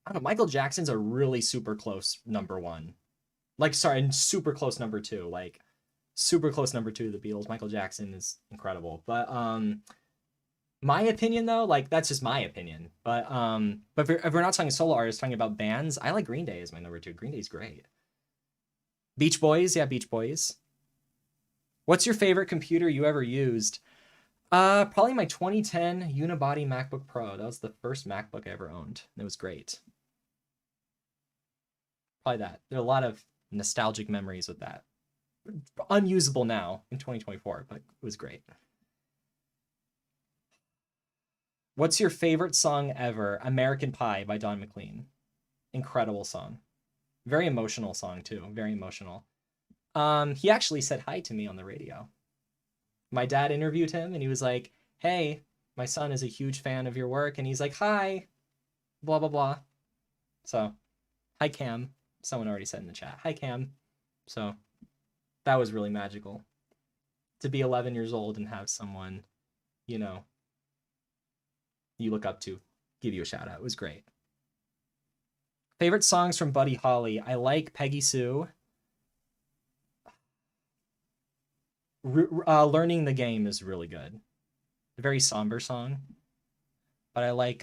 I don't know. Michael Jackson's a really super close number one. Like, sorry, super close number two. Like, super close number two to the Beatles. Michael Jackson is incredible. But My opinion though, like that's just my opinion. But if we're not talking solo artists, talking about bands, I like Green Day as my number two. Green Day's great. Beach Boys, yeah, Beach Boys. What's your favorite computer you ever used? Probably my 2010 unibody MacBook Pro. That was the first MacBook I ever owned. It was great. Probably that. There are a lot of nostalgic memories with that. Unusable now in 2024, but it was great. What's your favorite song ever? American Pie by Don McLean. Incredible song. Very emotional song too. Very emotional. He actually said hi to me on the radio. My dad interviewed him and he was like, "Hey, my son is a huge fan of your work," and he's like, "Hi, blah blah blah." So, hi Cam. Someone already said in the chat, "Hi Cam." So, that was really magical. To be 11 years old and have someone, you know, you look up to give you a shout out. It was great. Favorite songs from Buddy Holly. I like Peggy Sue. Learning the Game is really good. A very somber song. But I like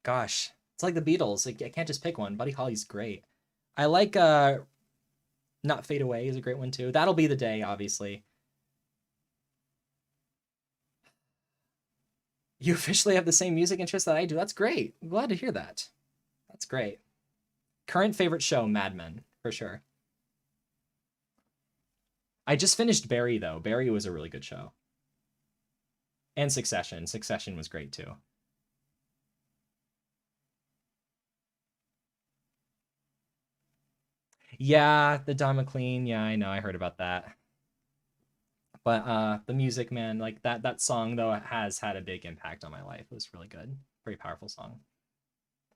gosh, it's like the Beatles. Like, I can't just pick one. Buddy Holly's great. I like Not Fade Away is a great one too. That'll Be the Day, obviously. You officially have the same music interests that I do. That's great. I'm glad to hear that. That's great. Current favorite show, Mad Men, for sure. I just finished Barry, though. Barry was a really good show. And Succession. Succession was great, too. Yeah, the Don McLean. Yeah, I know. I heard about that. But the music, man, like that song, though, has had a big impact on my life. It was really good. Very powerful song.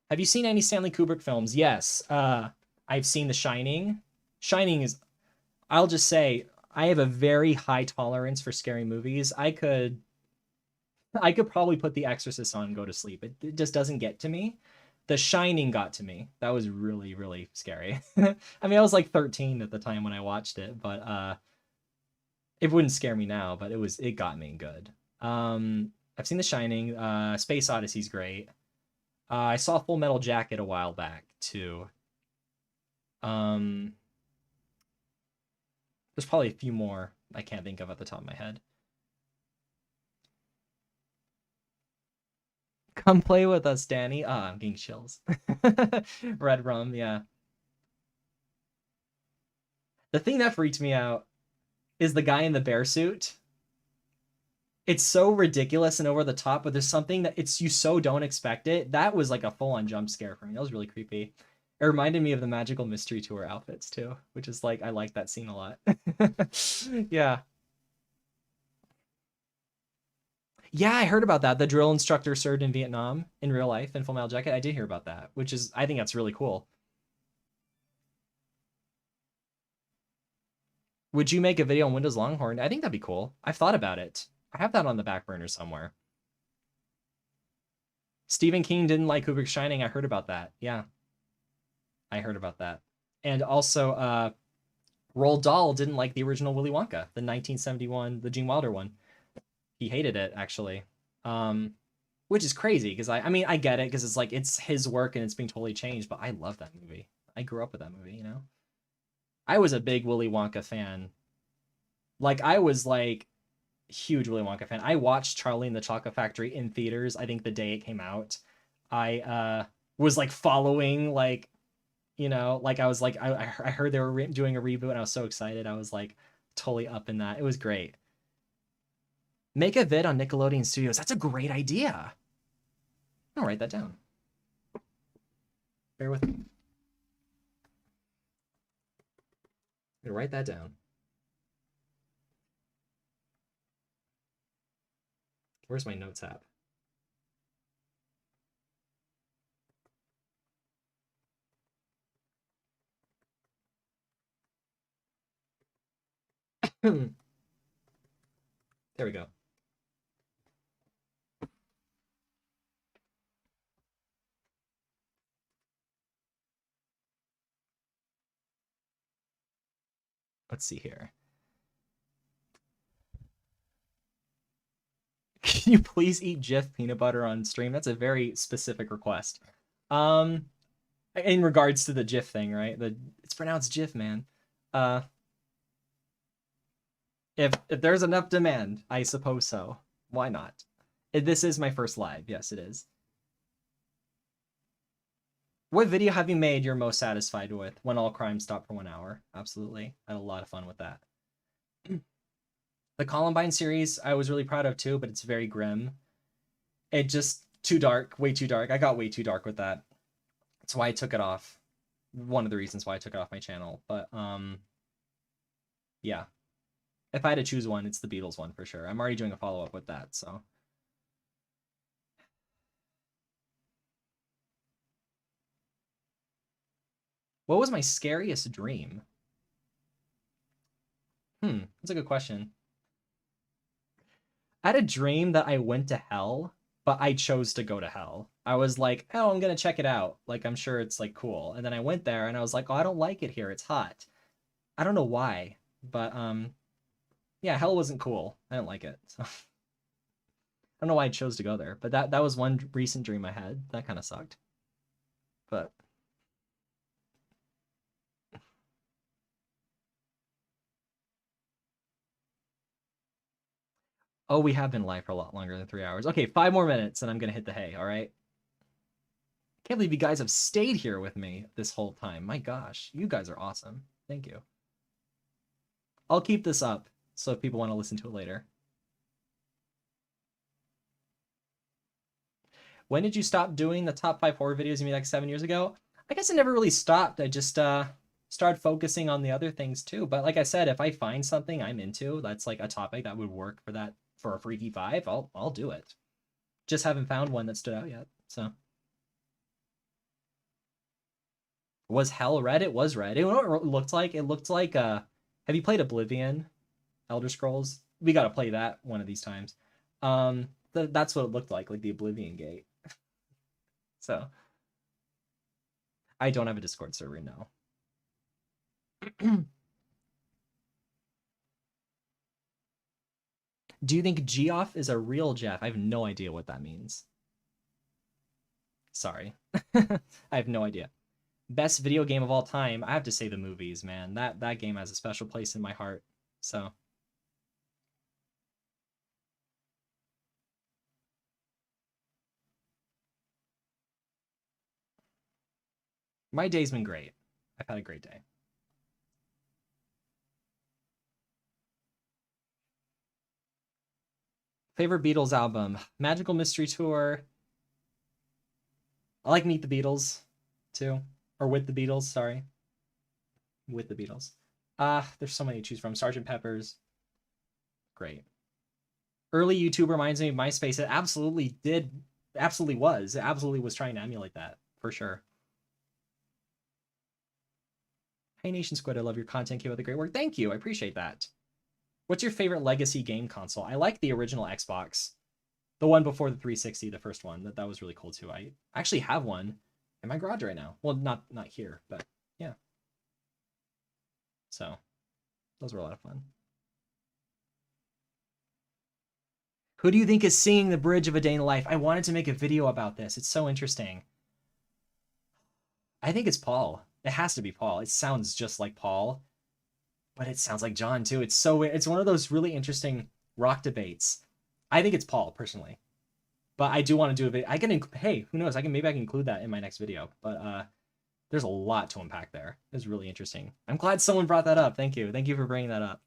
Have you seen any Stanley Kubrick films? Yes. I've seen The Shining. Shining is, I'll just say, I have a very high tolerance for scary movies. I could probably put The Exorcist on and go to sleep. It just doesn't get to me. The Shining got to me. That was really, really scary. I mean, I was like 13 at the time when I watched it, but it wouldn't scare me now, but it got me good. I've seen The Shining. Space Odyssey's great. I saw Full Metal Jacket a while back too. There's probably a few more I can't think of at the top of my head. Come play with us, Danny. Ah, I'm getting chills. Red Rum, yeah. The thing that freaked me out is the guy in the bear suit. It's so ridiculous and over the top, but there's something that you so don't expect it. That was like a full-on jump scare for me. That was really creepy. It reminded me of the Magical Mystery Tour outfits too, which is like I like that scene a lot. Yeah. Yeah, I heard about that. The drill instructor served in Vietnam in real life in Full Metal Jacket. I did hear about that, which is I think that's really cool. Would you make a video on Windows Longhorn? I think that'd be cool. I've thought about it. I have that on the back burner somewhere. Stephen King didn't like Kubrick's Shining. I heard about that. Yeah. I heard about that. And also, Roald Dahl didn't like the original Willy Wonka, the 1971, the Gene Wilder one. He hated it, actually. Which is crazy, because I mean, I get it, because it's like, it's his work and it's being totally changed, but I love that movie. I grew up with that movie, you know? I was a big Willy Wonka fan. Like, I was like, huge Willy Wonka fan. I watched Charlie and the Chocolate Factory in theaters, I think the day it came out. I was like following, like, you know, like I was like, I heard they were doing a reboot and I was so excited. I was like totally up in that. It was great. Make a vid on Nickelodeon Studios. That's a great idea. I'll write that down. Bear with me. I'm gonna write that down. Where's my notes app? There we go. Let's see here. Can you please eat Jif peanut butter on stream? That's a very specific request. In regards to the Jif thing, right? It's pronounced Jif, man. If there's enough demand, I suppose so. Why not? This is my first live. Yes, it is. What video have you made you're most satisfied with? When all crime stopped for 1 hour. Absolutely. I had a lot of fun with that. The Columbine series I was really proud of too, but it's very grim. It just too dark, way too dark. I got way too dark with that. That's why I took it off. One of the reasons why I took it off my channel. But yeah. If I had to choose one, it's the Beatles one for sure. I'm already doing a follow-up with that, so. What was my scariest dream? That's a good question. I had a dream that I went to hell, but I chose to go to hell. I was like, oh, I'm gonna check it out. Like, I'm sure it's like cool. And then I went there and I was like, oh, I don't like it here. It's hot. I don't know why, but yeah, hell wasn't cool. I didn't like it. So. I don't know why I chose to go there, but that was one recent dream I had. That kind of sucked. But oh, we have been live for a lot longer than 3 hours. Okay, 5 more minutes and I'm gonna hit the hay, all right? Can't believe you guys have stayed here with me this whole time. My gosh, you guys are awesome. Thank you. I'll keep this up so if people want to listen to it later. When did you stop doing the top 5 horror videos you made like 7 years ago? I guess I never really stopped. I just started focusing on the other things too. But like I said, if I find something I'm into that's like a topic that would work for that for a Freaky 5, I'll do it. Just haven't found one that stood out yet. So was hell red? It was red. You know what it looked like? It looked like have you played Oblivion? Elder Scrolls? We gotta play that one of these times. That's what it looked like the Oblivion Gate. So I don't have a Discord server now. Do you think Geoff is a real Jeff? I have no idea what that means. Sorry. I have no idea. Best video game of all time? I have to say the movies, man. That game has a special place in my heart. So my day's been great. I've had a great day. Favorite Beatles album? Magical Mystery Tour. I like Meet the Beatles, too. Or With the Beatles, sorry. With the Beatles. There's so many to choose from. Sgt. Pepper's. Great. Early YouTube reminds me of MySpace. It absolutely did. Absolutely was. It absolutely was trying to emulate that, for sure. Hey, Nation Squid, I love your content. Keep up the great work. Thank you. I appreciate that. What's your favorite legacy game console? I like the original Xbox. The one before the 360, the first one. That was really cool, too. I actually have one in my garage right now. Well, not here, but yeah. So, those were a lot of fun. Who do you think is singing the bridge of A Day in the Life? I wanted to make a video about this. It's so interesting. I think it's Paul. It has to be Paul. It sounds just like Paul, but it sounds like John too. It's one of those really interesting rock debates. I think it's Paul personally, but I do want to do a video. Hey, who knows? Maybe I can include that in my next video. But there's a lot to unpack there. It's really interesting. I'm glad someone brought that up. Thank you. Thank you for bringing that up.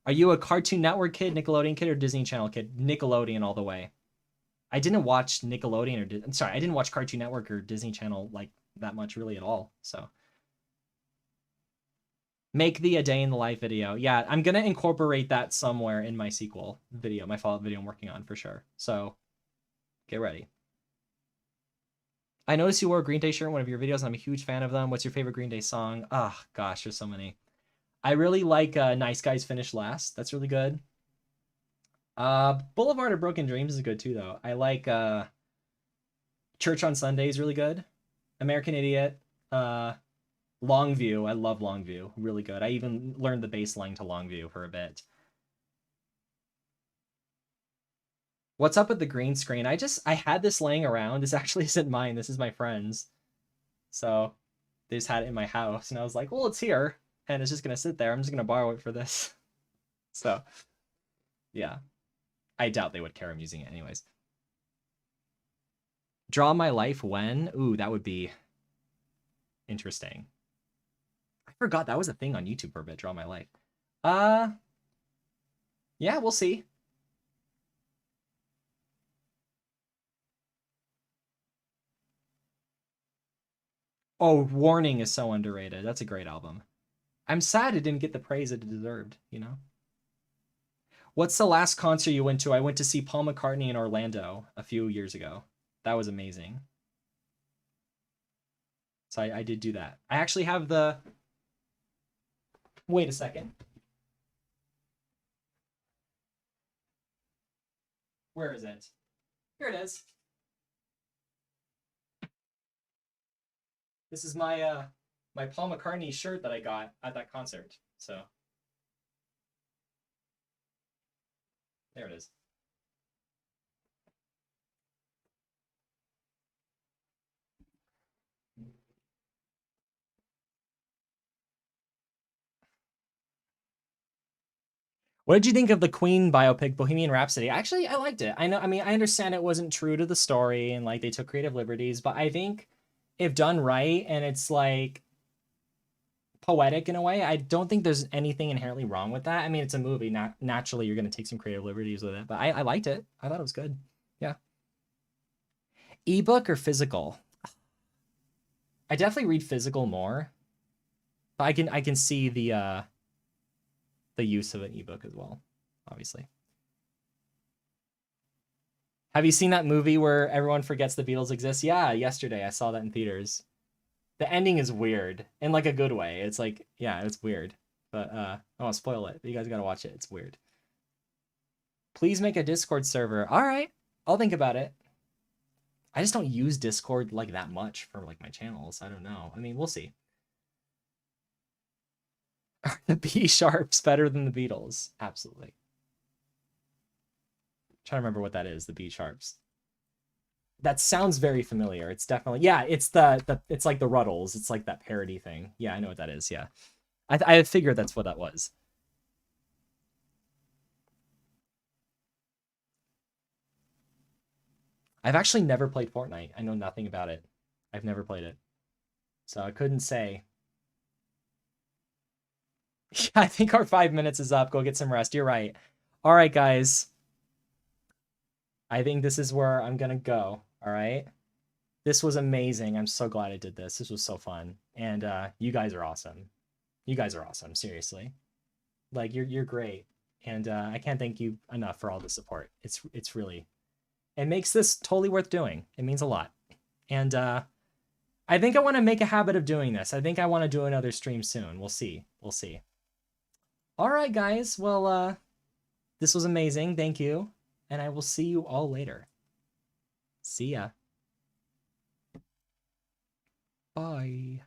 Are you a Cartoon Network kid, Nickelodeon kid, or Disney Channel kid? Nickelodeon all the way. I didn't watch Nickelodeon I didn't watch Cartoon Network or Disney Channel like that much really at all. So make the A Day in the Life video. Yeah, I'm gonna incorporate that somewhere in my sequel video, my follow-up video I'm working on for sure. So get ready. I noticed you wore a Green Day shirt in one of your videos, and I'm a huge fan of them. What's your favorite Green Day song? Oh gosh, there's so many. I really like Nice Guys Finish Last. That's really good. Boulevard of Broken Dreams is good too, though. I like Church on Sunday is really good. American Idiot. Longview. I love Longview. Really good. I even learned the bass line to Longview for a bit. What's up with the green screen? I had this laying around. This actually isn't mine. This is my friend's. So they just had it in my house, and I was like, well, it's here, and it's just gonna sit there. I'm just gonna borrow it for this. So yeah, I doubt they would care I'm using it anyways. Draw my life when? Ooh, that would be interesting. I forgot that was a thing on YouTube for a bit. Draw my life. Yeah, we'll see. Oh, Warning is so underrated. That's a great album. I'm sad it didn't get the praise it deserved, you know? What's the last concert you went to? I went to see Paul McCartney in Orlando a few years ago. That was amazing. So I did do that. I actually have the... Wait a second. Where is it? Here it is. This is my my Paul McCartney shirt that I got at that concert. So there it is. What did you think of the Queen biopic, Bohemian Rhapsody? Actually, I liked it. I mean, I understand it wasn't true to the story and like they took creative liberties, but I think if done right and it's like poetic in a way, I don't think there's anything inherently wrong with that. I mean, it's a movie. Naturally, you're going to take some creative liberties with it, but I liked it. I thought it was good. Yeah. Ebook or physical? I definitely read physical more, but I can see the use of an ebook as well, obviously. Have you seen that movie where everyone forgets the Beatles exist? Yeah, yesterday I saw that in theaters. The ending is weird in like a good way. It's like, yeah, it's weird. But I won't spoil it. But you guys gotta watch it. It's weird. Please make a Discord server. All right, I'll think about it. I just don't use Discord like that much for like my channels. I don't know. I mean, we'll see. Are the B sharps better than the Beatles? Absolutely. Trying to remember what that is, the B sharps. That sounds very familiar. It's definitely, yeah, it's it's like the Ruddles. It's like that parody thing. Yeah, I know what that is. Yeah. I figured that's what that was. I've actually never played Fortnite. I know nothing about it. I've never played it. So I couldn't say. Yeah, I think our 5 minutes is up. Go get some rest. You're right. All right, guys. I think this is where I'm going to go. All right. This was amazing. I'm so glad I did this. This was so fun. And you guys are awesome. You guys are awesome. Seriously. Like you're great. And I can't thank you enough for all the support. It's really, it makes this totally worth doing. It means a lot. And I think I want to make a habit of doing this. I think I want to do another stream soon. We'll see. We'll see. All right, guys. Well, this was amazing. Thank you. And I will see you all later. See ya. Bye.